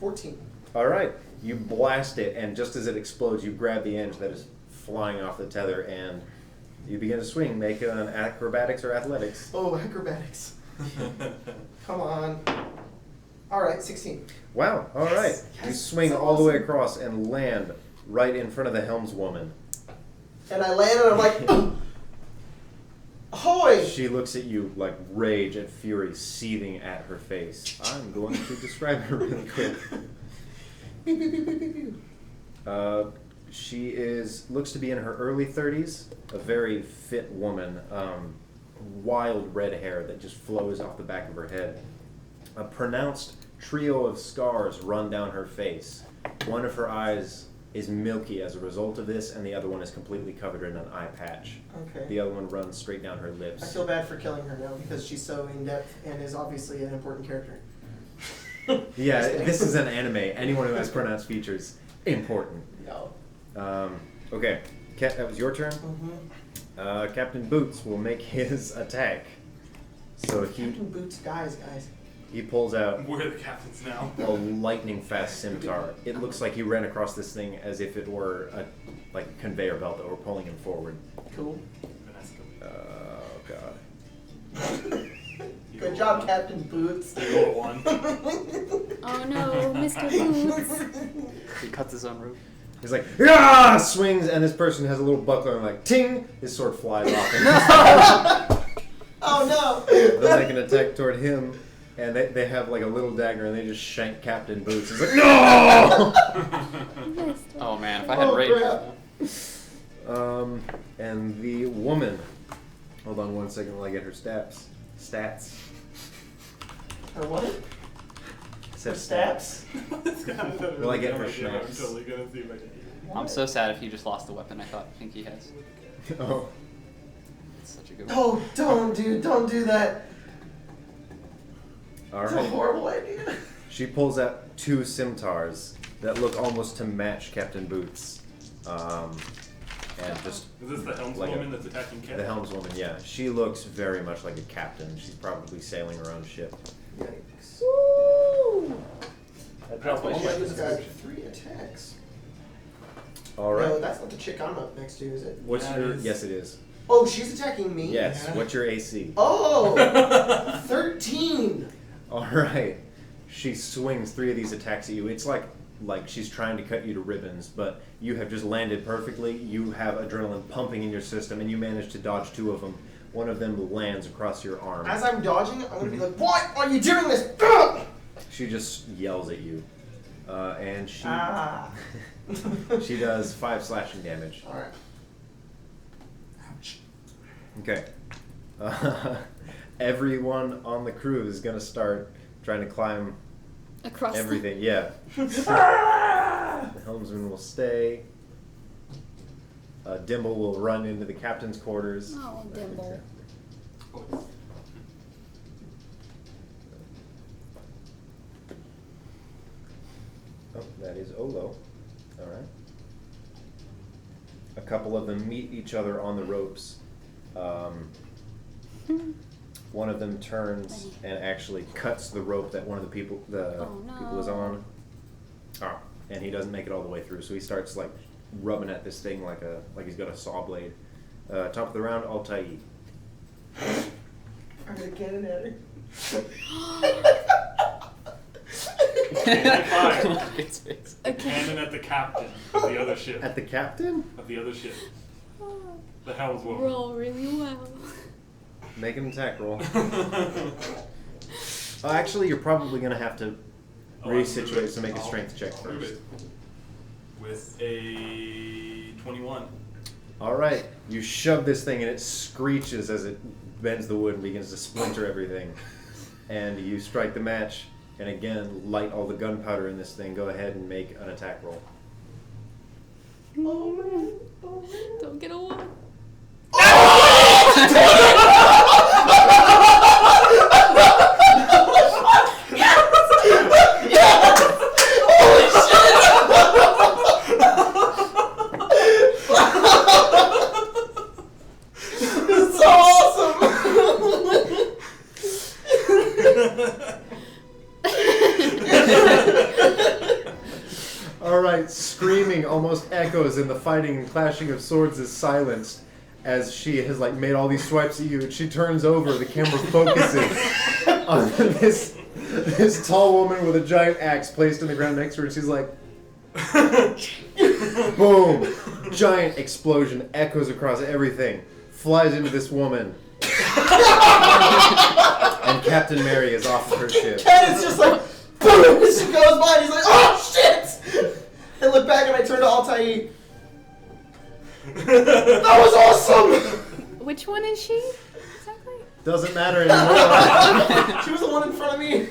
14. All right. You blast it, and just as it explodes, you grab the end that is flying off the tether, and you begin to swing. Make an acrobatics or athletics. Oh, acrobatics. Come on. All right, 16. Wow. All right. Yes, You yes, swing so all the way awesome. across and land right in front of the helmswoman. And I land and I'm like, ahoy! She looks at you like rage and fury seething at her face. I'm going to describe her really quick. Pew, pew, pew, pew, pew, pew. She looks to be in her early 30s, a very fit woman, wild red hair that just flows off the back of her head. A pronounced trio of scars run down her face. One of her eyes is milky as a result of this, and the other one is completely covered in an eye patch. Okay. The other one runs straight down her lips. I feel bad for killing her now because she's so in depth and is obviously an important character. Yeah, Just kidding. this is an anime. Anyone who has pronounced features, important. No. Okay, Kat, that was your turn. Mm-hmm. Captain Boots will make his attack. So Captain Boots dies, guys. he pulls out We're the captains now. a lightning fast scimitar. It looks like he ran across this thing as if it were a conveyor belt that were pulling him forward. Cool. Oh god. Good job, Captain Boots. You roll one. Oh no, Mr. Boots. He cuts his own rope. He's like, ah! Swings, and this person has a little buckler and like, ting! His sword flies off. And Oh no! they'll make an attack toward him, and they have like a little dagger, and they just shank Captain Boots. He's like, no! Oh man, if I had Oh, rage. crap. And the woman. Hold on one second while I get her stats. Or what? It Or says stats? Will I get her I'm schnapps? totally gonna see if I can. I'm so sad if he just lost the weapon I think he has. Oh. It's such a good one. Oh, don't do that. All It's a right. horrible idea. She pulls out 2 scimitars that look almost to match Captain Boots. And just Is this the like helmswoman that's attacking Cat? the helmswoman, yeah. She looks very much like a captain. She's probably sailing her own ship. Yikes. Woo! That's why Oh she my, has this got description. 3 attacks. All right. No, that's not the chick I'm up next to, is it? What's Yeah, your? it is. Yes, it is. Oh, she's attacking me? Yes. Yeah. What's your AC? Oh! 13! All right. She swings 3 of these attacks at you. It's like she's trying to cut you to ribbons, but you have just landed perfectly. You have adrenaline pumping in your system, and you manage to dodge 2 of them. One of them lands across your arm. As I'm dodging, I'm gonna be like, why are you doing this? Ugh! She just yells at you, and she Ah. she does 5 slashing damage. Alright. Okay. Everyone on the crew is gonna start trying to climb Across everything. Yeah. The helmsman will stay. Dimble will run into the captain's quarters. Oh, Dimble. Oh, that is Olo. All right. A couple of them meet each other on the ropes. One of them turns and actually cuts the rope that one of the people was on. Oh, and he doesn't make it all the way through, so he starts like rubbing at this thing like he's got a saw blade. Top of the round, Altair. I'm gonna cannon at her. It's face. Cannon at the captain of the other ship. At the captain? Of the other ship. Oh, The helmswoman. roll really well. Make an attack roll. Actually, you're probably gonna have to resituate, so make a strength check I'll move first. it. With a 21. All right, you shove this thing and it screeches as it bends the wood and begins to splinter everything. And you strike the match, and again light all the gunpowder in this thing. Go ahead and make an attack roll. Oh man. Oh man. Don't get a one. This is so awesome! All right, screaming almost echoes, and the fighting and clashing of swords is silenced as she has like made all these swipes at you, and she turns over. The camera focuses on this tall woman with a giant axe placed in the ground next to her, and she's like, boom! Giant explosion echoes across everything, flies into this woman, and Captain Mary is off of her ship. Ken is just like, boom! As she goes by, and he's like, oh shit! And look back, and I turn to Altair. That was awesome! Which one is she? Exactly. Doesn't matter anymore. She was the one in front of me.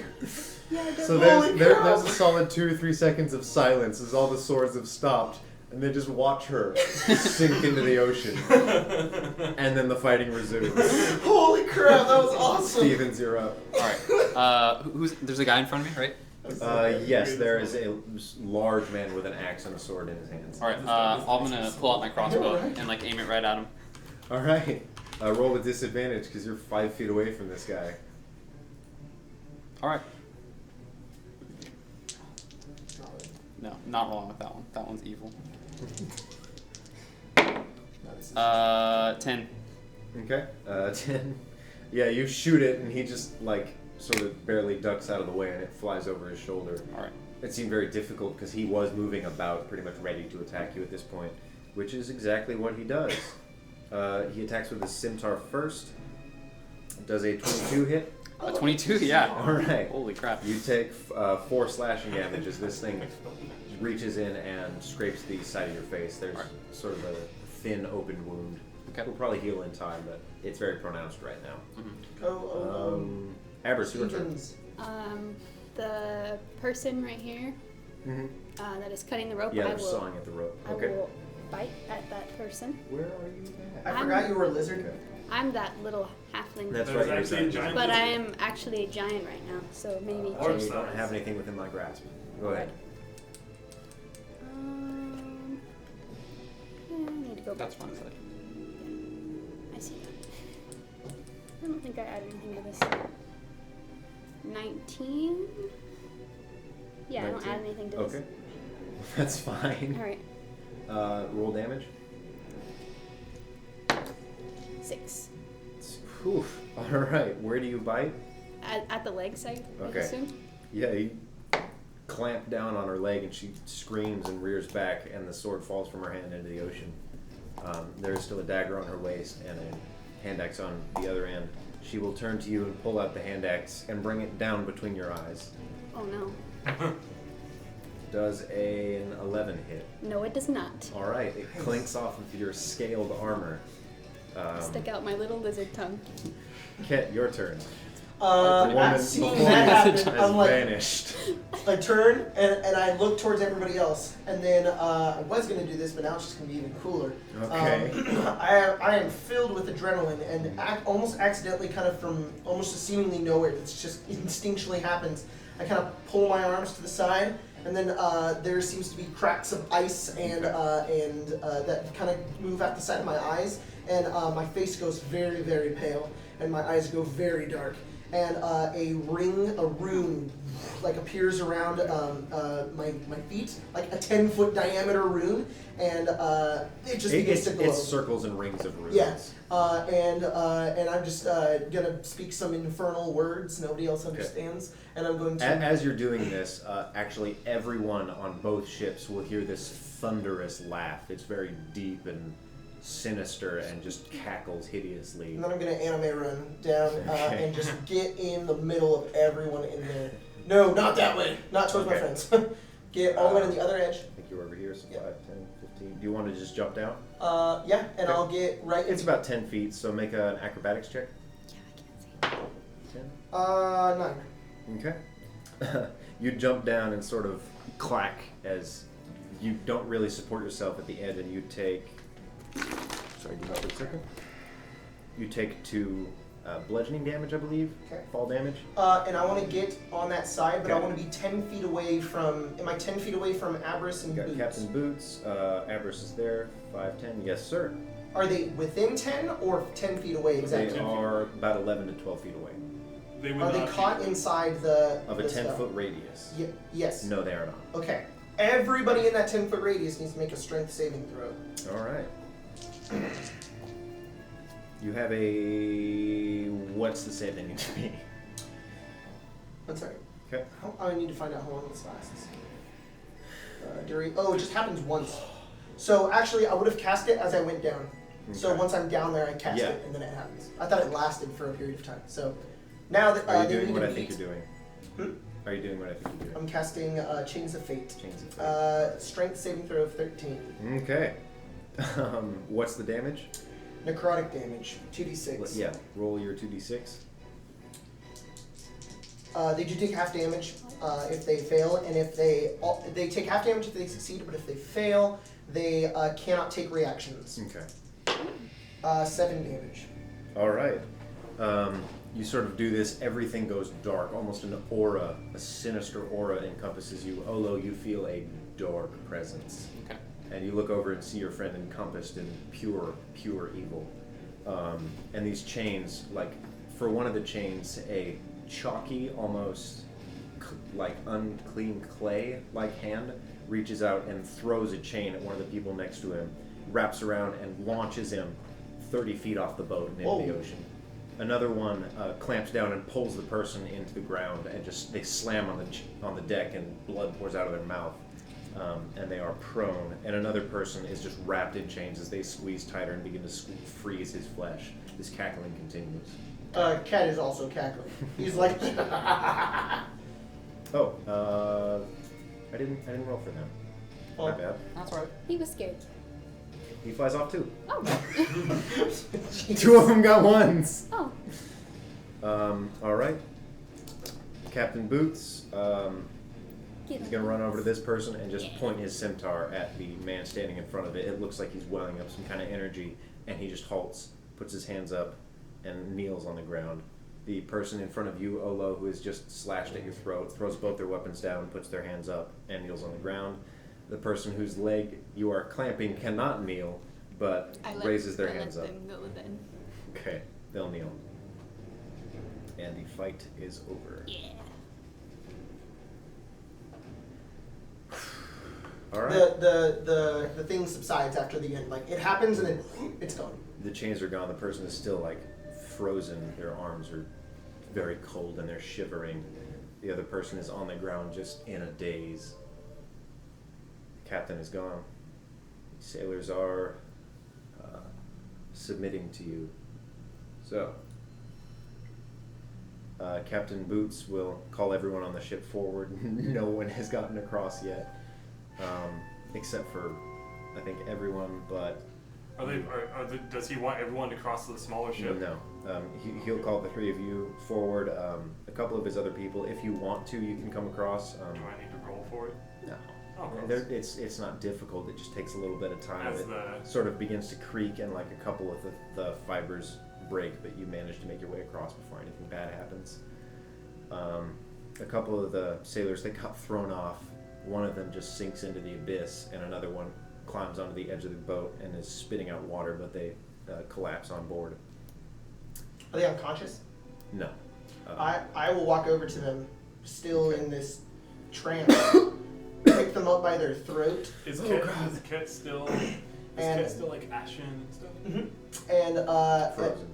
Yeah, So Holy cow. there's a solid 2 or 3 seconds of silence as all the swords have stopped, and they just watch her sink into the ocean. And then the fighting resumes. Holy crap, that was awesome. Stevens, you're up. Alright. There's a guy in front of me, right? Yes, there is a large man with an axe and a sword in his hands. Alright, I'm gonna pull out my crossbow and like aim it right at him. All right. Roll with disadvantage because you're 5 feet away from this guy. Alright. No, not rolling with that one. That one's evil. 10. Okay. 10. Yeah, you shoot it, and he just like sort of barely ducks out of the way, and it flies over his shoulder. Alright. It seemed very difficult because he was moving about, pretty much ready to attack you at this point, which is exactly what he does. He attacks with his scimitar first. Does a 22 hit? A 22? Yeah. All right. Holy crap. You take 4 slashing damage as this thing reaches in and scrapes the side of your face. There's sort of a thin open wound. Okay. Will probably heal in time, but it's very pronounced right now. Oh, Abers, your turn. Stevens. The person right here. Mm-hmm. that is cutting the rope, Yeah, I they're will. sawing at the rope. I Okay. will bite at that person. Where are you at? I forgot you were a lizard. Okay. I'm that little halfling. That's There's right. actually a giant But I lizard. am actually a giant right now, so maybe. Or You size. don't have anything within my grasp. Go ahead. I need to go back. That's one side. I see that. I don't think I added anything to this. 19? Yeah, I don't 19? add anything to Okay. this. That's fine. Alright. Roll damage. 6. Oof. All right. Where do you bite? At the legs, I Okay. assume? Yeah, you clamp down on her leg and she screams and rears back and the sword falls from her hand into the ocean. There is still a dagger on her waist and a hand axe on the other end. She will turn to you and pull out the hand axe and bring it down between your eyes. Oh no. Does an 11 hit? No, it does not. All right, it clinks off of your scaled armor. Stick out my little lizard tongue. Ket, your turn. Seeing the that woman happen, has I'm like, vanished. I turn and I look towards everybody else, and then I was gonna do this, but now it's just gonna be even cooler. Okay. I am filled with adrenaline, and almost accidentally, kind of from almost seemingly nowhere, it's just instinctually happens. I kind of pull my arms to the side, and then there seems to be cracks of ice and that kind of move out the side of my eyes, and my face goes very, very pale, and my eyes go very dark. And a rune, like appears around my feet, like a 10-foot diameter rune, and it just begins to glow. It's circles and rings of runes. Yeah, and I'm just gonna speak some infernal words nobody else understands, and I'm going to. As you're doing this, actually everyone on both ships will hear this thunderous laugh. It's very deep and sinister and just cackles hideously. And then I'm gonna anime run down Okay. and just get in the middle of everyone in there. No, not that way. Not towards my Okay. friends. Get all the way to the other edge. I think you're over here, so Yeah. 5, 10, 15. Do you want to just jump down? Yeah, and Okay. I'll get right. It's about 10 feet, so make an acrobatics check. Yeah, I can't see. 10. 9. Okay. You jump down and sort of clack as you don't really support yourself at the end, and you take. Sorry, give me for a second. You take 2 bludgeoning damage, I believe. Okay. Fall damage. And I want to get on that side, but I Okay. want to be 10 feet away from. Am I 10 feet away from Abris and You got Boots? Captain Boots. Abris is there. 5, 10. Yes, sir. Are they within 10 or 10 feet away exactly? They are about 11 to 12 feet away They would Are they not caught be- inside the of a the 10-foot spell? radius. Yes. No, they are not. Okay. Everybody in that 10-foot radius needs to make a strength saving throw. All right. You have a. What's the save they need to be? I'm sorry. Okay. I need to find out how long this lasts. Oh, it just happens once. So actually, I would have cast it as I went down. So Okay. once I'm down there, I cast Yeah. it, and then it happens. I thought it lasted for a period of time. So now that Are you they doing need what to I think meet- you're doing? Hmm? Are you doing what I think you're doing? I'm casting Chains of Fate. Chains of Fate. Strength saving throw of 13. Okay. What's the damage? Necrotic damage, 2d6. Yeah. Roll your 2d6. They do take half damage if they fail, and if they take half damage if they succeed, but if they fail, they cannot take reactions. Okay. 7 damage. All right. You sort of do this. Everything goes dark. Almost an aura, a sinister aura encompasses you. Olo, you feel a dark presence. Okay. And you look over and see your friend encompassed in pure evil. And these chains, like, for one of the chains, a chalky, almost like unclean clay-like hand reaches out and throws a chain at one of the people next to him, wraps around and launches him 30 feet off the boat and into the Whoa. ocean. Another one clamps down and pulls the person into the ground, and just they slam on the deck, and blood pours out of their mouth. And they are prone, and another person is just wrapped in chains as they squeeze tighter and begin to freeze his flesh. This cackling continues. Cat is also cackling. He's like, Oh, I didn't roll for them. My Oh. bad. That's all right. He was scared. He flies off too. Oh. 2 of them got 1s. Oh. All right. Captain Boots, He's gonna run over to this person and just point his scimitar at the man standing in front of it. It looks like he's welling up some kind of energy, and he just halts, puts his hands up, and kneels on the ground. The person in front of you, Olo, who is just slashed at your throat, throws both their weapons down, puts their hands up, and kneels on the ground. The person whose leg you are clamping cannot kneel, but raises their hands up. Them go then. Okay, they'll kneel. And the fight is over. Yeah. Alright. The thing subsides after the end. Like, it happens and then it's gone. The chains are gone. The person is still, like, frozen. Their arms are very cold and they're shivering. The other person is on the ground just in a daze. The captain is gone. The sailors are submitting to you. So, Captain Boots will call everyone on the ship forward. No one has gotten across yet. Except for, I think, everyone but... Does he want everyone to cross to the smaller ship? No. He'll call the three of you forward. A couple of his other people, if you want to, you can come across. Do I need to roll for it? No. Oh, it's not difficult. It just takes a little bit of time. As It the- sort of begins to creak and like a couple of the fibers break, but you manage to make your way across before anything bad happens. A couple of the sailors, they got thrown off. One of them just sinks into the abyss, and another one climbs onto the edge of the boat and is spitting out water, but they collapse on board. Are they unconscious? No. I will walk over to them, still in this trance, pick them up by their throat. Is Ket still like ashen and stuff? Mm-hmm. And Frozen.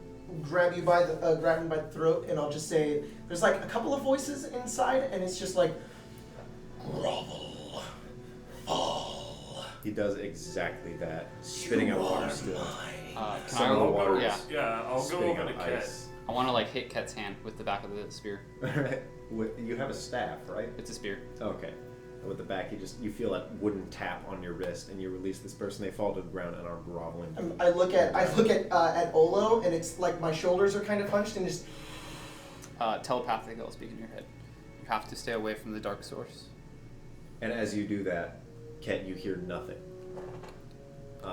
grab him by the throat, and I'll just say, there's like a couple of voices inside, and it's just like, grovel, fall. He does exactly that, spitting out water still. Can Some I of the roll? water Yeah. Yeah, I'll go spitting over to out Ket. ice. I want to like hit Ket's hand with the back of the spear. Alright. You have a staff, right? It's a spear. Okay. With the back, you feel that wooden tap on your wrist, and you release this person. They fall to the ground and are groveling. I look at Olo, and it's like my shoulders are kind of hunched, and just Telepathically, I'll speak in your head. You have to stay away from the dark source. And as you do that, Ket, you hear nothing.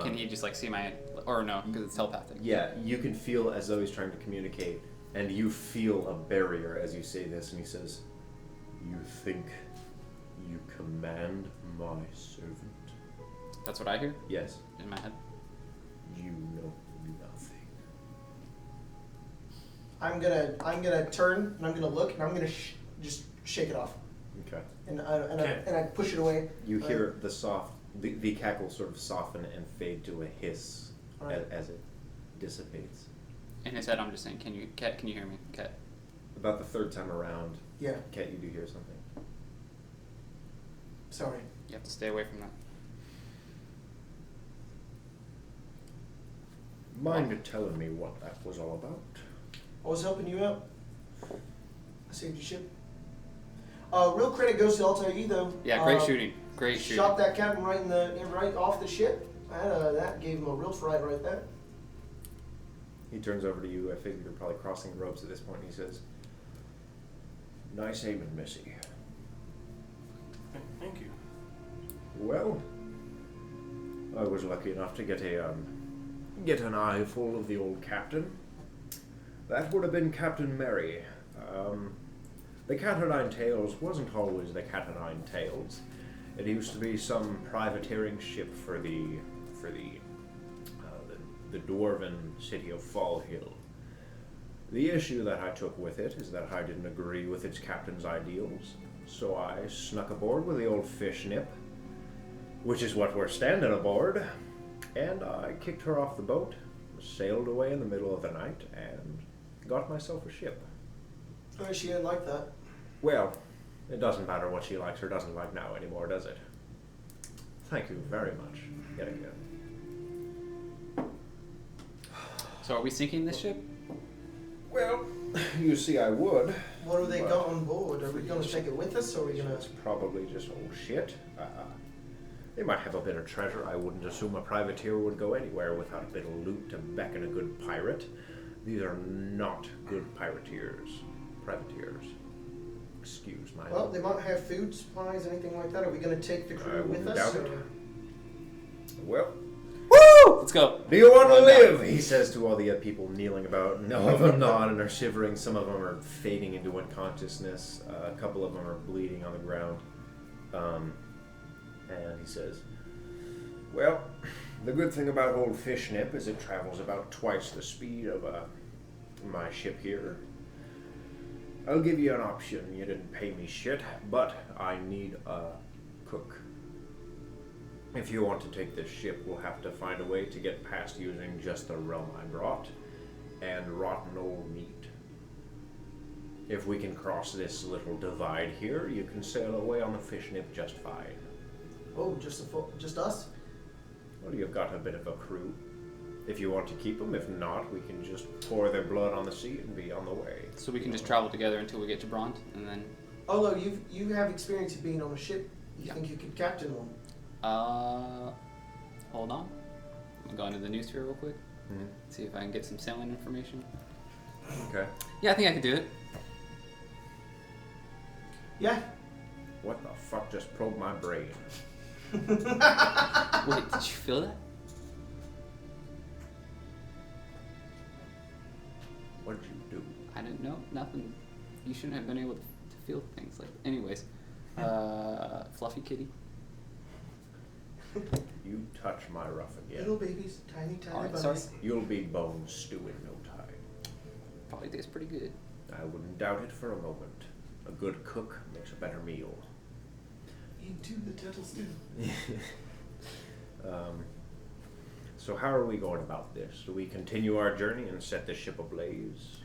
Can he just like see my, or no, because it's telepathic? Yeah, you can feel as though he's trying to communicate, and you feel a barrier as you say this, and he says, "You think you command my servant?" That's what I hear Yes. in my head. You know nothing. I'm gonna turn, and I'm gonna look, and I'm gonna just shake it off, Okay. and I push it away. You hear the cackle sort of soften and fade to a hiss Alright. as it dissipates. In his head, I'm just saying, Ket, can you hear me? Ket. About the third time around, Yeah, Ket, you do hear something. sorry. You have to stay away from that. Mind telling me what that was all about? I was helping you out. I saved your ship. Real credit goes to Altair though. Yeah, great shooting. Great shooting. Shot that captain right off the ship. That gave him a real fright right there. He turns over to you. I figure you're probably crossing the ropes at this point. He says, "Nice aiming, Missy." Thank you. Well, I was lucky enough to get an eyeful of the old captain. That would have been Captain Merry. The Cat o' Nine Tails wasn't always the Cat o' Nine Tails. It used to be some privateering ship for the dwarven city of Fall Hill. The issue that I took with it is that I didn't agree with its captain's ideals, so I snuck aboard with the old fish nip, which is what we're standing aboard, and I kicked her off the boat, sailed away in the middle of the night, and got myself a ship. She didn't like that. Well, it doesn't matter what she likes or doesn't like now anymore, does it? Thank you very much, yet again. So are we sinking this ship? Well, you see, I would. What have they But- got on board? Are we going to take it with us, or are we going It's to... probably just old shit. They might have a bit of treasure. I wouldn't assume a privateer would go anywhere without a bit of loot to beckon a good pirate. These are not good privateers. excuse my. Well, they might have food supplies, anything like that. Are we going to take the crew with wouldn't us? doubt it. or- Well, Woo! Let's go. do you want to Run live? He says to all the people kneeling about. And all of them nod and are shivering. Some of them are fading into unconsciousness. A couple of them are bleeding on the ground. And he says, well, the good thing about old Fishnip is it travels about twice the speed of my ship here. I'll give you an option. You didn't pay me shit, but I need a cook. If you want to take this ship, we'll have to find a way to get past using just the rum I brought and rotten old meat. If we can cross this little divide here, you can sail away on the Fishnip just fine. Oh, just us? Well, you've got a bit of a crew. If you want to keep them, if not, we can just pour their blood on the sea and be on the way. So we can just travel together until we get to Bront, and then. Although you have experience of being on a ship, you Yeah. think you could captain one? Hold on. I'm going to the newsphere real quick. Mm-hmm. See if I can get some sailing information. Okay. Yeah, I think I can do it. Yeah. What the fuck just probed my brain? Wait, did you feel that? What did you do? I didn't know. Nothing. You shouldn't have been able to feel things like. Anyways, fluffy kitty. You touch my ruff again. Little babies, tiny Alright, bunnies. sorry. You'll be bone stew in no time. Probably tastes pretty good. I wouldn't doubt it for a moment. A good cook makes a better meal. Into the turtle stew. So how are we going about this? Do we continue our journey and set the ship ablaze?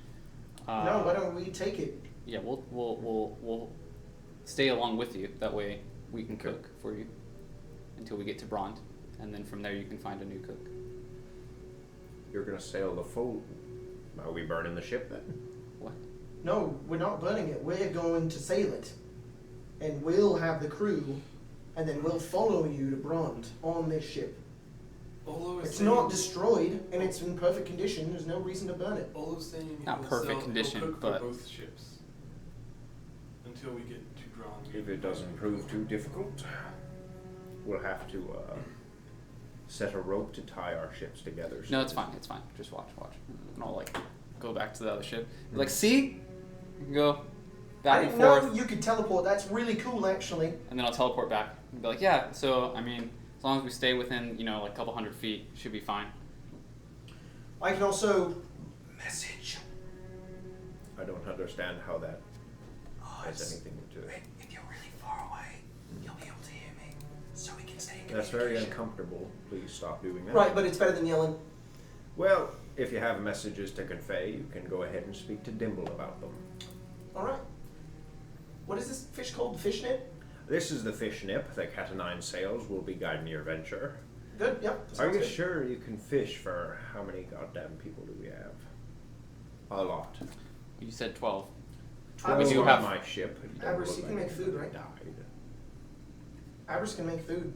No, why don't we take it? Yeah, we'll stay along with you. That way we can cook for you until we get to Bront, and then from there you can find a new cook. You're gonna sail the full. Are we burning the ship then? What? No, we're not burning it. We're going to sail it. And we'll have the crew, and then we'll follow you to Bront on this ship. Olo's It's saying- not destroyed, and it's in perfect condition. There's no reason to burn it. Olo's saying Not he'll perfect he'll condition, cook but- for both ships until we get to Drawn. If it doesn't prove too difficult, we'll have to set a rope to tie our ships together. No, it's fine. It's fine. Just watch. And I'll like go back to the other ship. Be like, see, you can go I back didn't and know forth, you could teleport. That's really cool, actually. and then I'll teleport back and be like, yeah. So I mean, as long as we stay within, like a couple hundred feet, should be fine. I can also message. I don't understand how that has anything to do. If you're really far away, you'll be able to hear me, so we can stay in That's very communication. uncomfortable. Please stop doing that. Right, but it's better than yelling. Well, if you have messages to convey, you can go ahead and speak to Dimble about them. All right. What is this fish called? Fishnet? This is the fish nip. The cat o' nine sails will be guiding your venture. Good. Yep. Are sounds you good. sure you can fish for how many goddamn people do we have? A lot. You said 12. Twelve do on have- my ship. It doesn't Abras, look you can like make food, right? Died. Abras can make food.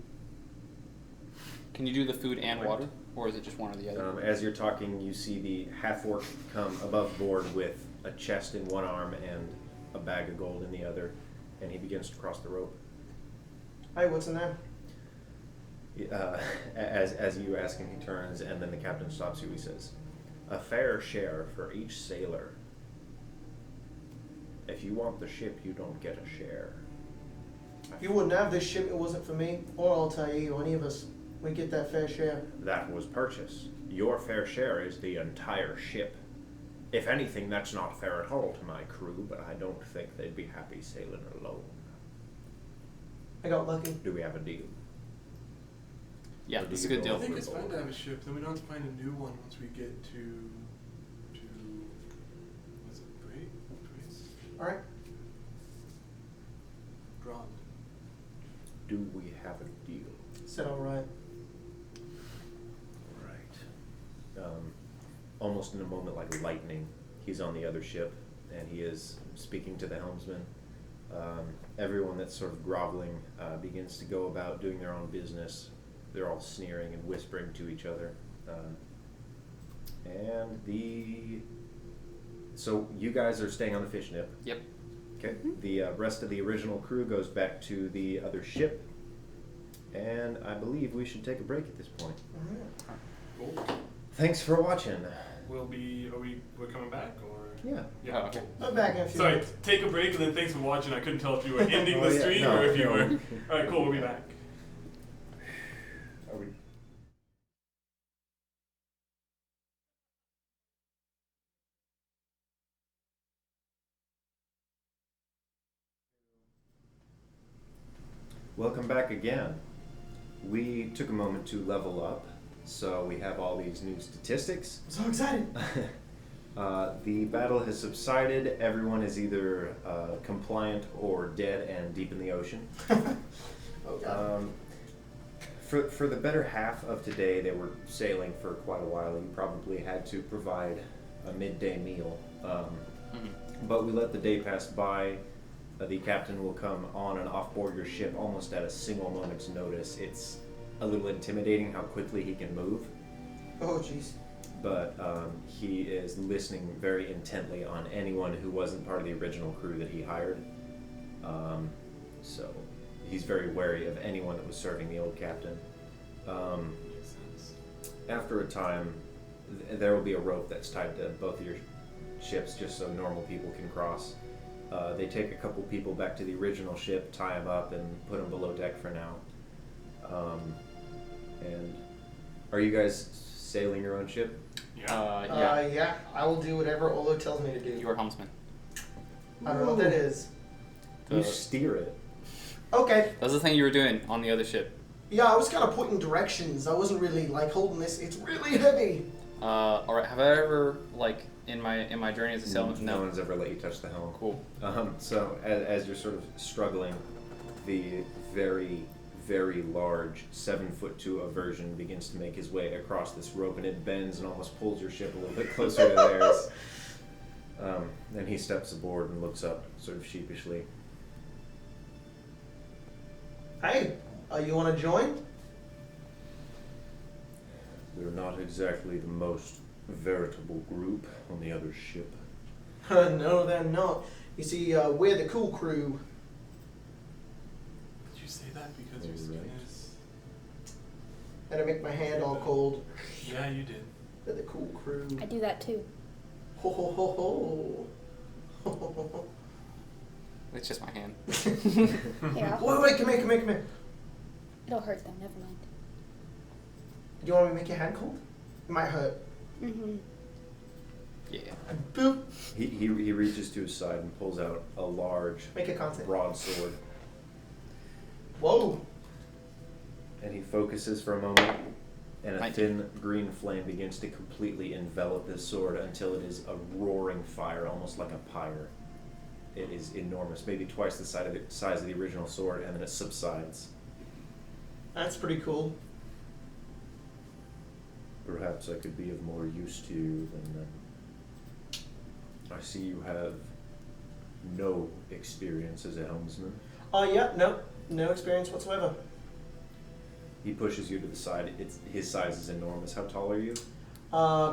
Can you do the food and water, or is it just one or the other? As you're talking, you see the half-orc come above board with a chest in one arm and a bag of gold in the other, and he begins to cross the rope. Hey, what's in there? As you ask him, he turns, and then the captain stops you. He says, "A fair share for each sailor. If you want the ship, you don't get a share." You wouldn't have this ship. It wasn't for me or Altair or any of us. We get that fair share. That was purchase. Your fair share is the entire ship. If anything, that's not fair at all to my crew, but I don't think they'd be happy sailing alone. I got lucky. Do we have a deal? Yeah, Or do that's a you good go deal. I think it's overboard? fine to have a ship. Then we don't have to find a new one once we get to was it Brace? All right. Drawn. Do we have a deal? Said all right. Right. Almost in a moment like lightning, he's on the other ship, and he is speaking to the helmsman. Everyone that's sort of groveling begins to go about doing their own business. They're all sneering and whispering to each other. So you guys are staying on the fish nip. Yep. Okay. The rest of the original crew goes back to the other ship, and I believe we should take a break at this point. Cool. Thanks for watching. We're coming back, or? Yeah. Yeah, Oh, okay. cool. I'm back in a few Sorry, minutes. take a break and then thanks for watching. I couldn't tell if you were ending Oh, the yeah, stream no, or if you no. were. Alright, cool, we'll be back. Are we? Welcome back again. We took a moment to level up, so we have all these new statistics. I'm so excited. The battle has subsided. Everyone is either compliant or dead and deep in the ocean. Oh god. For the better half of today, they were sailing for quite a while. You probably had to provide a midday meal. But we let the day pass by. The captain will come on and off board your ship almost at a single moment's notice. It's a little intimidating how quickly he can move. Oh jeez. But he is listening very intently on anyone who wasn't part of the original crew that he hired. So he's very wary of anyone that was serving the old captain. After a time, there will be a rope that's tied to both of your ships just so normal people can cross. They take a couple people back to the original ship, tie them up, and put them below deck for now. And are you guys sailing your own ship? Yeah. Yeah, I will do whatever Olo tells me to do. You are helmsman. I don't know what that is. You steer it. Okay. That's the thing you were doing on the other ship. Yeah, I was kind of pointing directions. I wasn't really like holding this. It's really heavy. Alright, have I ever, like, in my journey as a sailor? No one's ever let you touch the helm. Cool. So as you're sort of struggling, the very, very large 7'2" aversion begins to make his way across this rope, and it bends and almost pulls your ship a little bit closer to theirs. Then he steps aboard and looks up, sort of sheepishly. Hey, you want to join? We're not exactly the most veritable group on the other ship. No, they're not. You see, we're the cool crew. Did you say that because your skin is... Had to make my hand all cold. Yeah, you did. We're the cool crew. I do that too. Ho ho ho ho. Ho ho ho ho. It's just my hand. Yeah. Wait, come here. It'll hurt though, never mind. Do you want me to make your hand cold? It might hurt. Mm-hmm. Yeah. Boop. He reaches to his side and pulls out a large Make a contact. broadsword. Whoa. And he focuses for a moment, and a 19. thin green flame begins to completely envelop his sword until it is a roaring fire, almost like a pyre. It is enormous, maybe twice the size of the original sword, and then it subsides. That's pretty cool. Perhaps I could be of more use to you than I see you have no experience as a helmsman. Yeah, no experience whatsoever. He pushes you to the side. His size is enormous. How tall are you?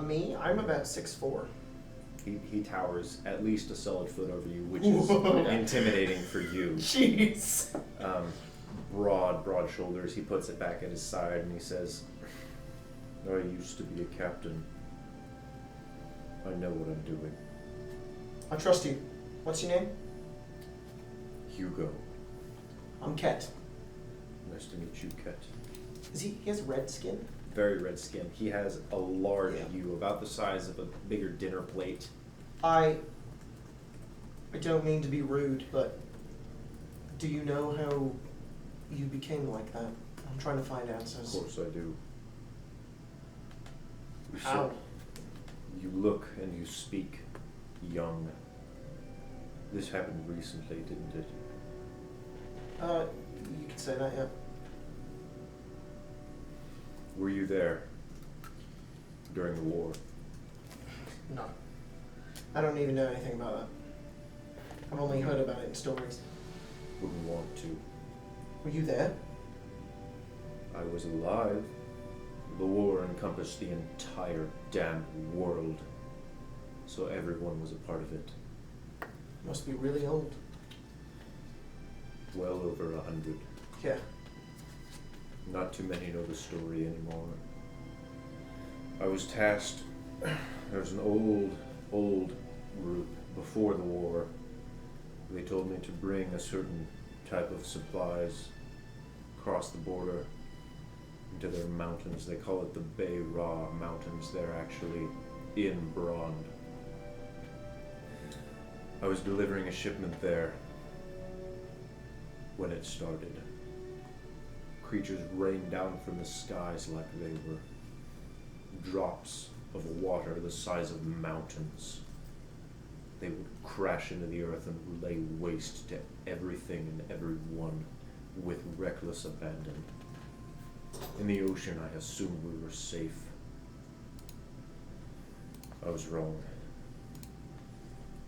Me, I'm about 6'4". He towers at least a solid foot over you, which is intimidating for you. Jeez. Broad shoulders. He puts it back at his side and he says, I used to be a captain. I know what I'm doing. I trust you. What's your name? Hugo. I'm Ket. Nice to meet you, Ket. He has red skin? Very red skin. He has a large Yeah. U, about the size of a bigger dinner plate. I don't mean to be rude, but do you know how you became like that? I'm trying to find Of answers. course I do. You How? said you look and you speak young. This happened recently, didn't it? You can say that, yeah. Were you there during the war? No. I don't even know anything about that. I've only heard about it in stories. Wouldn't want to. Were you there? I was alive. The war encompassed the entire damn world, so everyone was a part of it. Must be really old. Well over 100. Yeah. Not too many know the story anymore. I was tasked. There was an old group before the war. They told me to bring a certain type of supplies across the border into their mountains. They call it the Bay Ra Mountains. They're actually in Brond. I was delivering a shipment there when it started. Creatures rained down from the skies like they were drops of water the size of mountains. They would crash into the earth and lay waste to everything and everyone with reckless abandon. In the ocean, I assumed we were safe. I was wrong.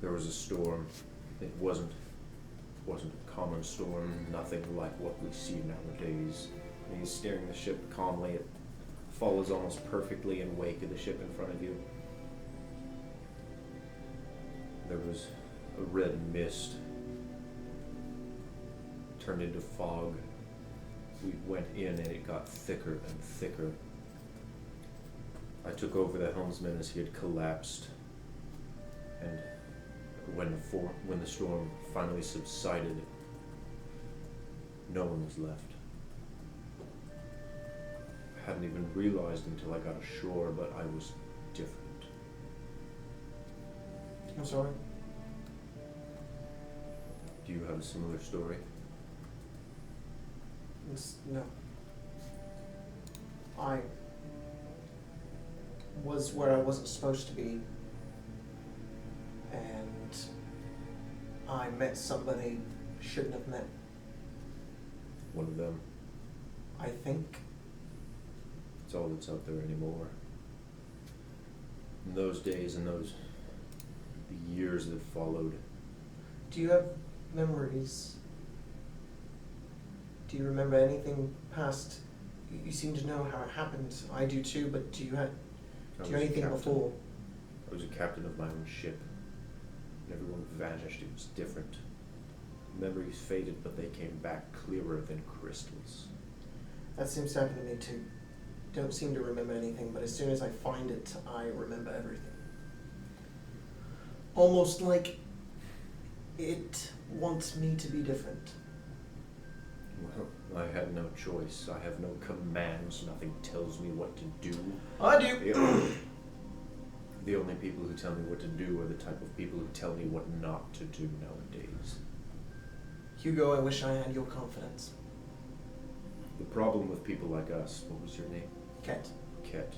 There was a storm. It wasn't a common storm, nothing like what we see nowadays. And he's steering the ship calmly. It follows almost perfectly in wake of the ship in front of you. There was a red mist. Turned into fog. We went in and it got thicker and thicker. I took over the helmsman as he had collapsed. And when the storm finally subsided, no one was left. I hadn't even realized until I got ashore, but I was different. I'm sorry. Do you have a similar story? No. I was where I wasn't supposed to be, and I met somebody I shouldn't have met. One of them. I think. It's all that's out there anymore. In those days and the years that followed. Do you have memories? Do you remember anything past? You seem to know how it happened. I do too, but do you have anything before? I was a captain of my own ship. And everyone vanished. It was different. Memories faded, but they came back clearer than crystals. That seems to happen to me too. Don't seem to remember anything, but as soon as I find it, I remember everything. Almost like it wants me to be different. Well, I had no choice. I have no commands. Nothing tells me what to do. I do. The only people who tell me what to do are the type of people who tell me what not to do nowadays. Hugo, I wish I had your confidence. The problem with people like us, what was your name? Ket. Ket.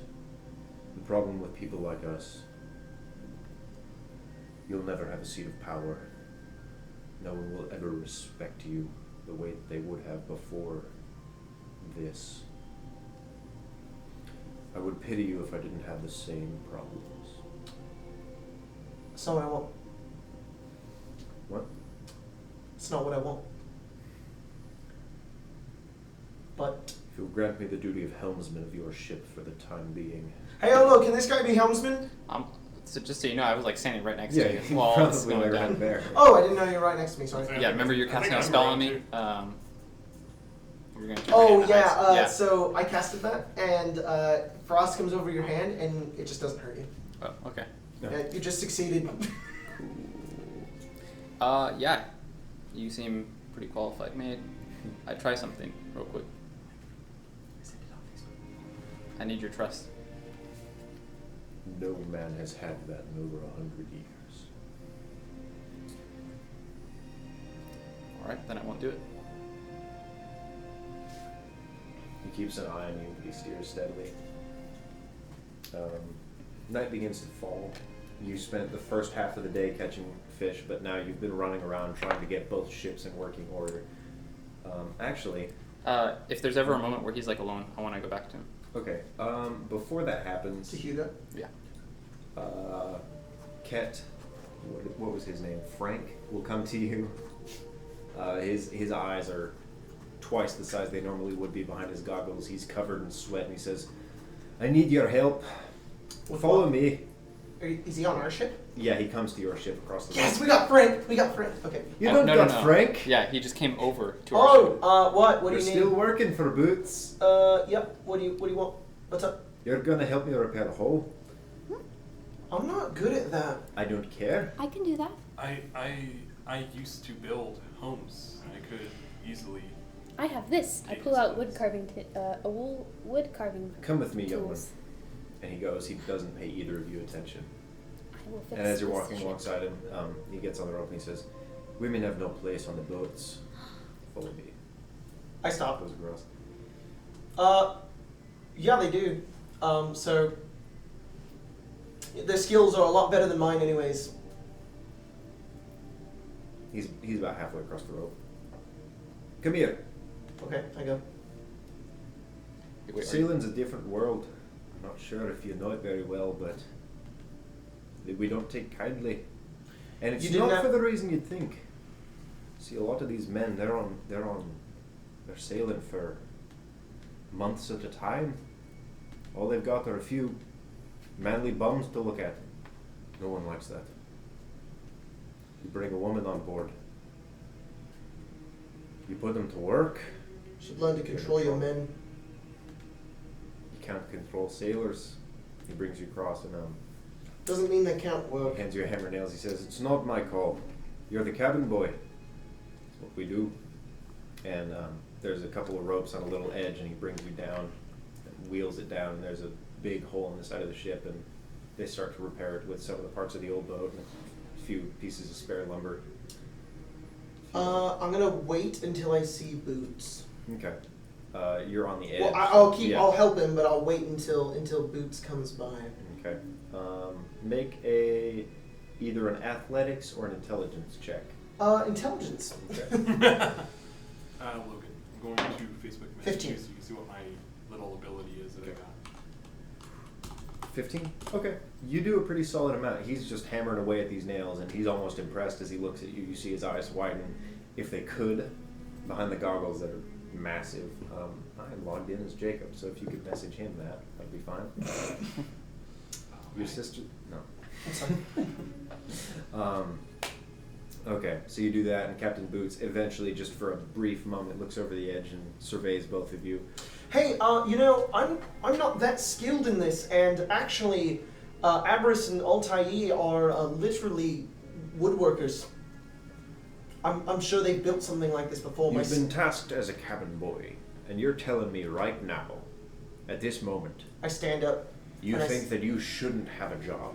The problem with people like us, you'll never have a seat of power. No one will ever respect you the way that they would have before this. I would pity you if I didn't have the same problems. That's not what I want. What? It's not what I want. But... If you'll grant me the duty of helmsman of your ship for the time being. Hey, hello, can this guy be helmsman? So just so you know, I was like standing right next Yeah, to you he's while it's probably going right down. there. Oh, I didn't know you were right next to me, sorry. Yeah, remember you're casting a spell on me? You're gonna keep Oh, your hand yeah, eyes. so I casted that, and frost comes over your hand, and it just doesn't hurt you. Oh, okay. No. You just succeeded. Yeah. You seem pretty qualified. May I try something real quick? I need your trust. No man has had that in over 100 years. Alright, then I won't do it. He keeps an eye on you, he steers steadily. Night begins to fall. You spent the first half of the day catching fish, but now you've been running around trying to get both ships in working order. Actually... if there's ever a moment where he's like alone, I want to go back to him. Okay, before that happens... To Hugo? Yeah. Ket, what was his name? Frank will come to you. His eyes are twice the size they normally would be behind his goggles. He's covered in sweat and he says, I need your help. With Follow what? me. Is he on our ship? Yeah, he comes to your ship across the Yes, we got Frank. We got Frank. Okay. You don't no, got no. Frank. Yeah, he just came over to our ship. What? What do You're you still need? working for Boots. Yep. What do you want? What's up? You're gonna help me repair the hole. I'm not good at that. I don't care. I can do that. I used to build homes. I could easily. I have this. I pull out wood carving, wood carving. Come with me, young one. tools. And he goes. He doesn't pay either of you attention. I will fix And as you're this walking ship. alongside him, he gets on the rope and he says, "Women have no place on the boats. Follow me." I stop. Those girls. Yeah, they do. So their skills are a lot better than mine, anyways. He's about halfway across the rope. Come here. Okay, I go. Wait, Sailing's a different world. I'm not sure if you know it very well, but we don't take kindly. And it's You didn't not have- for the reason you'd think. See, a lot of these men, they're sailing for months at a time. All they've got are a few manly bums to look at. No one likes that. You bring a woman on board. You put them to work. Should learn to control your men. You can't control sailors. He brings you across and Doesn't mean they can't work. hands you a hammer and nails. He says, "It's not my call. You're the cabin boy. It's what we do." And there's a couple of ropes on a little edge, and he brings you down and wheels it down. And there's a big hole in the side of the ship, and they start to repair it with some of the parts of the old boat and a few pieces of spare lumber. I'm gonna wait until I see Boots. Okay. You're on the edge. Well, I'll keep. Yeah. I'll help him, but I'll wait until Boots comes by. Okay. Make either an athletics or an intelligence check. Intelligence. Logan, I'm going to Facebook 15. messages so you can see what my little ability is that I got. 15? Okay. You do a pretty solid amount. He's just hammering away at these nails, and he's almost impressed as he looks at you. You see his eyes widen, if they could, behind the goggles that are massive. I'm logged in as Jacob, so if you could message him that'd be fine. Your sister? No. Okay, so you do that, and Captain Boots eventually, just for a brief moment, looks over the edge and surveys both of you. Hey, I'm not that skilled in this, and actually, Abris and Altai are literally woodworkers. I'm sure they've built something like this before. You've been tasked as a cabin boy, and you're telling me right now, at this moment, I stand up. you and I think that you shouldn't have a job.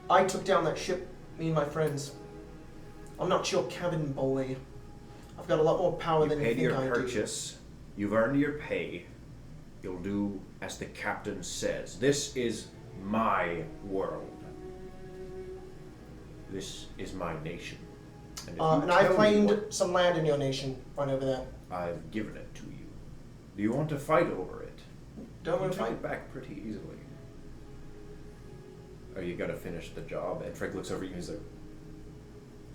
I took down that ship, me and my friends. I'm not your cabin boy. I've got a lot more power You than you paid think your I purchase. You've earned your pay. You'll do as the captain says. This is my world. This is my nation. And, if you And I tell me claimed what some land in your nation, right over there. I've given it to you. Do you want to fight over it? Don't want You to take fight. it back pretty easily. Or you gotta finish the job. And Frank looks over at you and he's like,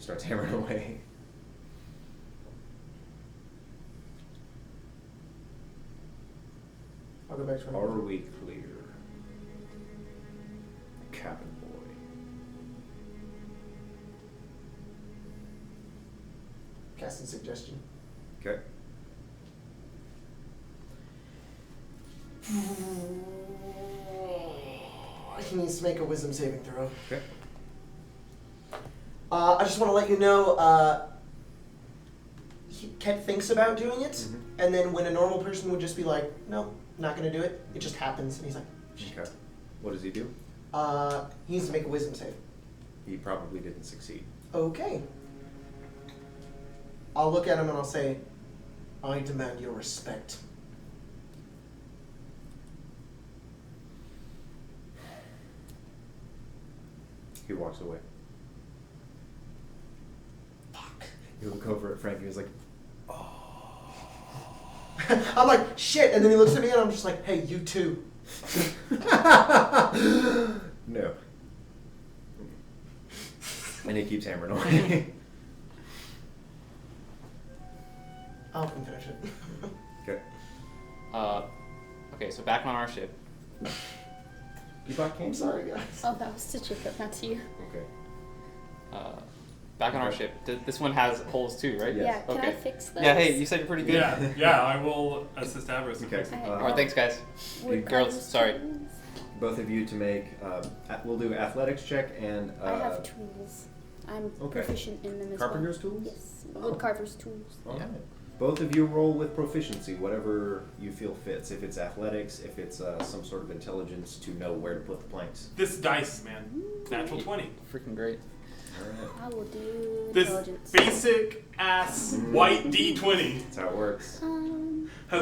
starts hammering away. I'll go back to my Are we clear? Cabin boy. casting suggestion. Okay. He needs to make a wisdom saving throw. Okay. I just want to let you know, Ket thinks about doing it, Mhm. and then when a normal person would just be like, no, not going to do it, it just happens, and he's like, Okay. What does he do? he needs to make a wisdom save. He probably didn't succeed. Okay. I'll look at him and I'll say, I demand your respect. He walks away. Fuck. You look over at Frank and he's like, I'm like, shit, and then he looks at me and I'm just like, hey, you too. no. And he keeps hammering away. I'll finish it. Okay. Okay, so back on our ship. You bought cane? I'm sorry, guys. Oh, that was to Jacob, not to you. Okay. Back on our ship. This one has holes too, right? Yes. Yeah, can I Okay. fix those? Yeah, hey, you said you're pretty good. Yeah, I will assist Avarice in Okay. fixing it. Alright, thanks guys. Wood Girls, carvers sorry. tools? Both of you to make. We'll do athletics check and. I have tools. I'm okay. proficient in them as Carpenter's well. tools? Yes, Oh. wood carver's tools. All Yeah. right. Both of you roll with proficiency, whatever you feel fits. If it's athletics, if it's some sort of intelligence to know where to put the planks. This dice, man. Natural 20. Freaking great. All right. I will do This intelligence. basic ass white D20 That's how it works. has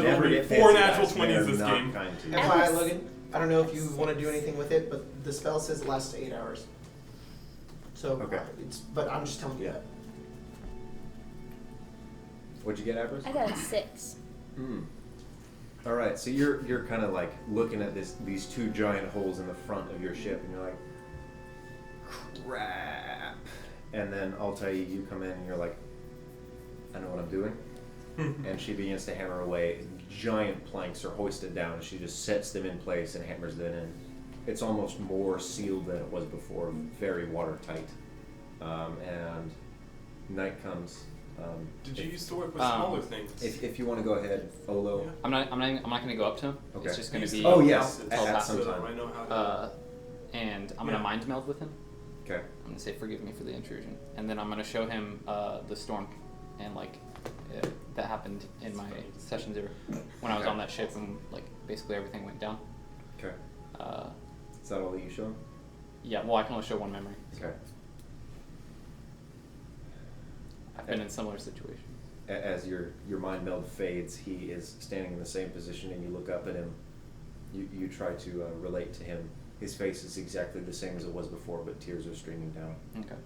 Never already get 4 fancy natural dice. 20s They're this not game. kind to you. FYI, Yes. Logan, I don't know if you want to do anything with it, but the spell says it lasts 8 hours. So, Okay. but I'm just telling you Yeah. that. What'd you get, Avarice? I got a 6. All right, so you're kind of like looking at these two giant holes in the front of your ship, and you're like, crap. And then Altai, you come in and you're like, I know what I'm doing. And she begins to hammer away. Giant planks are hoisted down, and she just sets them in place and hammers them in. It's almost more sealed than it was before, very watertight. And night comes. Did you used to work with smaller things? If you want to go ahead, Olo. Yeah. I'm not gonna go up to him. Okay. It's just gonna be Oh yes, It's at all some so time. I know how to. and I'm gonna Yeah. mind meld with him. Okay. I'm gonna say forgive me for the intrusion, and then I'm gonna show him the storm, and like that happened in my session 0 when I was Okay. on that ship, and like basically everything went down. Okay. Is that all that you show him? Yeah, well I can only show one memory. Okay. I've been in similar situations. As your mind meld fades, he is standing in the same position, and you look up at him. You try to relate to him. His face is exactly the same as it was before, but tears are streaming down. Okay.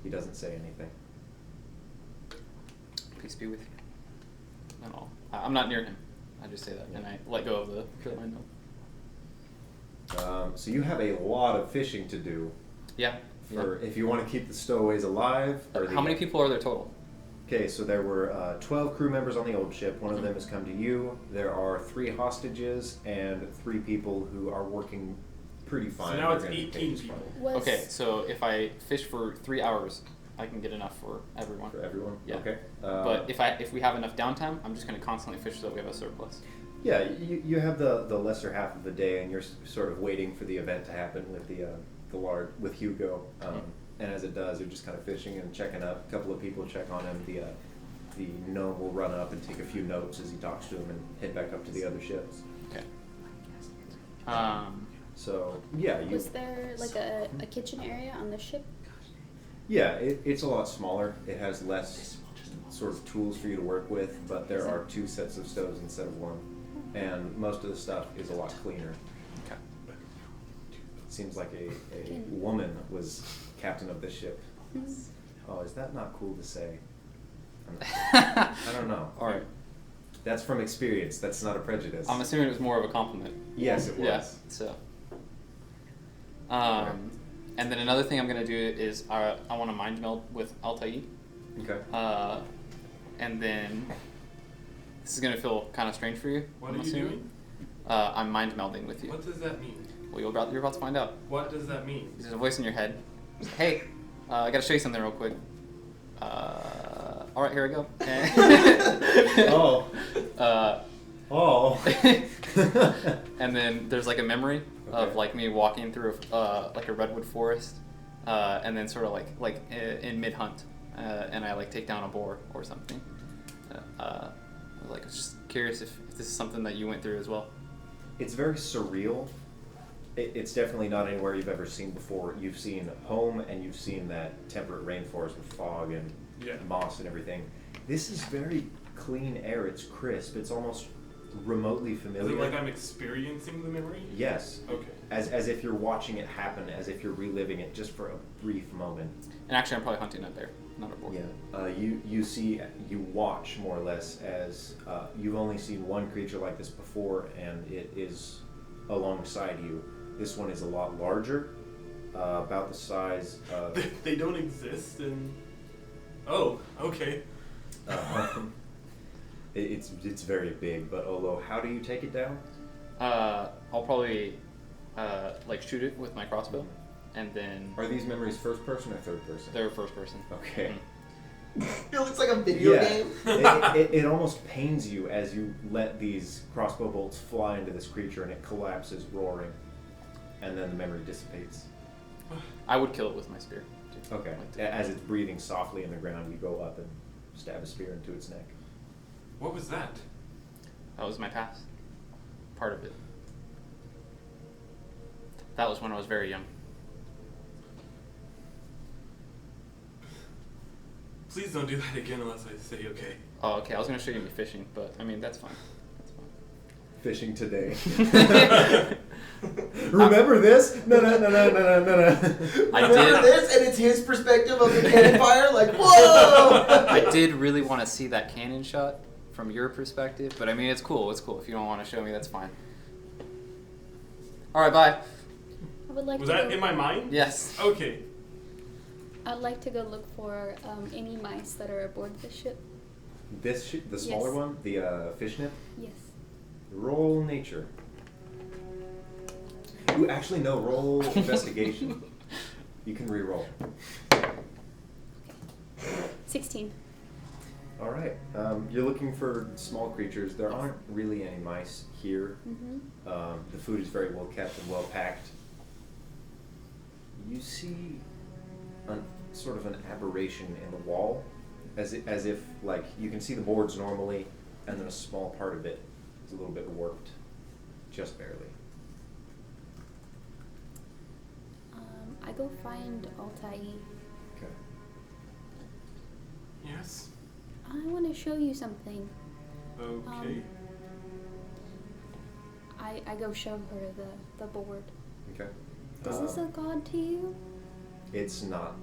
He doesn't say anything. Peace be with you. Not all. I'm not near him. I just say that, and I let go of the mind meld. So you have a lot of fishing to do. Yeah. For if you want to keep the stowaways alive. Or How many people are there total? Okay, so there were 12 crew members on the old ship. One of them has come to you. There are 3 hostages and 3 people who are working pretty fine. So now They're it's gonna be 18 paid people. fine. Okay, so if I fish for 3 hours, I can get enough for everyone. For everyone? Yeah. Okay. But if we have enough downtime, I'm just going to constantly fish so that we have a surplus. Yeah, you have the lesser half of the day, and you're sort of waiting for the event to happen with the large with Hugo. And as it does, you're just kind of fishing and checking up. A couple of people check on him. The gnome will run up and take a few notes as he talks to him and head back up to the other ships. Okay. So yeah, Was there like a kitchen area on the ship? yeah, it's a lot smaller. It has less sort of tools for you to work with, but there are 2 sets of stoves instead of 1, and most of the stuff is a lot cleaner. Okay. Seems like a woman was captain of this ship. Oh, is that not cool to say? I don't know. All right. That's from experience. That's not a prejudice. I'm assuming it was more of a compliment. Yes, it was. Yeah. So. And then another thing I'm gonna do is I want to mind meld with Altai. Okay. And then this is gonna feel kind of strange for you. What I'm are you assuming. doing? I'm mind melding with you. What does that mean? Well, you're about to find out. What does that mean? There's a voice in your head. Hey, I gotta show you something real quick. All right, here we go. Oh. Oh. And then there's like a memory of Okay. like me walking through like a redwood forest, and then sort of like in mid hunt, and I like take down a boar or something. I was like just curious if this is something that you went through as well. It's very surreal. It's definitely not anywhere you've ever seen before. You've seen home, and you've seen that temperate rainforest with fog and moss and everything. This is very clean air. It's crisp. It's almost remotely familiar. Is it like I'm experiencing the memory? Yes. Okay. As if you're watching it happen, as if you're reliving it just for a brief moment. And actually, I'm probably hunting a bear, not a boar. Yeah. You watch more or less as you've only seen one creature like this before, and it is alongside you. This one is a lot larger, about the size of. They don't exist in. Oh, okay. It's very big, but Olo, how do you take it down? I'll probably like shoot it with my crossbow, and then Are these memories first person or third person? they're first person. Okay. Mhm. It looks like a video Yeah. game. It almost pains you as you let these crossbow bolts fly into this creature and it collapses roaring, and then the memory dissipates. I would kill it with my spear. too. Okay. As it's breathing softly in the ground, you go up and stab a spear into its neck. What was that? That was my past. Part of it. That was when I was very young. Please don't do that again unless I say okay. Oh, okay. I was gonna show you me fishing, but I mean that's fine. Fishing today. Remember this? No. I Remember did. this, and it's his perspective of the cannon fire. Like, whoa! I did really want to see that cannon shot from your perspective, but I mean it's cool. It's cool. If you don't want to show me, that's fine. All right, bye. I would like Was to that go, in my mind? Yes. Okay. I'd like to go look for any mice that are aboard the ship. The smaller Yes. one, the fish nip. Yes. Roll nature. Ooh, actually, no. Roll investigation. You can re-roll. 16. All right. You're looking for small creatures. There aren't really any mice here. Mm-hmm. The food is very well kept and well packed. You see sort of an aberration in the wall, as if like you can see the boards normally, and then a small part of it is a little bit warped, just barely. I go find Altai. Okay. Yes. I want to show you something. Okay. I go show her the board. Okay. Is this a god to you? It's not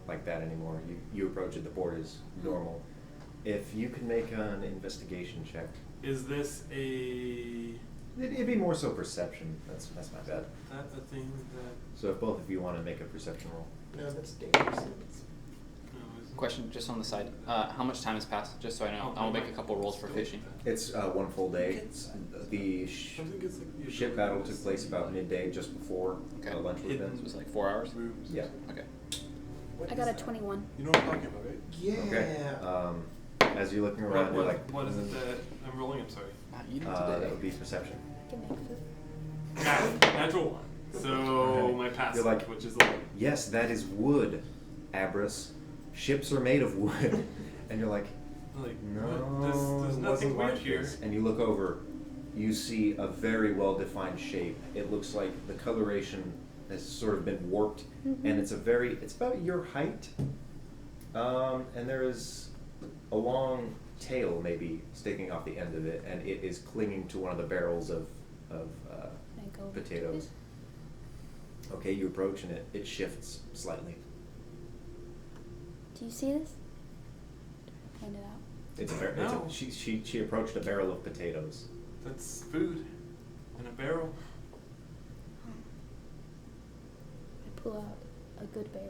like that anymore. You approach it. The board is normal. If you can make an investigation check. Is this a It'd be more so perception. That's my bad. that the thing that So if both of you want to make a perception roll. No, that's dangerous. no is Question just on the side. How much time has passed? Just so I know. I'll make a couple rolls for fishing. It's one full day. The something gets like the ship battle took place about midday, just before Okay. lunch was It done. was like 4 hours. rooms. Yeah. Okay. What I is got a that? 21. You know what I'm talking about, right? Yeah. Okay. As you're looking around, you're like, what is it that I'm rolling? I'm sorry. Not eating that today. would be perception. Can make food. Natural one. So my passive, You're like- which is like Yes, that is wood, Abras. Ships are made of wood. And you're like, no, what? There's it nothing wasn't weird like here. this. And you look over, you see a very well-defined shape. It looks like the coloration has sort of been warped, and it's about your height. And there is a long tail maybe sticking off the end of it, and it is clinging to one of the barrels of Can I go over to potatoes. it? Okay, you approach and it shifts slightly. Do you see this? Point it out. It's a barrel. No. She approached a barrel of potatoes. that's food in a barrel. I pull out a good berry.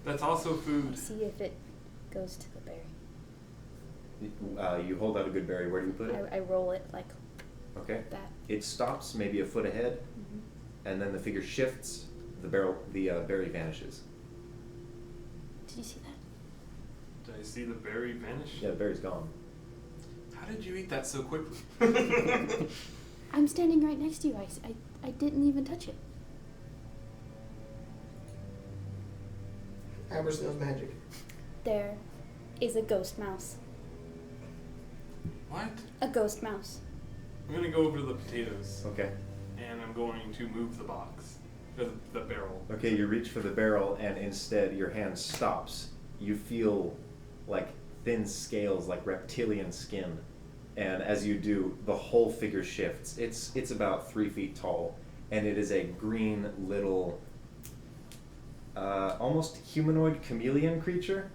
That's also food. See if it goes to the berry. You hold out a good berry. Where do you put it? I roll it like Okay. that. It stops maybe a foot ahead, and then the figure shifts. The berry vanishes. Did you see that? Did I see the berry vanish? Yeah, the berry's gone. How did you eat that so quickly? I'm standing right next to you. I didn't even touch it. Amber's knows magic. There is a ghost mouse. What? A ghost mouse. I'm gonna go over to the potatoes, Okay. and I'm going to move the box, or the barrel. Okay, you reach for the barrel, and instead your hand stops. You feel like thin scales, like reptilian skin, and as you do, the whole figure shifts. It's about 3 feet tall, and it is a green little, almost humanoid chameleon creature,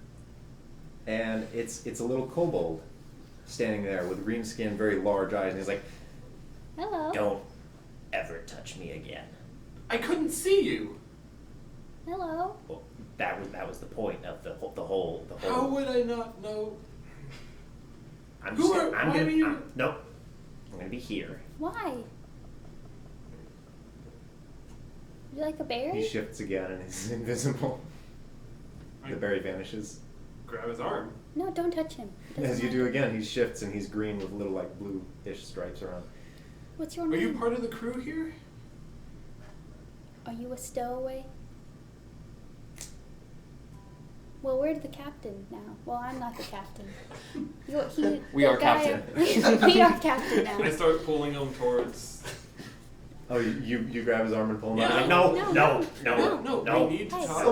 and it's a little kobold standing there with green skin, very large eyes, and he's like, Hello. Don't ever touch me again. I couldn't see you. Hello. Well, that was the point of the whole. How would I not know? I'm Who just are- I'm why gonna are you- nope. I'm gonna be here. Why? You like a berry? He shifts again and he's invisible. The berry vanishes. Grab his arm. No, don't touch him. He doesn't As you like do it. again, he shifts and he's green with little like blue-ish stripes around. What's your Are name? you part of the crew here? Are you a stowaway? Well, we're the captain now. Well, I'm not the captain. We are captain. We are captain now. I start pulling him towards. Oh, you grab his arm and pull him out. Yeah. Like, no, No, No, we need to Hey. talk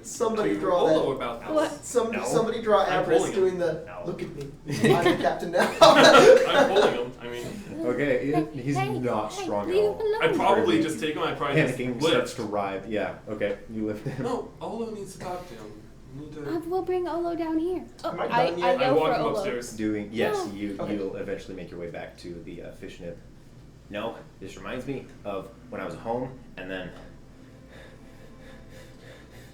Somebody to draw Olo that. about this. What? Somebody draw I'm Abris pulling doing him. the No. look at me. I'm the captain now. I'm pulling him. I mean, Okay, he's Hey, not hey, strong at leave all. him alone. I'd probably just take him. I'd probably Panicking just starts lift. to writhe. Yeah, okay, you lift him. No, Olo needs to talk to him. You need to. We'll bring Olo down here. Oh, Am I I done yet? I yell walk for him Olo. upstairs. Yes, No. Okay. you'll eventually make your way back to the fish nib. No, this reminds me of when I was home, and then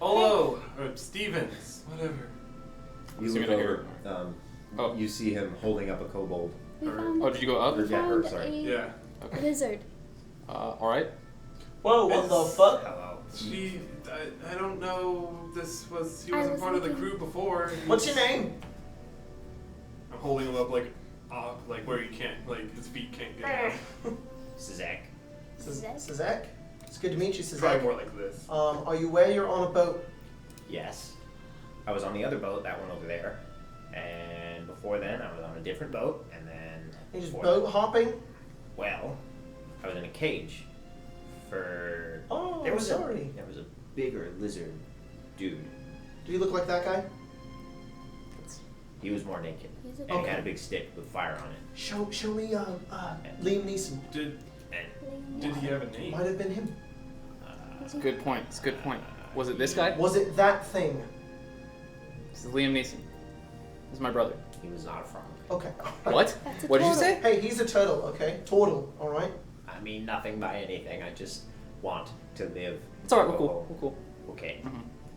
Olo or Stevens, whatever. you So look you're over. gonna Oh. You see him holding up a kobold. We Or- found, Oh, did you go up? we Yeah, her, found sorry. a Yeah. Okay. lizard. All right. Whoa, what the It's- fuck? Hello. I don't know. He I wasn't was part of the looking- crew before. What's your name? I'm holding him up like where he can't, like his feet can't get down. Zach. Sazak? It's good to meet you, Probably Sazak. more like this. Are you where you're on a boat? Yes. I was on the other boat, that one over there. And before then, I was on a different boat. And then. You're just before boat that- hopping? Well, I was in a cage for. Oh, there was sorry. There was a bigger lizard dude. Do you look like that guy? He was more naked. He's a And he Okay. had a big stick with fire on it. Show me Liam Neeson. Did he have a name? Might have been him. It's a good point. It's a good point. Was it this guy? Was it that thing? This is Liam Neeson. This is my brother. He was not a frog. Okay. What? That's a What did you turtle. say? Hey, he's a turtle, okay? Turtle, alright? I mean, nothing by anything. I just want to live. It's alright. We're to cool. go home. We're cool. Okay.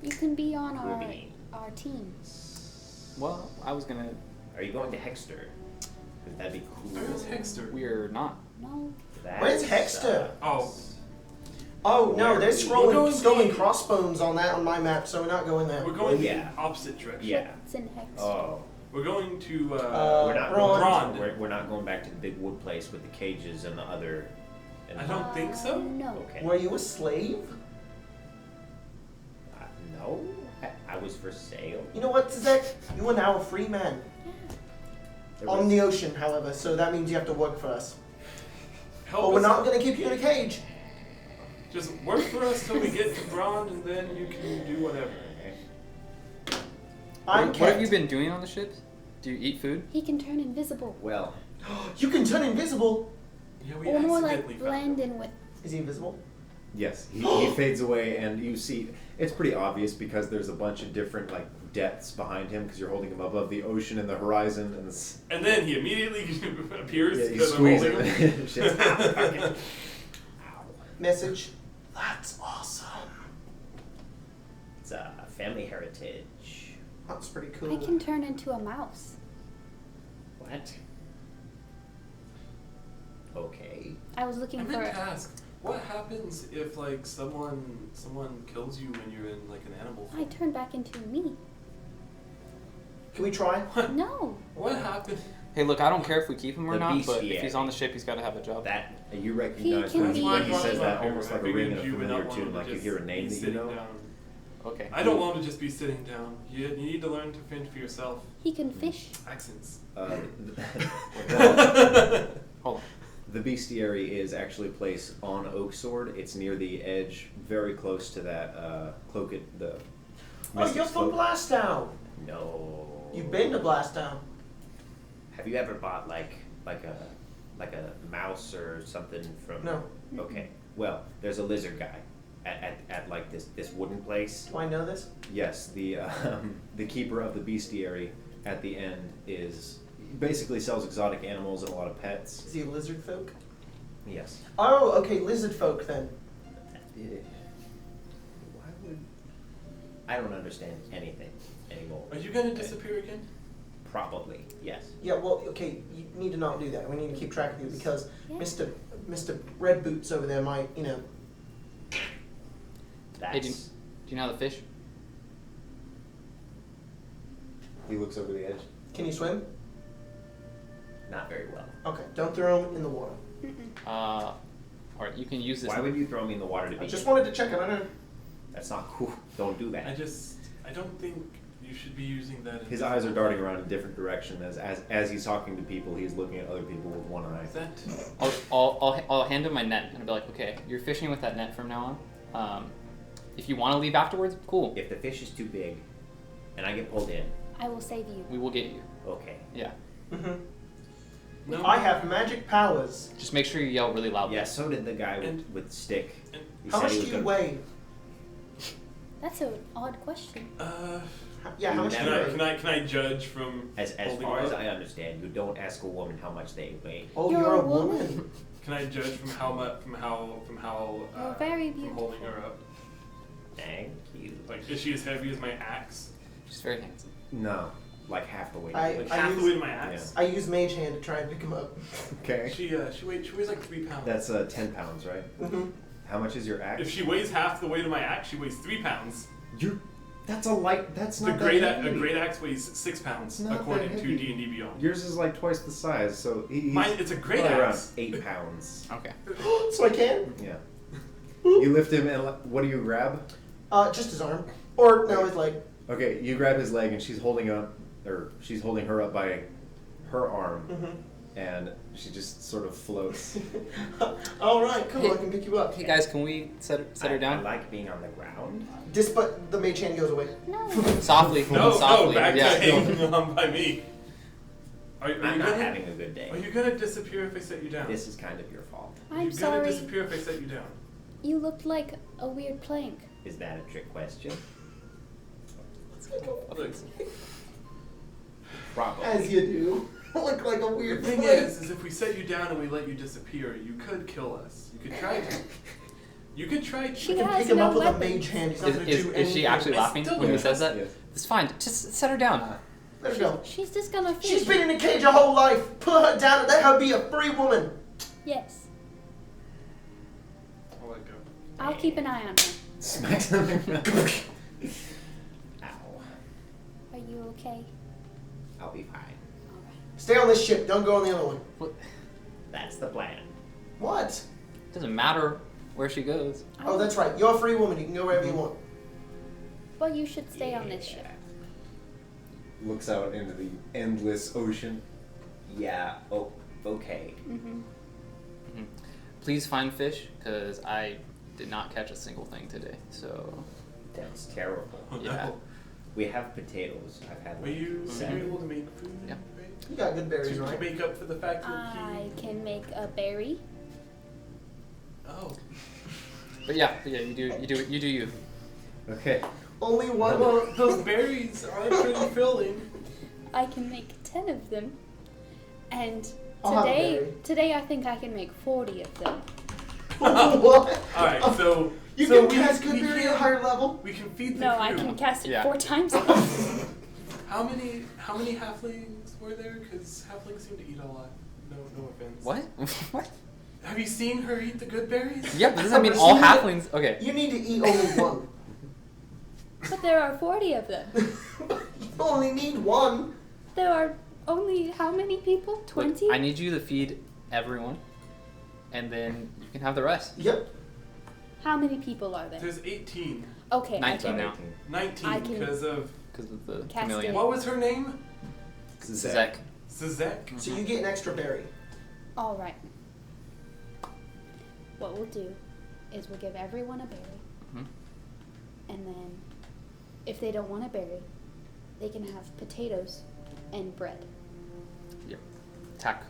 You can be on We'll our be- team. Well, I was gonna. Are you going to Hexter? 'Cause that'd be cool. Where's Hexter? We're not. No. That Where's Hexter? sucks. Oh. Oh, no, Where there's are we? going scrolling to- crossbones on my map, so we're not going there. We're going Yeah. the opposite direction. Yeah. It's in Hex. Oh. We're going to. We're not Braun. going. We're not going back to the big wood place with the cages and the other. And I don't think so. No. Okay. Were you a slave? No, I was for sale. You know what, Zach? You are now a free man. There On was- the ocean, however, so that means you have to work for us. Help But we're us not out. going to keep you in a cage. Just work for us till we get to Braun, and then you can do whatever. I'm What have you kept. been doing on the ship? Do you eat food? He can turn invisible. Well, You can turn invisible. Yeah, we Or more accidentally like found blend him. in with. Is he invisible? yes, he fades away, and you see it's pretty obvious because there's a bunch of different like depths behind him because you're holding him above the ocean and the horizon, and And then he immediately appears yeah, you because I'm squeeze holding it. him. Shit's fucking- Message. That's awesome. It's a family heritage. That's pretty cool. I can turn into a mouse. What? Okay. I was looking I for. meant to ask, what happens if like someone kills you when you're in like an animal I form? turned back into me. Can we try? No. What happened? Hey, look, I don't care if we keep him or The not, but bestiary. if he's on the ship, he's got to have a job. That. you recognize can when, be- when he says that Right, almost like a right. ring and a You would familiar not tune, want like to you just hear a name be that you sitting know. down. Okay. I don't want to just be sitting down. You need to learn to fend for yourself. He can fish. Accents. Hold on. The bestiary is actually placed on Oaksword. It's near the edge, very close to that cloak. The Oh, you're Mystic's from Cloak. Oh. Blastown. No. You've been to Blastown. Have you ever bought like a mouse or something from? No. Okay. Well, there's a lizard guy at like this wooden place. Do I know this? Yes, the keeper of the bestiary at the end is basically sells exotic animals and a lot of pets. Is he a lizard folk? Yes. Oh, okay, lizard folk then. Why would? I don't understand anything anymore. Are you gonna disappear again? Probably, yes. Yeah, well, okay, you need to not do that. We need to keep track of you because Yeah. Mr. Red Boots over there might, That's Hey, do you know how to fish? He looks over the edge. Can you swim? not very well. Okay, don't throw him in the water. Alright, you can use this. Why would you throw me in the water to I begin? just wanted to check it. I don't. That's not cool. Don't do that. I don't think you should be using that. His eyes are darting around in different directions as he's talking to people. He's looking at other people with one eye. Is that? I'll hand him my net and I'll be like, okay, you're fishing with that net from now on. If you want to leave afterwards, cool. If the fish is too big, and I get pulled in, I will save you. We will get you. okay. Yeah. Mm-hmm. No. I have magic powers. Just make sure you yell really loudly. Yeah, so did the guy with the stick. He How said much he do was you gonna- weigh? That's an odd question. Yeah, how much do you weigh? Can I judge from As holding far her as up? I understand, you don't ask a woman how much they weigh. Oh, You're you're a a woman. Can I judge from how much from how You're very from holding her up? Thank you. Like, is she as heavy as my axe? She's very handsome. No, like half the weight. Like half the weight of my axe? I use mage hand to try and pick him up. Okay. She weighs like 3 pounds. That's 10 pounds, right? Mm-hmm. How much is your axe? If she weighs half the weight of my axe, she weighs 3 pounds. That's a light. That's not A great that heavy. a great axe weighs 6 pounds It's not according that to heavy. D&D Beyond. Yours is like twice the size, so he's Mine, it's a great probably around axe. 8 pounds. Okay. So I can? Yeah. You lift him, and what do you grab? Just his arm. Or, no, his leg. Okay, you grab his leg, and she's holding her up by her arm, Mm-hmm. and she just sort of floats. Alright, cool, I can pick you up. Hey guys, can we set her I down? like being on the ground. But the mage hand goes away. No. Softly. No, softly. back yeah. to hanging on by me. Are you I'm not gonna having a good day. Are you gonna disappear if I set you down? This is kind of your fault. I'm You're sorry. gonna disappear if I set you down. You looked like a weird plank. Is that a trick question? Look, Probably. As you do. Look like a the weird thing plank. is if we set you down and we let you disappear, you could kill us. You could try to. You could try to. She I can has pick him no up with a weapons. mage hand. He's not going to do anything. Is she actually I laughing still when he don't says that? Yes. It's fine. Just set her down. Let her go. She's just gonna fish. She's been in a cage her whole life. Put her down and let her be a free woman. Yes. I'll let go. I'll keep an eye on her. Smacks him in the mouth. Ow. Are you okay? I'll be fine. Alright. Stay on this ship. Don't go on the other one. What? That's the plan. What? Doesn't matter where she goes. Oh, that's right. You're a free woman. You can go wherever you want. Well, you should stay on this ship. Looks out into the endless ocean. Yeah. Oh. Okay. Mm-hmm. Please find fish, because I did not catch a single thing today. So, That's terrible. Oh, yeah. no. We have potatoes. I've had Were like you 7. able to make food? Yeah. Right? You got good berries, To right? make up for the fact that I can make a berry. Oh. But yeah, you do you. Okay. Only one. Well, those berries are pretty filling. I can make 10 of them. And I'll have a berry. today I think I can make 40 of them. What? Alright, so You so can cast good berry at a higher level? We can feed the No, crew. I can cast it Yeah. 4 times. How many halflings were there? Because halflings seem to eat a lot. No offense. What? What? Have you seen her eat the good berries? Yeah, but does that mean all halflings? Okay. You need to eat only one. But there are 40 of them. You only need one. There are only how many people? Look, 20? I need you to feed everyone, and then you can have the rest. Yep. How many people are there? There's 18. Okay, 19 now, 19 I can- because of... because of the Cast chameleon. it. What was her name? Zek. Zizek? So you get an extra berry. All right. What we'll do is we'll give everyone a berry, Mhm. and then if they don't want a berry, they can have potatoes and bread. Yep. Tack.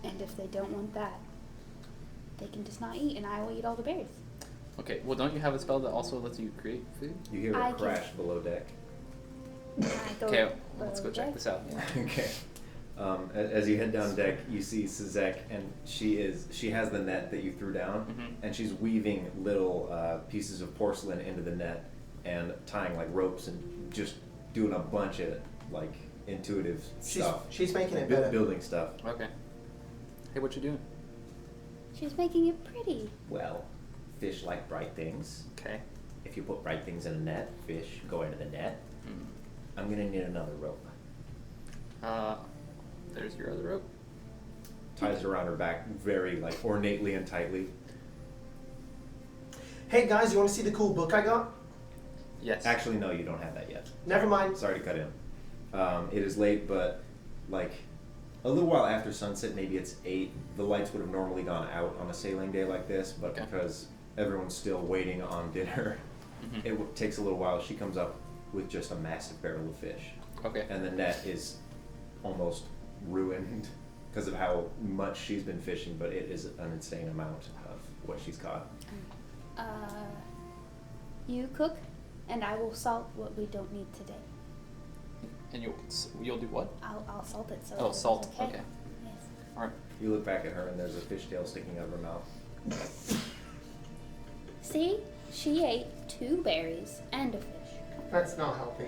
And if they don't want that, they can just not eat, and I will eat all the berries. Okay. Well, don't you have a spell that also lets you create food? You hear I a can- crash below deck. I go Okay. Let's go below check deck. this out. Okay. As you head down deck, you see Sizek, and she has the net that you threw down, Mhm. and she's weaving little pieces of porcelain into the net and tying like ropes and just doing a bunch of like intuitive stuff. She's making it Bu- better. building stuff. Okay. Hey, what you doing? She's making it pretty. Well, fish like bright things. Okay. if you put right things in a net, fish go into the net. I'm gonna need another rope. There's your other rope. Ties it around her back very like ornately and tightly. Hey guys, you want to see the cool book I got? Yes. Actually, no, you don't have that yet. Never mind. Sorry to cut in. It is late, but like a little while after sunset, maybe it's 8. The lights would have normally gone out on a sailing day like this, but Okay. because everyone's still waiting on dinner, it takes a little while. She comes up with just a massive barrel of fish, Okay. and the net is almost ruined because of how much she's been fishing, but it is an insane amount of what she's caught. You cook, and I will salt what we don't need today. And you'll do what? I'll salt it so Oh, it's salt. okay. Okay. Yes. All right. You look back at her, and there's a fishtail sticking out of her mouth. See? She ate 2 berries and a fish. That's not healthy.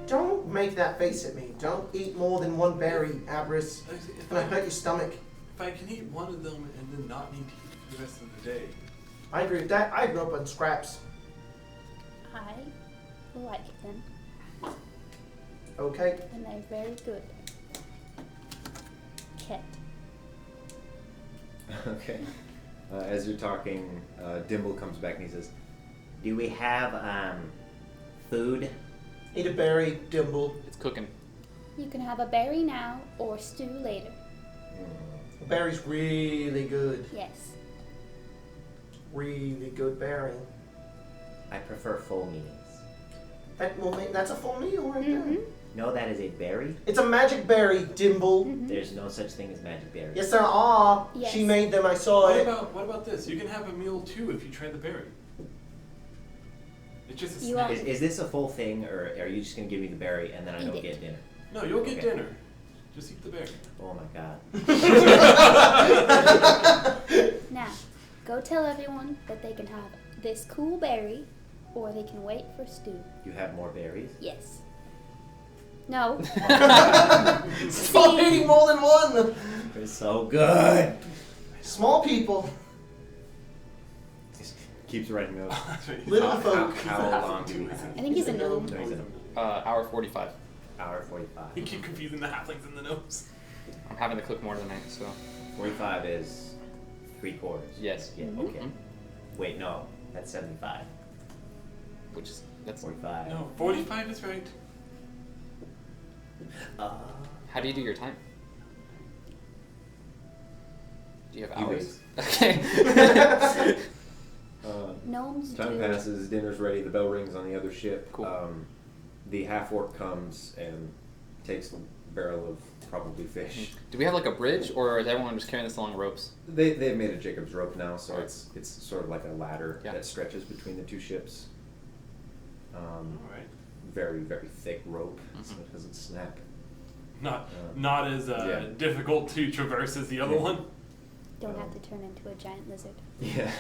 Don't make that face at me. Don't eat more than 1 berry, Abris. It's gonna hurt your stomach. If I can eat one of them and then not need to eat for the rest of the day. I agree with that. I grew up on scraps. I like them, Okay. and they're very good. Ket. Okay. As you're talking, Dimble comes back and he says, Do we have food? Eat a berry, Dimble. It's cooking. You can have a berry now or stew later. A berry's really good. Yes. Really good berry. I prefer full meals. That's a full meal right there. No, that is a berry. It's a magic berry, Dimble. There's no such thing as magic berries. Yes, there are. Yes. She made them. I saw it. What about this? You can have a meal too if you try the berry. It's just a You snack. are- Is this a full thing, or are you just gonna give me the berry and then I Eat don't it. get dinner? No, you'll get Okay. dinner. Just eat the berry. Oh my god. Now, go tell everyone that they can have this cool berry, or they can wait for stew. You have more berries? Yes. No. Stop eating more than 1. They're so good. Small people. just keeps writing notes. Little How folk. long do we have? I think he's a gnome. No, he's in Hour 45. Hour 45. You keep confusing the halflings and the gnomes. I'm having to cook more tonight, so 45 is 3/4. yes. Yeah, okay. Wait, no. That's 75. Which is that's 45. No, 45 is right. How do you do your time? Do you have You hours? Okay. Gnomes Time do. passes, dinner's ready, the bell rings on the other ship. Cool. The half-orc comes and takes the barrel of probably fish. Do we have like a bridge, or is everyone just carrying this along ropes? They've made a Jacob's rope now, so Alright. it's sort of like a ladder Yeah. that stretches between the 2 ships. Alright. Very, very thick rope, so it doesn't snap. Not as Yeah. difficult to traverse as the other one. Don't have to turn into a giant lizard. Yeah.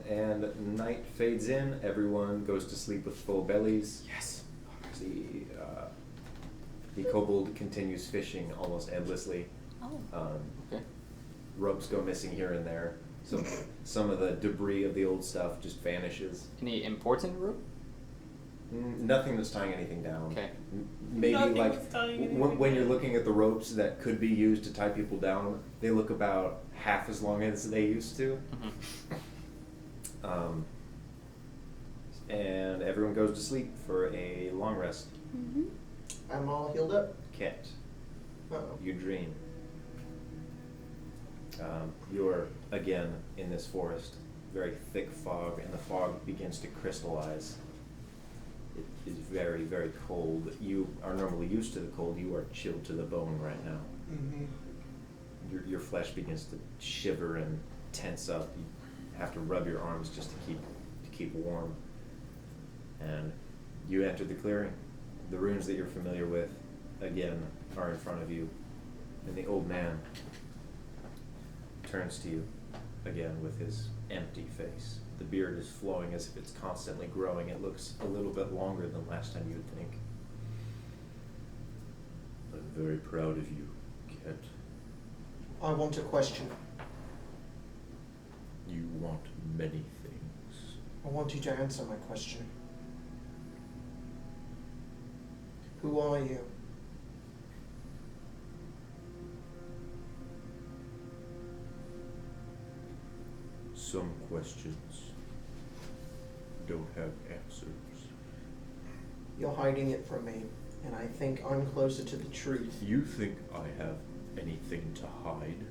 And night fades in. Everyone goes to sleep with full bellies. Yes. The kobold continues fishing almost endlessly. Oh. Okay. Ropes go missing here and there. Some of the debris of the old stuff just vanishes. Any important rope? Nothing that's tying anything down. Okay. Maybe Nothing like that's tying anything when you're looking at the ropes that could be used to tie people down, they look about half as long as they used to. And everyone goes to sleep for a long rest. I'm all healed up. Ket, Uh-oh. you dream. You're again in this forest, very thick fog, and the fog begins to crystallize. It is very, very cold. You are normally used to the cold. You are chilled to the bone right now. Your flesh begins to shiver and tense up. You have to rub your arms just to keep warm. And you enter the clearing. The runes that you're familiar with, again, are in front of you. And the old man turns to you again with his empty face. The beard is flowing as if it's constantly growing. It looks a little bit longer than last time you'd think. I'm very proud of you, Ket. I want a question. You want many things. I want you to answer my question. Who are you? Some questions don't have answers. You're hiding it from me, and I think I'm closer to the truth. You think I have anything to hide?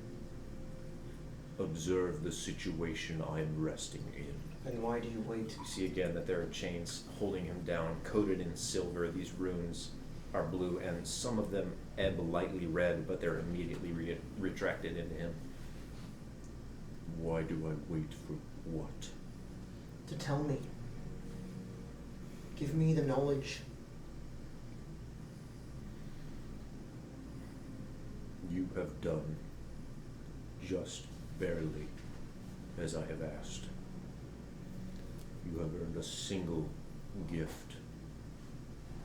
Observe the situation I am resting in. Then why do you wait? You see again that there are chains holding him down, coated in silver. These runes are blue, and some of them ebb lightly red, but they're immediately retracted into him. Why do I wait for what? To tell me. Give me the knowledge. You have done just barely as I have asked. You have earned a single gift.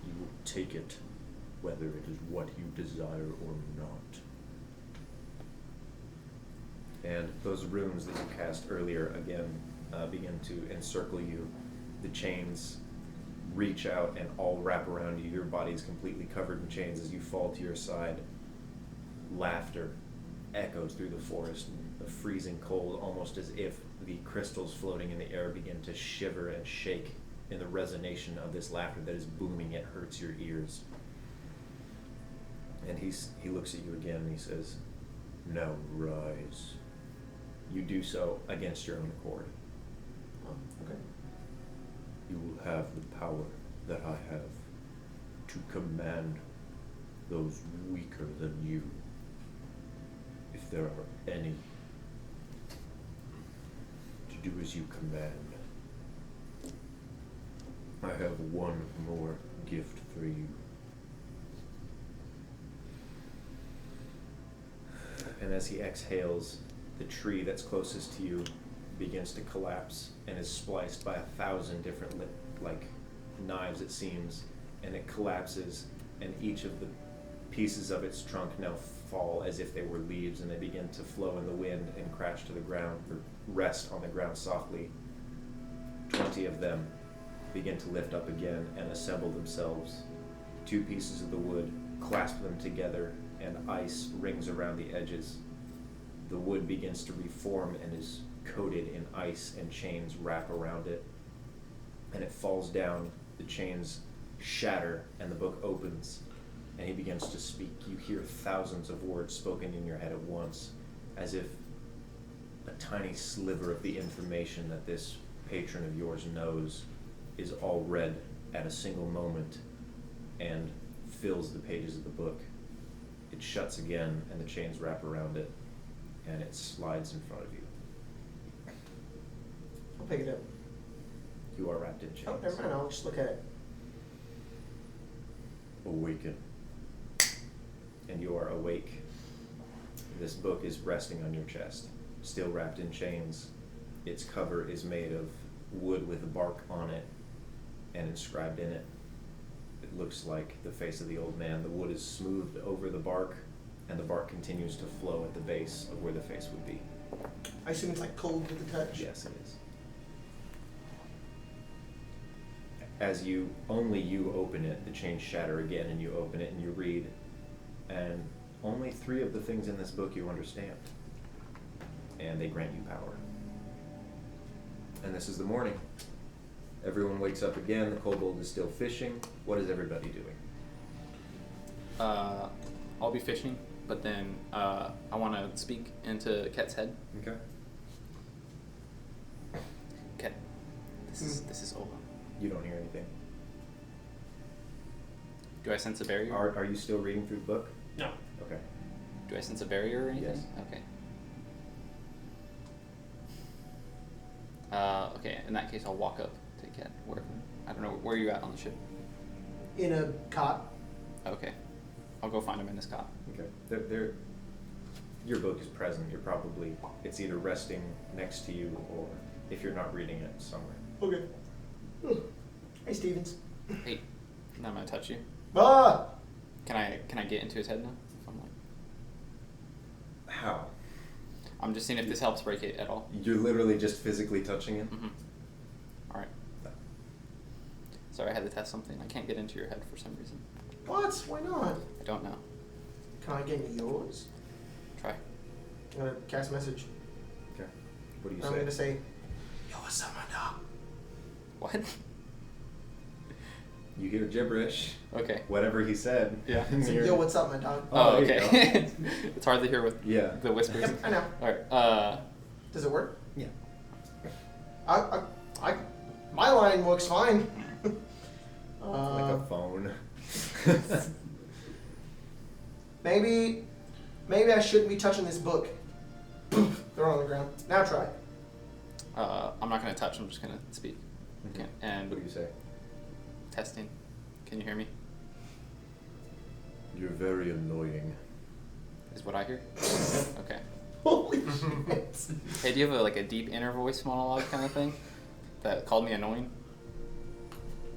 You will take it, whether it is what you desire or not. And those runes that you cast earlier again begin to encircle you. The chains reach out and all wrap around you. Your body is completely covered in chains as you fall to your side. Laughter echoes through the forest, the freezing cold, almost as if the crystals floating in the air begin to shiver and shake in the resonation of this laughter that is booming. It hurts your ears. And he looks at you again and he says, Now rise. you do so against your own accord. Oh, okay. You will have the power that I have to command those weaker than you, if there are any, to do as you command. I have one more gift for you. And as he exhales, the tree that's closest to you begins to collapse and is spliced by 1,000 different like knives, it seems, and it collapses, and each of the pieces of its trunk now fall as if they were leaves, and they begin to flow in the wind and crash to the ground, or rest on the ground softly. 20 of them begin to lift up again and assemble themselves. 2 pieces of the wood clasp them together, and ice rings around the edges. The wood begins to reform and is coated in ice, and chains wrap around it. And it falls down, the chains shatter, and the book opens, and he begins to speak. You hear thousands of words spoken in your head at once, as if a tiny sliver of the information that this patron of yours knows is all read at a single moment and fills the pages of the book. It shuts again, and the chains wrap around it, and it slides in front of you. I'll pick it up. You are wrapped in chains. Oh, never mind. I'll just look at it. Awaken. And you are awake. This book is resting on your chest, still wrapped in chains. Its cover is made of wood with bark on it, and inscribed in it, it looks like the face of the old man. The wood is smoothed over the bark, and the bark continues to flow at the base of where the face would be. I assume it's like cold with the touch. Yes, it is. As you open it, the chains shatter again, and you open it and you read, and only 3 of the things in this book you understand, and they grant you power. And this is the morning. Everyone wakes up again. The kobold is still fishing. What is everybody doing? I'll be fishing, but then I want to speak into Ket's head. Okay. Ket, this is Ola. You don't hear anything. Do I sense a barrier? Are you still reading through the book? No. Okay. Do I sense a barrier or anything? Yes. Okay. Okay, in that case, I'll walk up to Ket. I don't know, where are you at on the ship? In a cot. Okay. I'll go find him in this cot. Okay. Your book is present. It's either resting next to you, or if you're not reading it, somewhere. Okay. Hey, Stevens. Hey, now I'm gonna touch you. Ah! Can I get into his head now? If I'm like, How? I'm just seeing if this helps break it at all. You're literally just physically touching it? Mm-hmm. Alright. Sorry, I had to test something. I can't get into your head for some reason. What? Why not? I don't know. Can I get into yours? Try. I'm gonna cast a message. Okay. What do you I'm say? gonna say, yo, what's up, my dog? What? You hear gibberish. Okay. Whatever he said. Yeah. I said, yo, what's up, my dog? Oh, there you okay. It's hard to hear with Yeah. the whispers. Yep, I know. Alright, Does it work? Yeah. My line works fine. Like a phone. Maybe I shouldn't be touching this book. Throw it on the ground. Now try. I'm not gonna touch, I'm just gonna speak. Okay. And What do you say? testing. Can you hear me? You're very annoying. Is what I hear? Okay. Holy shit. Hey, do you have a deep inner voice monologue kind of thing that called me annoying?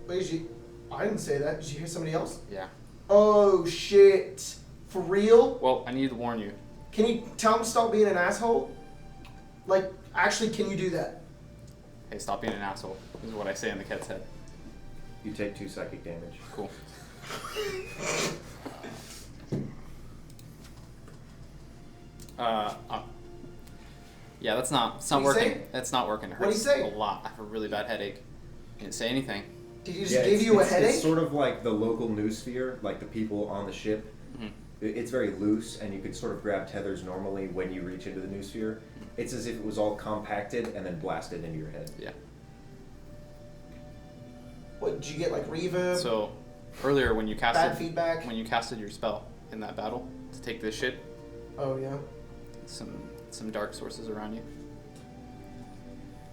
Wait, I didn't say that. Did you hear somebody else? Yeah. Oh shit. For real? Well, I need to warn you. Can you tell him to stop being an asshole? Like, actually, can you do that? Hey, stop being an asshole. This is what I say in the cat's head. You take 2 psychic damage. Cool. Yeah, it's not What'd he working. say? It's not working. It What'd he hurts say? a lot. I have a really bad headache. He didn't say anything. Did he just give you a headache? It's sort of like the local news sphere, like the people on the ship. Mhm. It's very loose, and you can sort of grab tethers normally when you reach into the news sphere. It's as if it was all compacted and then blasted into your head. Yeah. What, did you get like reverb? So earlier when you bad casted feedback? when you casted your spell in that battle to take this ship, Oh yeah. some dark sources around you.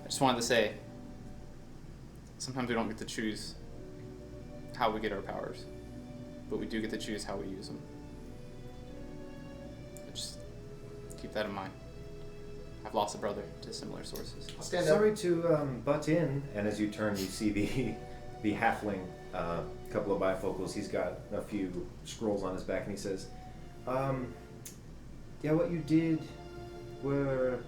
I just wanted to say, sometimes we don't get to choose how we get our powers, but we do get to choose how we use them. So just keep that in mind. I've lost a brother to similar sources. I'll stand Sorry up. to butt in, and as you turn, you see the halfling, couple of bifocals. He's got a few scrolls on his back, and he says, "Yeah, what you did were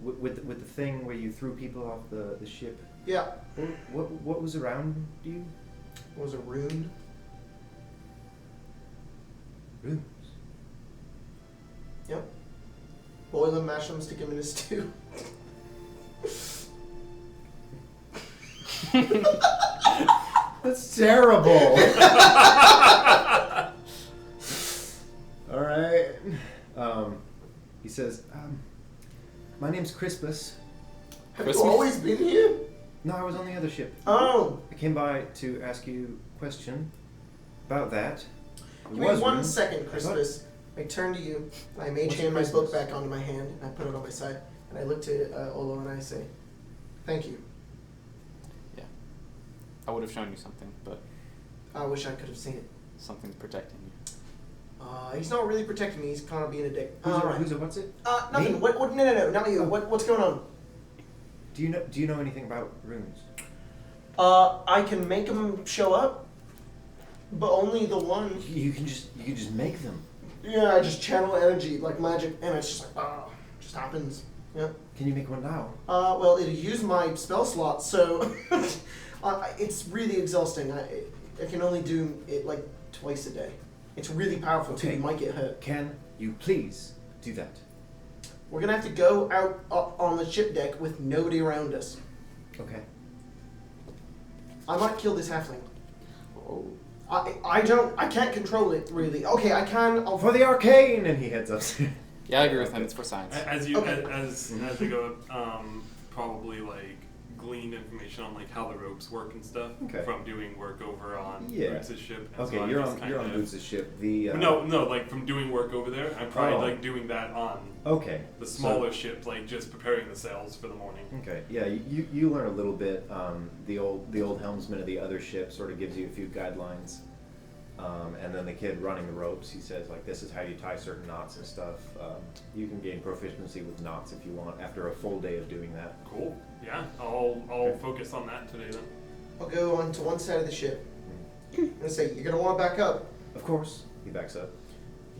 with the thing where you threw people off the ship. Yeah. What was around you? What was a rune? Runes. Yep. Boil them, mash them, stick them in a stew. That's terrible. All right. He says, "My name's Crispus. Have Christmas? you always been here? No, I was on the other ship. Oh. I came by to ask you a question about that. It Give me was 1 runes. second, Crispus. I turn to you, and I mage What's hand my your book business? back onto my hand, and I put it on my side, and I look to Olo and I say, "Thank you. Yeah. I would have shown you something, but I wish I could have seen it." something's protecting you. He's not really protecting me. He's kind of being a dick. Who's Alright. it? What's it? Nothing. Me? What? No, not you. Oh. What's going on? Do you know anything about runes? I can make them show up, but only the one. You can just make them. Yeah, I just channel energy like magic, and it's just like, just happens. Yeah. Can you make one now? Well, it'll use my spell slot, so it's really exhausting. I can only do it like twice a day. It's really powerful too. Okay. You might get hurt. Can you please do that? We're gonna have to go out on the ship deck with nobody around us. Okay. I might kill this halfling. Oh. I can't control it really. Okay, I can. For the arcane, and he heads upstairs. Yeah, I agree with him. It's for science. As you Okay. as we go, probably like glean information on like how the ropes work and stuff Okay. from doing work over on Yeah. Boots' ship. And Okay, so I'm you're just on kind Boots' ship. The No, like from doing work over there, I'm probably Oh. like doing that on Okay. the smaller ship, like just preparing the sails for the morning. Okay. Yeah, you learn a little bit. The old helmsman of the other ship sort of gives you a few guidelines. And then the kid running the ropes, he says, like, this is how you tie certain knots and stuff. You can gain proficiency with knots if you want after a full day of doing that. Cool. Yeah, I'll focus on that today then. I'll go on to one side of the ship and say, "You're gonna want to back up. Of course. He backs up.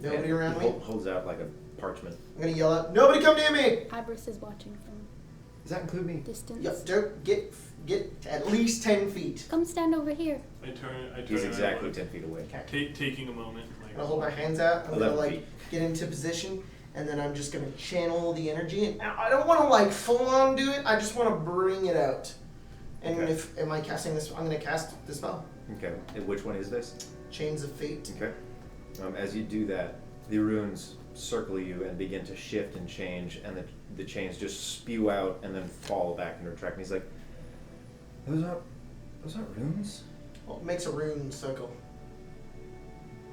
Nobody And around he me." holds out like a parchment. I'm gonna yell out, "Nobody come near me!" Ibris is watching from Does that include me? distance. Yep, don't get at least 10 feet. Come stand over here. I turn. He's exactly around, 10 feet away. taking a moment. Like, I'm gonna hold my hands out. I'm gonna 11 like feet. get into position, and then I'm just gonna channel the energy. And I don't want to like full on do it. I just want to bring it out. And Okay. am I casting this? I'm gonna cast the spell, Okay. And which one is this? Chains of Fate. Okay. As you do that, the runes circle you and begin to shift and change, and the chains just spew out and then fall back into track. And he's like, those aren't runes? Well, it makes a rune circle.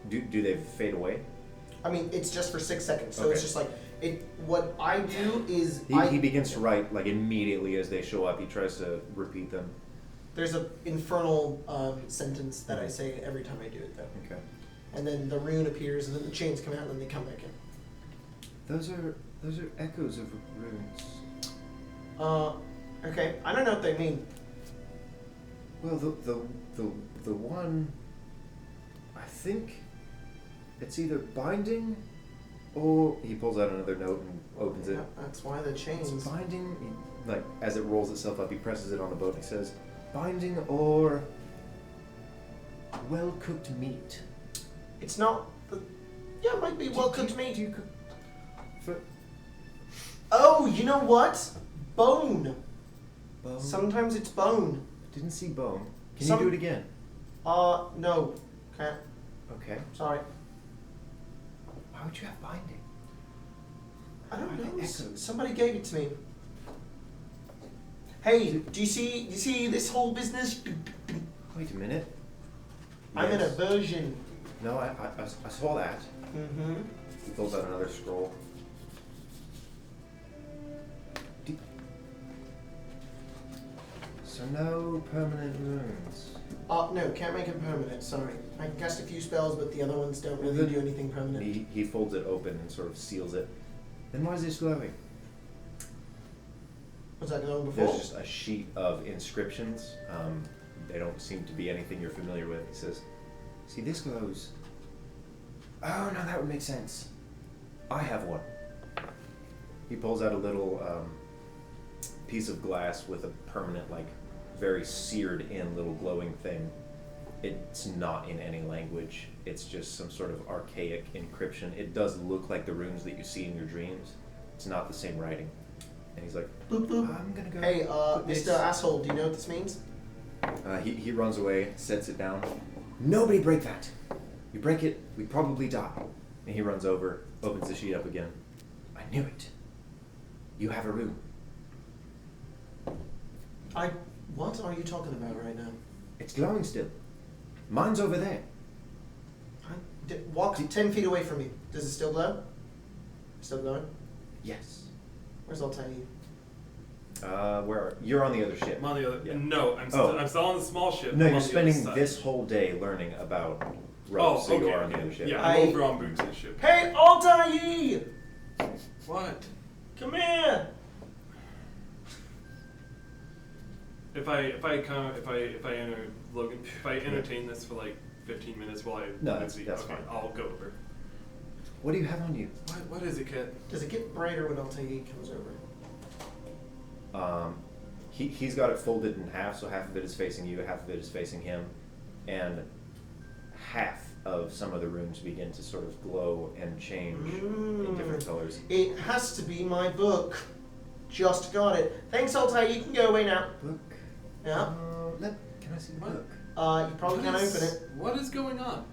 Do they fade away? I mean, it's just for 6 seconds, so Okay. it's just like it. What I do is He begins to write like immediately as they show up. He tries to repeat them. There's an infernal sentence that I say every time I do it, though. Okay. And then the rune appears, and then the chains come out, and then they come back in. Those are echoes of runes. Okay. I don't know what they mean. Well, the one, I think it's either binding, or he pulls out another note and opens it. Yeah, that's why the chains. It's binding. Like as it rolls itself up, he presses it on the boat. And he says, "Binding or well cooked meat." It's not. Yeah, it might be well cooked Do meat. you cook? Oh, you know what? Bone. Bone? Sometimes it's bone. Didn't see bone. Can Some- you do it again? No. Can't. Okay. Sorry. Why would you have binding? I don't Are they know. echoes? Somebody gave it to me. Hey, do you see this whole business? Wait a minute. I'm in a Yes. version. No, I saw that. Mm-hmm. He pulls out another scroll. So no permanent runes. No, can't make it permanent. Sorry. I can cast a few spells, but the other ones don't really Then- do anything permanent. He folds it open and sort of seals it. Then why is this glowing? Was that glowing before? There's just a sheet of inscriptions. They don't seem to be anything you're familiar with. He says, "See, this glows." Oh no, that would make sense. I have one. He pulls out a little piece of glass with a permanent, like, very seared in little glowing thing. It's not in any language. It's just some sort of archaic encryption. It does look like the runes that you see in your dreams. It's not the same writing. And he's like, Boop, boop. I'm gonna go. Hey, put Mr. this- Asshole, do you know what this means? He runs away, sets it down. Nobody break that. You break it, we probably die. And he runs over, opens the sheet up again. I knew it. You have a rune. What are you talking about right now? It's glowing still. Mine's over there. Walk 10 feet away from me. Does it still glow? Still glowing? Yes. Where's Altair? Where are you're on the other ship? I'm on the other. Yeah. No, I'm still on the small ship. No, I'm you're on the spending other side. this whole day learning about Oh, ropes, so okay. you are on the other ship. Yeah, I- I'm over on Boots' ship. Hey, Altair! What? Come here! If I entertain this for like 15 minutes while I No, that's okay, fine. I'll go over. What do you have on you? What is it, Kit? Does it get brighter when Altair comes over? He's got it folded in half, so half of it is facing you, half of it is facing him, and half of some of the runes begin to sort of glow and change in different colors. It has to be my book. Just got it. Thanks, Altair. You can go away now. Book? Yeah. Can I see the What? book? You probably can't open it. What is going on?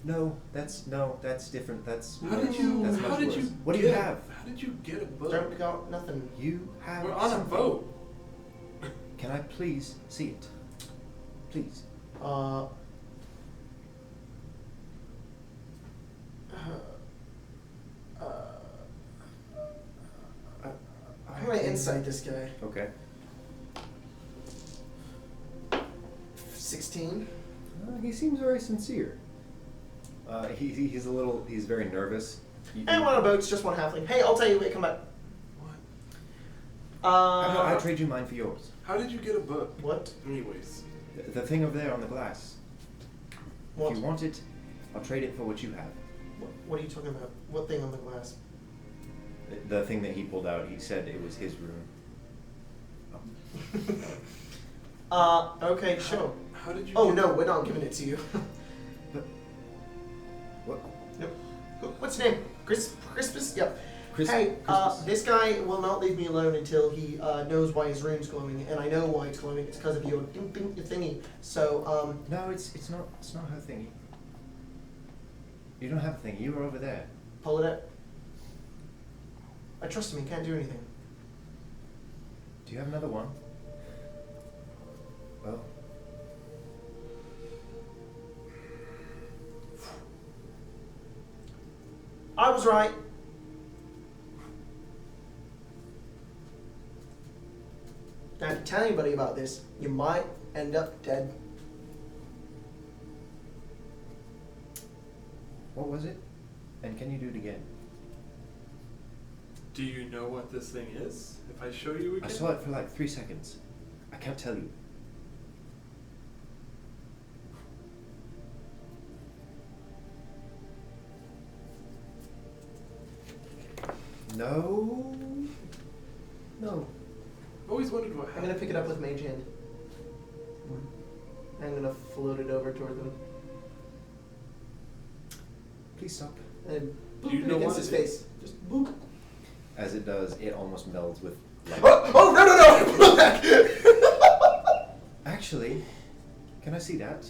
No, that's different. That's How did you? That's How much did worse. you? What do you have? How did you get a book? Don't got nothing. You have. We're on a something. boat. Can I please see it? Please. I'm gonna insight this guy. Okay. 16. He seems very sincere. He's very nervous. And one of the boats, just one halfling. Hey, I'll tell you. Wait, come back. What? I'll trade you mine for yours. How did you get a book? What? Anyways. The thing over there on the glass. What? If you want it, I'll trade it for what you have. What are you talking about? What thing on the glass? The thing that he pulled out, he said it was his rune. Okay, sure. How did you? Oh no, we're not giving it to you. What? Nope. What's your name? Crispus? Yep. Crispus. Hey, this guy will not leave me alone until he knows why his room's glowing, and I know why it's glowing. It's because of your ding ding thingy. So, No, it's not her thingy. You don't have a thing. You were over there. pull it out. I trust him. He can't do anything. Do you have another one? Well. I was right. Now, if you tell anybody about this, you might end up dead. What was it? And can you do it again? Do you know what this thing is? If I show you again. I saw it for like 3 seconds. I can't tell you. No. No. I've always wondered what I'm happened. gonna pick it up with Mage Hand. I'm gonna float it over toward them. Please stop. And Do boop you it know against what his it face. Just boop. As it does, it almost melds with light. Oh no! Pull back! Actually, can I see that?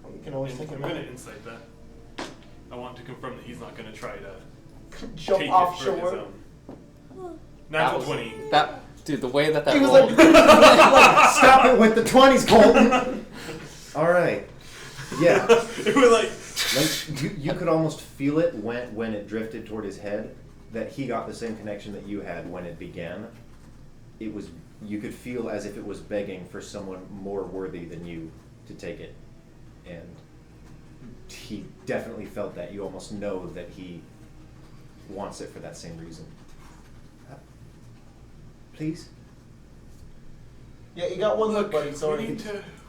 You can always And think I'm about gonna it. insight that. I want to confirm that he's not gonna try to Jump take it offshore. for his own. Natural 20. That dude, the way that He was rolled. Stop it with the 20s, Colton! Alright. Yeah. It was like. Like you could almost feel it when it drifted toward his head, that he got the same connection that you had when it began. You could feel as if it was begging for someone more worthy than you to take it. And he definitely felt that. You almost know that he wants it for that same reason. Please? Yeah, you got one look, buddy. Sorry.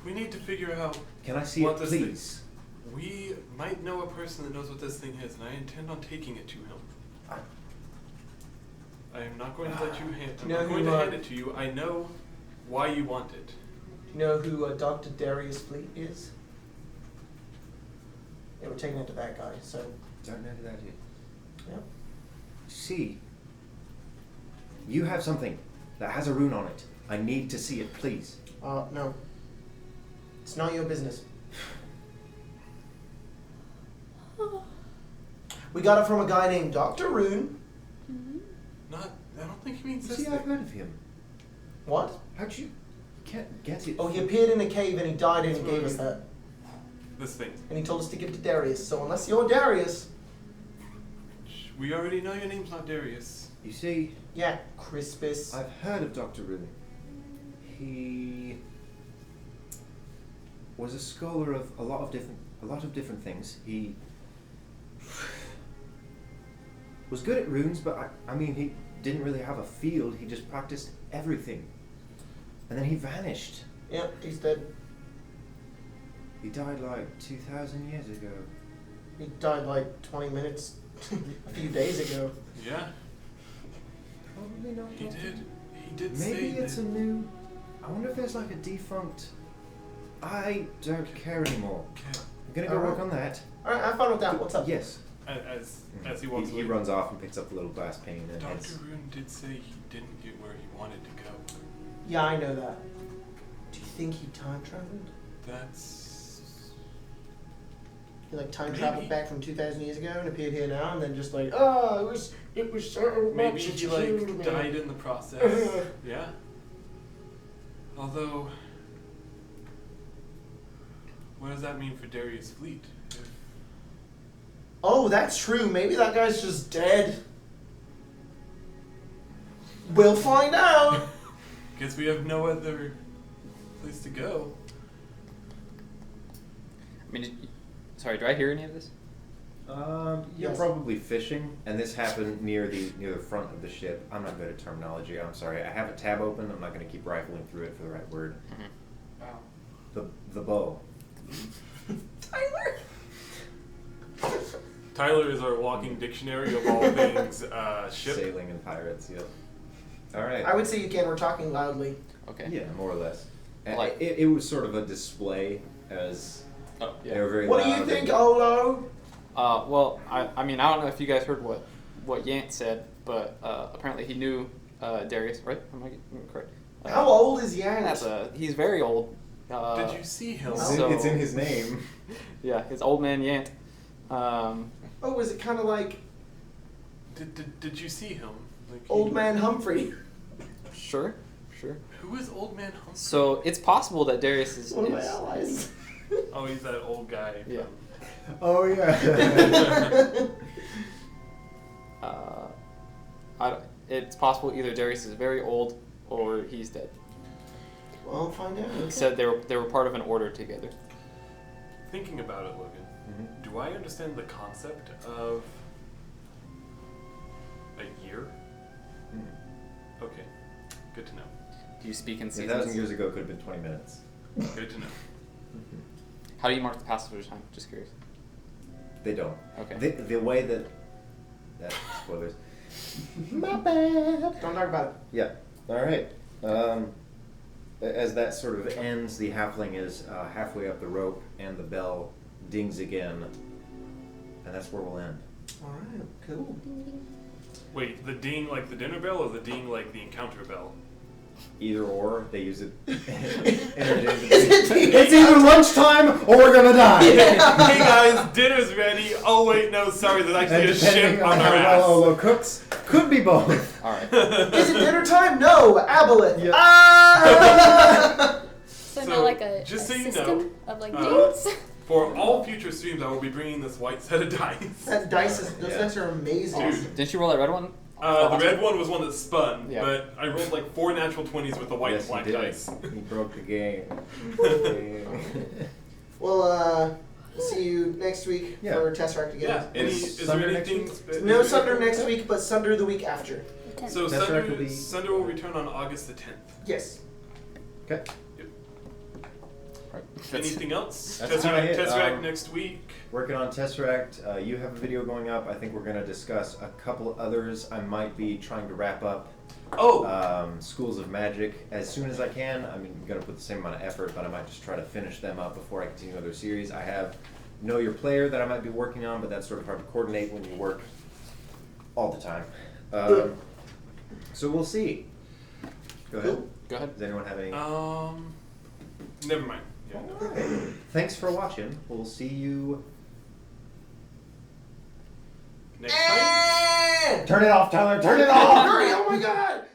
We need to figure out. Can I see what it, this please? thing- We might know a person that knows what this thing is, and I intend on taking it to him. I am not going to let you hand. I'm You know not going who, to hand it to you. I know why you want it. Do you know who Dr. Darius Fleet is? Yeah, we're taking it to that guy, so. Don't know who that is. Yeah. See, you have something that has a rune on it. I need to see it, please. No. It's not your business. We got it from a guy named Dr. Rune. I don't think he means this See, I've thing. heard of him. What? How'd you can't get it? Oh, he appeared in a cave and he died and he gave us that. This thing. And he told us to give it to Darius. So unless you're Darius, We already know your name's not Darius. You see, yeah, Crispus. I've heard of Dr. Rune. He was a scholar of a lot of different things. He was good at runes, but I mean, he didn't really have a field. He just practiced everything. And then he vanished. Yep, he's dead. He died like 2,000 years ago. He died like 20 minutes, a few days ago. Yeah, Probably not. he Dr. did. He did Maybe say it's that. a new. I wonder if there's like a defunct. I don't care anymore. Okay. I'm gonna go work on that. Alright, have fun with that. What's up? Yes. As he walks He away. runs off and picks up the little glass pane and heads. Dr. Rune did say he didn't get where he wanted to go. Yeah, I know that. Do you think he time traveled? That's. He like time Maybe. traveled back from 2,000 years ago and appeared here now, and then just like, oh, it was so Maybe much. he it killed me." died in the process. Yeah. Although, what does that mean for Darius Fleet? If Oh, that's true. Maybe that guy's just dead. We'll find out. guess we have no other place to go. I mean, sorry, do I hear any of this? You're Yes. probably fishing, and this happened near the front of the ship. I'm not good at terminology. I'm sorry. I have a tab open. I'm not going to keep rifling through it for the right word. Wow. The bow. Tyler. Tyler is our walking dictionary of all things ship. Sailing and pirates, yep. Alright. I would say you can. We're talking loudly. Okay. Yeah, more or less. And Like- it was sort of a display as Oh, they were very What do loud. you think, and- Olo? Well, I mean, I don't know if you guys heard what Yant said, but apparently he knew Darius, right? Am I getting correct? How old is Yang? He's very old. Did you see him? It's in his name. Yeah, it's old man Yant. Oh, was it kind of like Did you see him? Like Old Man Humphrey? Sure. Who is Old Man Humphrey? So it's possible that Darius is. One of my allies. Oh, he's that old guy. Yeah. Oh, yeah. It's possible either Darius is very old or he's dead. Well, I'll find out. He said they were part of an order together. Thinking about it, Logan, Mhm. do I understand the concept of a year? Okay, good to know. Do you speak in 1,000 seasons? years ago could have been 20 minutes. Good to know. How do you mark the passage of time? Just curious. They don't. Okay. The way that spoilers. My bad. Don't talk about it. Yeah. All right. As that sort of ends, the halfling is halfway up the rope, and the bell dings again, and that's where we'll end. All right, cool. Wait, the ding like the dinner bell or the ding like the encounter bell? Either or, they use it interchangeably. it It's either lunchtime or we're gonna die. Hey guys, dinner's ready. Oh wait, no, sorry, there's actually And a depending ship on on how our well ass. Olo cooks, could be both. All right. Is it dinner time? No, aboleth. Yeah. Ah! So, So, not like a, just a so you system know, of like uh, dates. For all future streams, I will be bringing this white set of dice. That dice is, those Yeah. dice are amazing. Dude. Didn't you roll that red one? The red one was one that spun, Yeah. but I rolled like 4 natural 20s with the white Yes, and black he did. dice. He broke the game. Well, see you next week Yeah. for Tesseract again. Yeah. Is there Sunder next anything? week? No Sunder next week, but Sunder the week after. The 10th. So Tesseract will be- Sunder will return on August the 10th. Yes. Okay. Right. Anything else? That's kinda it. Tesseract next week. Working on Tesseract. You have a video going up. I think we're going to discuss a couple others. I might be trying to wrap up Oh, Schools of Magic as soon as I can. I'm going to put the same amount of effort, but I might just try to finish them up before I continue other series. I have Know Your Player that I might be working on, but that's sort of hard to coordinate when you work all the time. So we'll see. Go ahead. Cool. Go ahead. Does anyone have any? never mind. Yeah. Alright. Thanks for watching. We'll see you. Next time. Eh! Turn it off, Tyler. Turn it off. Hurry! Oh my god!